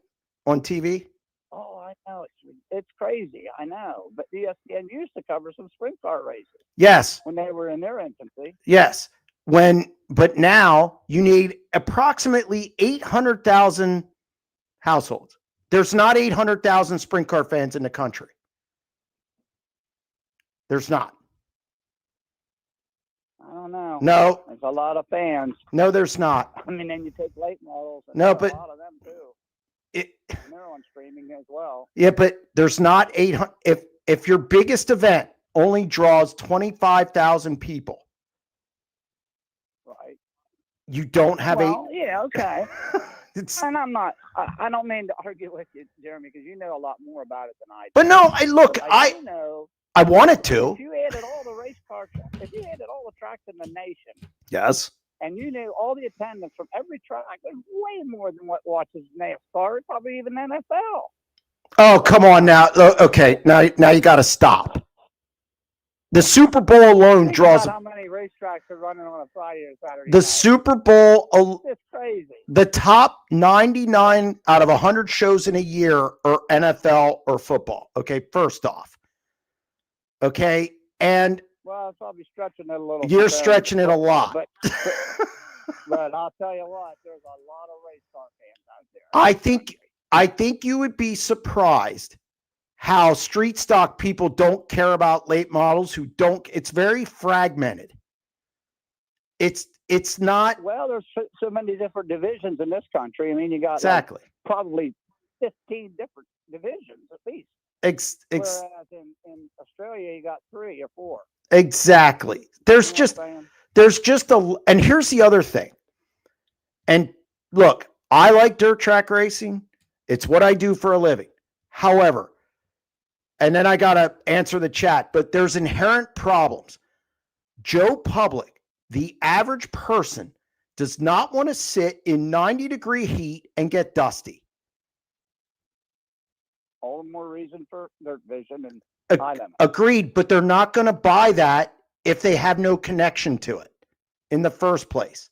on TV? Oh, I know. It's crazy. I know. But ESPN used to cover some sprint car races. Yes. When they were in their infancy. Yes. But now you need approximately 800,000 households. There's not 800,000 sprint car fans in the country. There's not. I don't know. No. There's a lot of fans. No, there's not. I mean, then you take late models. And no, but a lot of them too. And they're on streaming as well. Yeah, but there's not 800. If your biggest event only draws 25,000 people, right? You don't have Yeah, okay. And I'm not. I don't mean to argue with you, Jeremy, because you know a lot more about it than I do. But no, I do know. I wanted to. If you added all the race car, if you added all the tracks in the nation, yes, and you knew all the attendance from every track, there's way more than what watches NASCAR, probably even NFL. Oh, come on now. Okay, now you got to stop. The Super Bowl alone draws. How many racetracks are running on a Friday or Saturday? The Super Bowl. It's crazy. The top 99 out of 100 shows in a year are NFL or football. Okay, first off. Okay, and well, I'm probably stretching it a little. You're stretching it a lot. But I'll tell you what, there's a lot of race car fans out there. I think you would be surprised how street stock people don't care about late models who don't. It's very fragmented. It's not. Well, there's so many different divisions in this country. I mean, you got exactly probably 15 different divisions at least. Whereas in Australia, you got 3 or 4. Exactly. There's just and here's the other thing. And look, I like dirt track racing. It's what I do for a living. However, and then I got to answer the chat, but there's inherent problems. Joe Public, the average person, does not want to sit in 90-degree heat and get dusty. All the more reason for dirt vision and high limit. Agreed, but they're not going to buy that if they have no connection to it in the first place.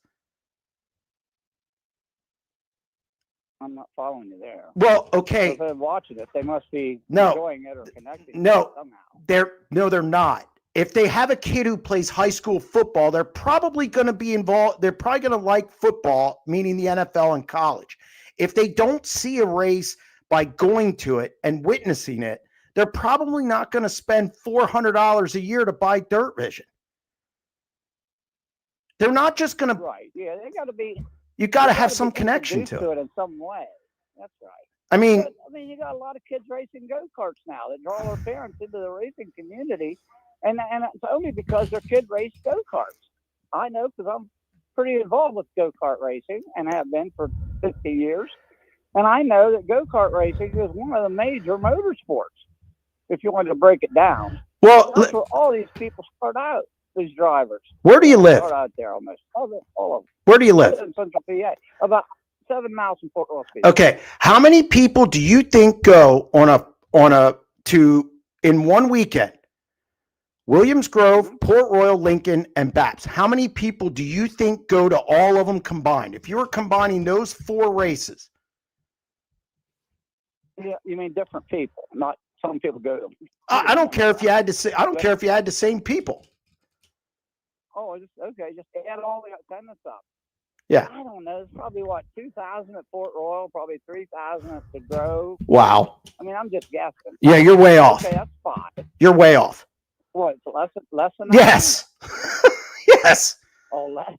I'm not following you there. Well, okay. If they're watching it, they must be enjoying it or connecting to it somehow. They're not. If they have a kid who plays high school football, they're probably going to be involved. They're probably going to like football, meaning the NFL and college. If they don't see a race by going to it and witnessing it, they're probably not going to spend $400 a year to buy Dirt Vision. They're not just going to. Right. Yeah, they got to be. You got to You have gotta some be connection introduced to to it. it in some way. That's right. I mean, But, you got a lot of kids racing go-karts now that draw their parents into the racing community, and it's only because their kid raced go-karts. I know because I'm pretty involved with go-kart racing and have been for 50 years, and I know that go-kart racing is one of the major motorsports. If you want to break it down, well, that's where all these people start out. These drivers. Where do you live? Start out there almost all of them. Where do you live? In Central PA, about 7 miles from Fort Ross. Okay, how many people do you think go in one weekend? Williams Grove, Port Royal, Lincoln, and Baps. How many people do you think go to all of them combined? If you were combining those 4 races. Yeah, you mean different people, not some people go to. I don't care if you had to say. I don't care if you had the same people. Oh, just add all the attendance up. Yeah. I don't know. It's probably 2,000 at Fort Royal, probably 3,000 at the Grove. Wow. I mean, I'm just guessing. Yeah, you're way off. Okay, that's 5. You're way off. What? Less than that? Yes. Yes. Oh, less.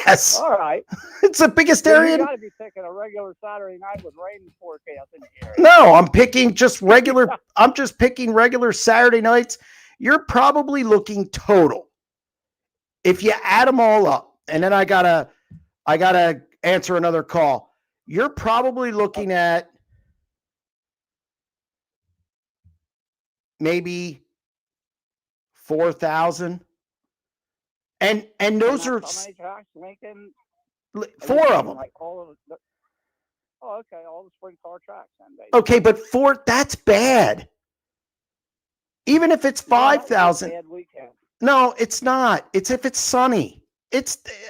Yes. All right. It's the biggest Well, area. You got to be picking a regular Saturday night with rain forecast in the area. No, I'm picking just regular. I'm just picking regular Saturday nights. You're probably looking total. If you add them all up, and then I gotta answer another call. You're probably looking at maybe 4,000. And those are how many tracks? Lincoln. 4 of them. Like all of the, oh, okay, all the sprint car tracks. Then, Okay, but 4, that's bad. Even if it's 5,000. No, it's not. It's if it's sunny.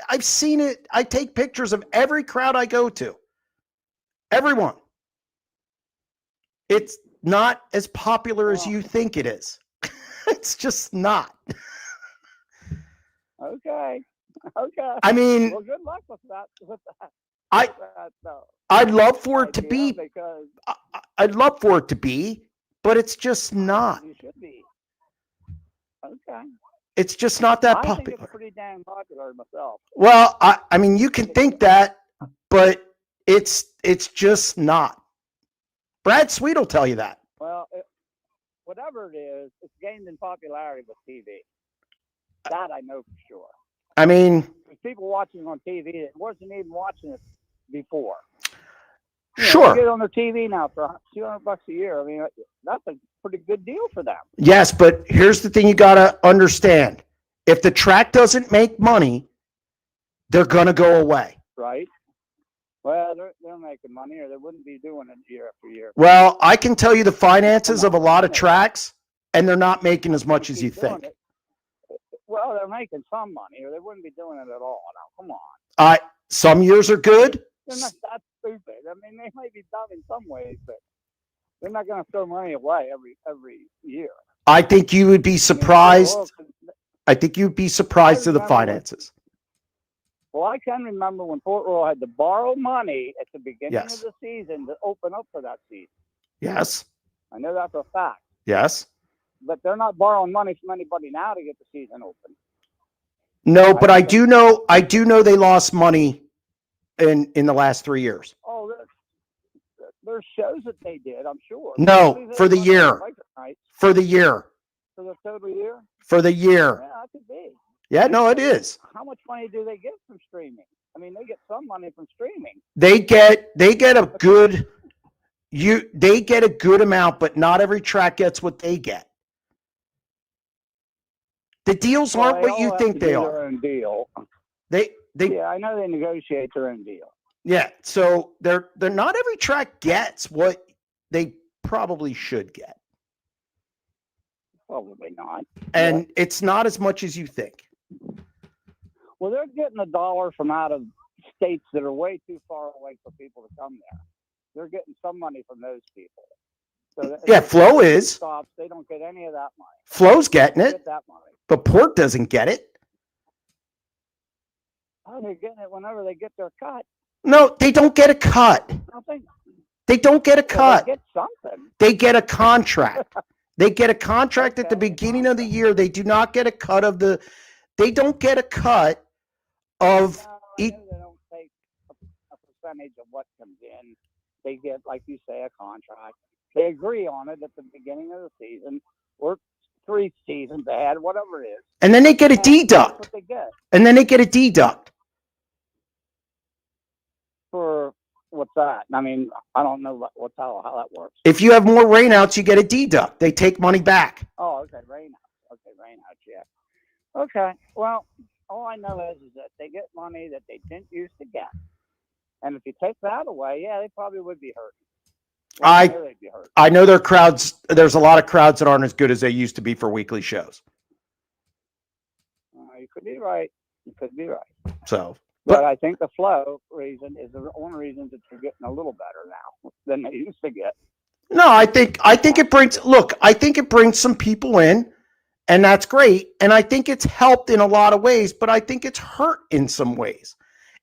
I've seen it. I take pictures of every crowd I go to. Everyone. It's not as popular as you think it is. It's just not. Okay. I mean, well, good luck with that. I'd love for it to be. Because I'd love for it to be, but it's just not. you should be. Okay. It's just not that I popular. think it's pretty damn popular myself. Well, I mean, you can think that, but it's just not. Brad Sweet will tell you that. Well, whatever it is, it's gained in popularity with TV. That I know for sure. I mean, there's people watching on TV that wasn't even watching it before. Sure. They get on their TV now for $200 a year. I mean, that's a pretty good deal for them. Yes, but here's the thing you got to understand. If the track doesn't make money, they're going to go away. Right. Well, they're making money or they wouldn't be doing it year after year. Well, I can tell you the finances of a lot of tracks, and they're not making as much as you think. Well, they're making some money or they wouldn't be doing it at all. Now, come on. Some years are good. They're not that stupid. I mean, they might be dumb in some ways, but they're not going to throw money away every year. I think you would be surprised. I think you'd be surprised at the finances. Well, I can remember when Port Royal had to borrow money at the beginning of the season to open up for that season. Yes. I know that for a fact. Yes. But they're not borrowing money from anybody now to get the season open. No, but I do know they lost money in the last 3 years. Oh, there's shows that they did, I'm sure. No, for the year. For the year. For the total year? For the year. Yeah, that could be. Yeah, no, it is. How much money do they get from streaming? I mean, they get some money from streaming. They get a good amount, but not every track gets what they get. The deals aren't what you think they are. Their own deal. Yeah, I know they negotiate their own deal. Yeah, so they're not every track gets what they probably should get. Probably not. And it's not as much as you think. Well, they're getting $1 from out of states that are way too far away for people to come there. They're getting some money from those people. So yeah, Flo is. Stops, they don't get any of that money. Flo's getting it. Get that money. But Port doesn't get it. Oh, they're getting it whenever they get their cut. No, they don't get a cut. They don't get a cut. They get something. They get a contract. They get a contract at the beginning of the year. They do not get a cut of the. They don't get a cut of. They don't take percentage of what comes in. They get, like you say, a contract. They agree on it at the beginning of the season or 3 seasons ahead, whatever it is. And then they get a deduct. That's what they get. And then they get a deduct. For what's that? I mean, I don't know how that works. If you have more rainouts, you get a deduct. They take money back. Oh, okay, rainouts. Okay, rainouts, yeah. Okay, well, all I know is that they get money that they didn't used to get. And if you take that away, yeah, they probably would be hurt. I know their crowds. There's a lot of crowds that aren't as good as they used to be for weekly shows. You could be right. You could be right. So, but I think the flow reason is the only reason that they're getting a little better now than they used to get. No, I think it brings. Look, I think it brings some people in, and that's great. And I think it's helped in a lot of ways, but I think it's hurt in some ways.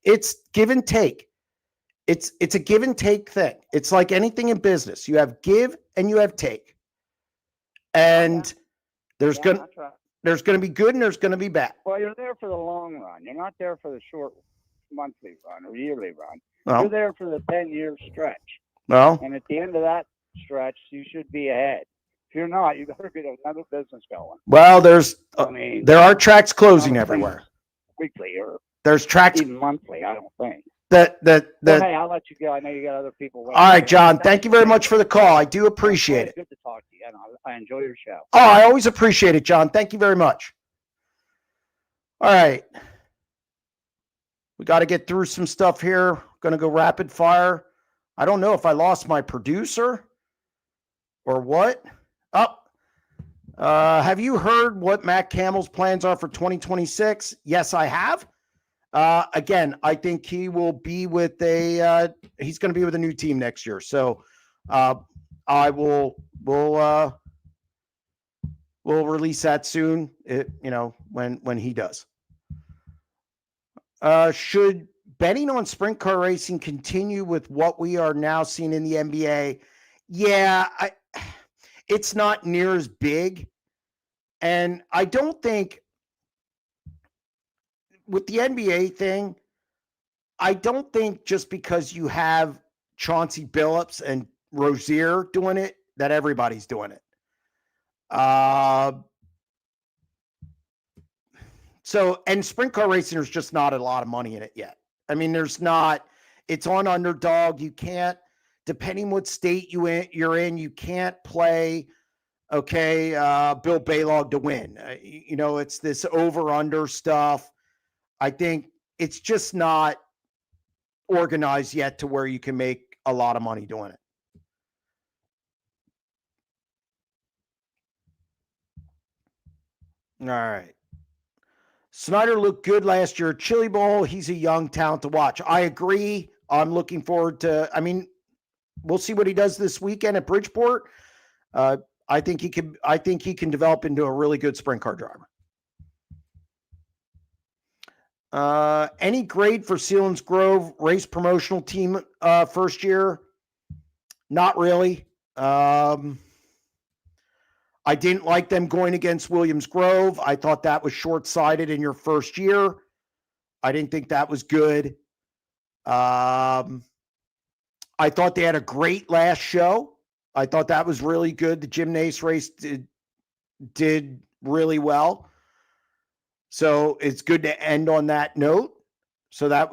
It's give and take. It's a give and take thing. It's like anything in business. You have give and you have take. And there's going to be good and there's going to be bad. Well, you're there for the long run. You're not there for the short monthly run or yearly run. Well, you're there for the 10-year stretch. Well, and at the end of that stretch, you should be ahead. If you're not, you better get another business going. Well, there are tracks closing everywhere. Weekly or there's tracks even monthly, I don't think. Hey, I'll let you go. I know you got other people waiting. All right, John, thank you very much for the call. I do appreciate it. Good to talk to you. And I enjoy your show. Oh, I always appreciate it, John. Thank you very much. All right. We got to get through some stuff here. Going to go rapid fire. I don't know if I lost my producer or what. Have you heard what Matt Campbell's plans are for 2026? Yes, I have. Again, I think he will be with he's going to be with a new team next year. So, we'll release that soon. When he does. Should betting on sprint car racing continue with what we are now seeing in the NBA? Yeah, it's not near as big. And I don't think with the NBA thing, I don't think just because you have Chauncey Billups and Rozier doing it, that everybody's doing it. And sprint car racing, there's just not a lot of money in it yet. I mean, it's on underdog. You can't, depending what state you're in, you can't play, Bill Baylog to win. It's this over-under stuff. I think it's just not organized yet to where you can make a lot of money doing it. All right. Snyder looked good last year at Chili Bowl. He's a young talent to watch. I agree. I'm looking forward to, we'll see what he does this weekend at Bridgeport. I think he can develop into a really good sprint car driver. Any grade for Sealands Grove race promotional team first year? Not really. I didn't like them going against Williams Grove. I thought that was short-sighted in your first year. I didn't think that was good. I thought they had a great last show. I thought that was really good. The Jim Nace race did really well. So it's good to end on that note. So that,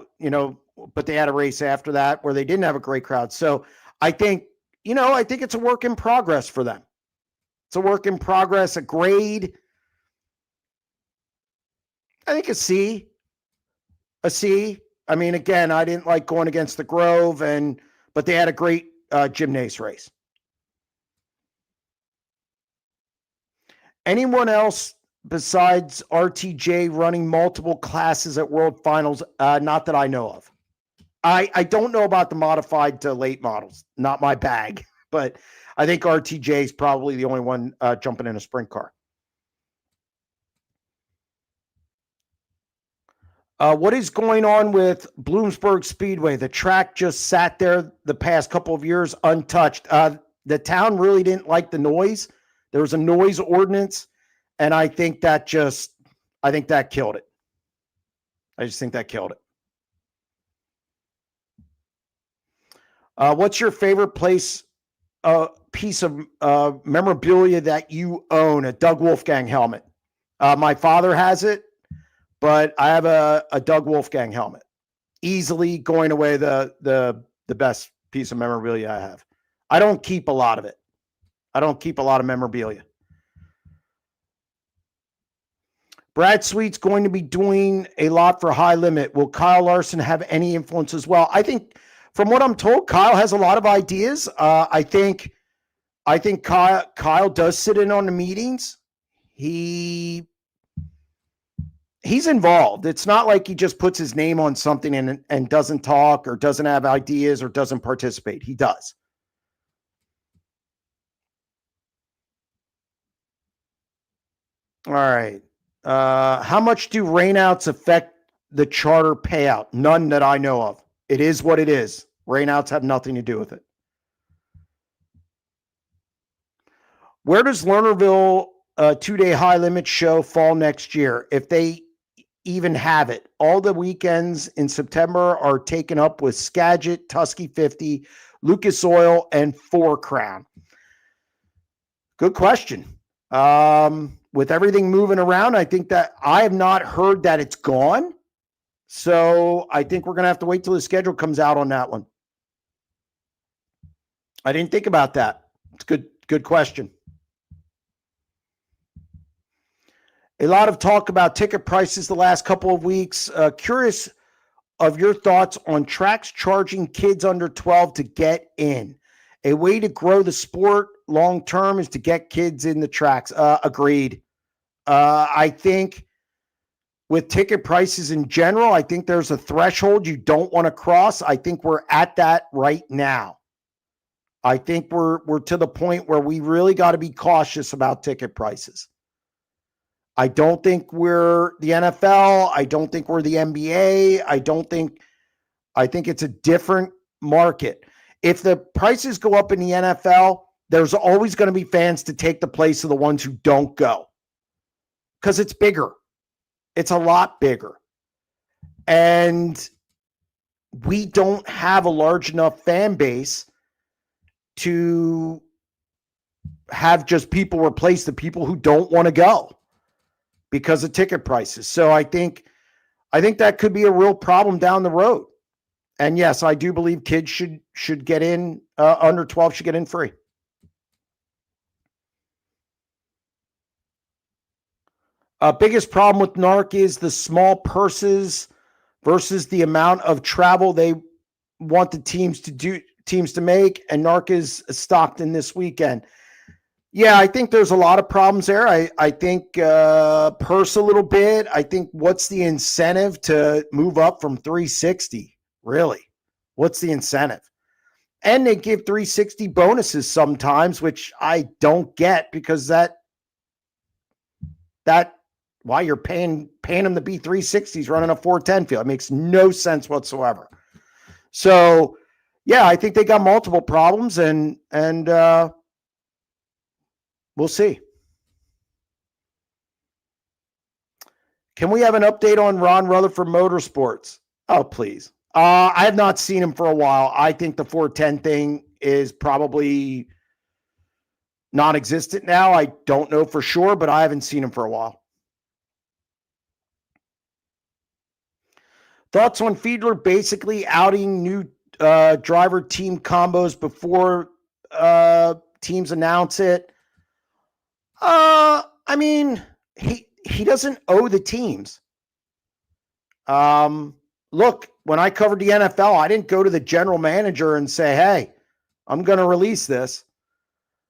but they had a race after that where they didn't have a great crowd. So I think it's a work in progress for them. It's a work in progress, a grade. I think a C. Again, I didn't like going against the Grove, but they had a great Jim Nace race. Anyone else besides RTJ running multiple classes at World Finals? Not that I know of. I don't know about the modified to late models. Not my bag, but I think RTJ is probably the only one jumping in a sprint car. What is going on with Bloomsburg Speedway? The track just sat there the past couple of years untouched. The town really didn't like the noise. There was a noise ordinance, and I think that killed it. I just think that killed it. What's your favorite piece of memorabilia that you own? A Doug Wolfgang helmet. My father has it, but I have a Doug Wolfgang helmet. Easily going away the best piece of memorabilia I have. I don't keep a lot of it. I don't keep a lot of memorabilia. Brad Sweet's going to be doing a lot for High Limit. Will Kyle Larson have any influence as well? I think, from what I'm told, Kyle has a lot of ideas. I think Kyle does sit in on the meetings. He's involved. It's not like he just puts his name on something and doesn't talk or doesn't have ideas or doesn't participate. He does. All right. How much do rainouts affect the charter payout? None that I know of. It is what it is. Rainouts have nothing to do with it. Where does Lernerville 2-day high limit show fall next year, if they even have it? All the weekends in September are taken up with Skagit, Tusky 50, Lucas Oil, and Four Crown. Good question. With everything moving around, I think that I have not heard that it's gone. So I think we're going to have to wait till the schedule comes out on that one. I didn't think about that. It's good question. A lot of talk about ticket prices the last couple of weeks. Curious of your thoughts on tracks charging kids under 12 to get in. A way to grow the sport long term is to get kids in the tracks. Agreed. I think with ticket prices in general, I think there's a threshold you don't want to cross. I think we're at that right now. I think we're to the point where we really got to be cautious about ticket prices. I don't think we're the NFL. I don't think we're the NBA. I think it's a different market. If the prices go up in the NFL, there's always going to be fans to take the place of the ones who don't go. Because it's bigger. It's a lot bigger. And we don't have a large enough fan base to have just people replace the people who don't want to go because of ticket prices. So I think that could be a real problem down the road. And yes, I do believe kids should get in, under 12 should get in free. Biggest problem with NARC is the small purses versus the amount of travel they want the teams to make, and NARC is Stockton this weekend. Yeah, I think there's a lot of problems there. I think purse a little bit. I think what's the incentive to move up from 360? Really? What's the incentive? And they give 360 bonuses sometimes, which I don't get, because that why you're paying them to be 360s running a 410 field. It makes no sense whatsoever. So, yeah, I think they got multiple problems, and we'll see. Can we have an update on Ron Rutherford Motorsports? Oh, please. I have not seen him for a while. I think the 410 thing is probably non-existent now. I don't know for sure, but I haven't seen him for a while. Thoughts on Fiedler basically outing new driver team combos before teams announce it? I mean, he doesn't owe the teams. Look, when I covered the NFL, I didn't go to the general manager and say, hey, I'm going to release this.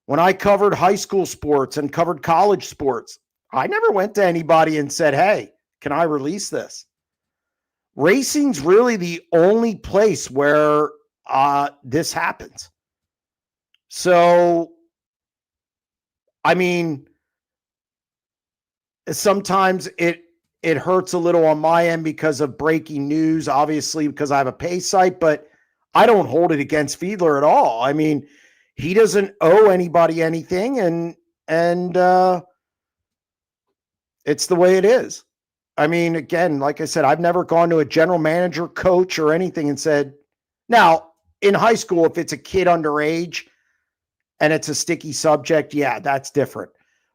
When I covered high school sports and covered college sports, I never went to anybody and said, hey, can I release this? Racing's really the only place where this happens. So, I mean, sometimes it hurts a little on my end because of breaking news, obviously, because I have a pay site, but I don't hold it against Fiedler at all. I mean, he doesn't owe anybody anything, and it's the way it is. I mean, again, like I said, I've never gone to a general manager, coach, or anything and said, now, in high school, if it's a kid underage and it's a sticky subject, yeah, that's different.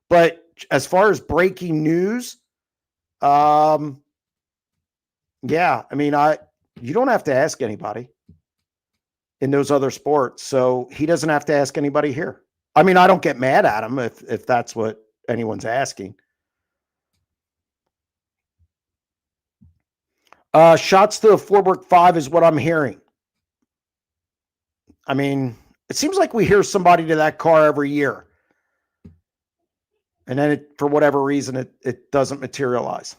But as far as breaking news, yeah, I mean, you don't have to ask anybody in those other sports, so he doesn't have to ask anybody here. I mean, I don't get mad at him if that's what anyone's asking. Shots to the Forward 5 is what I'm hearing. I mean, it seems like we hear somebody to that car every year. And then for whatever reason, it doesn't materialize.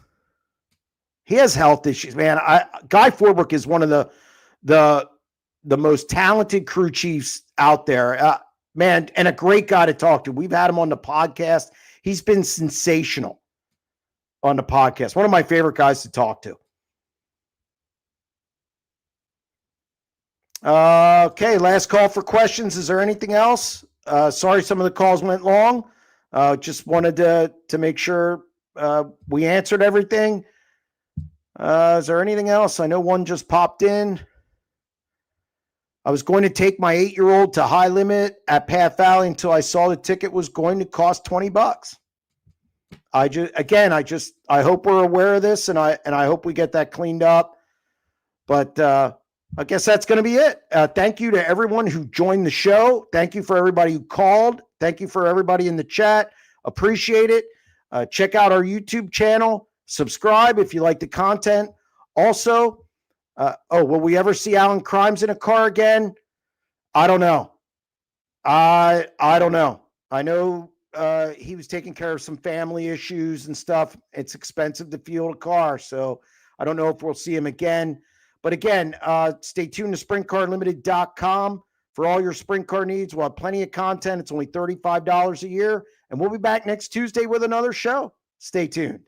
He has health issues, man. Guy Forbrick is one of the most talented crew chiefs out there. Man, and a great guy to talk to. We've had him on the podcast. He's been sensational on the podcast. One of my favorite guys to talk to. Okay, last call for questions. Is there anything else? Sorry, some of the calls went long. Just wanted to make sure we answered everything. Is there anything else? I know one just popped in. I was going to take my 8-year-old to High Limit at Path Valley until I saw the ticket was going to cost $20. I hope we're aware of this, and I hope we get that cleaned up. But I guess that's going to be it. Thank you to everyone who joined the show. Thank you for everybody who called. Thank you for everybody in the chat. Appreciate it. Check out our YouTube channel. Subscribe if you like the content. Also, will we ever see Alan Crimes in a car again? I don't know. I don't know. I know he was taking care of some family issues and stuff. It's expensive to fuel a car, so I don't know if we'll see him again. But again, stay tuned to SprintCarUnlimited.com for all your sprint car needs. We'll have plenty of content. It's only $35 a year, and we'll be back next Tuesday with another show. Stay tuned.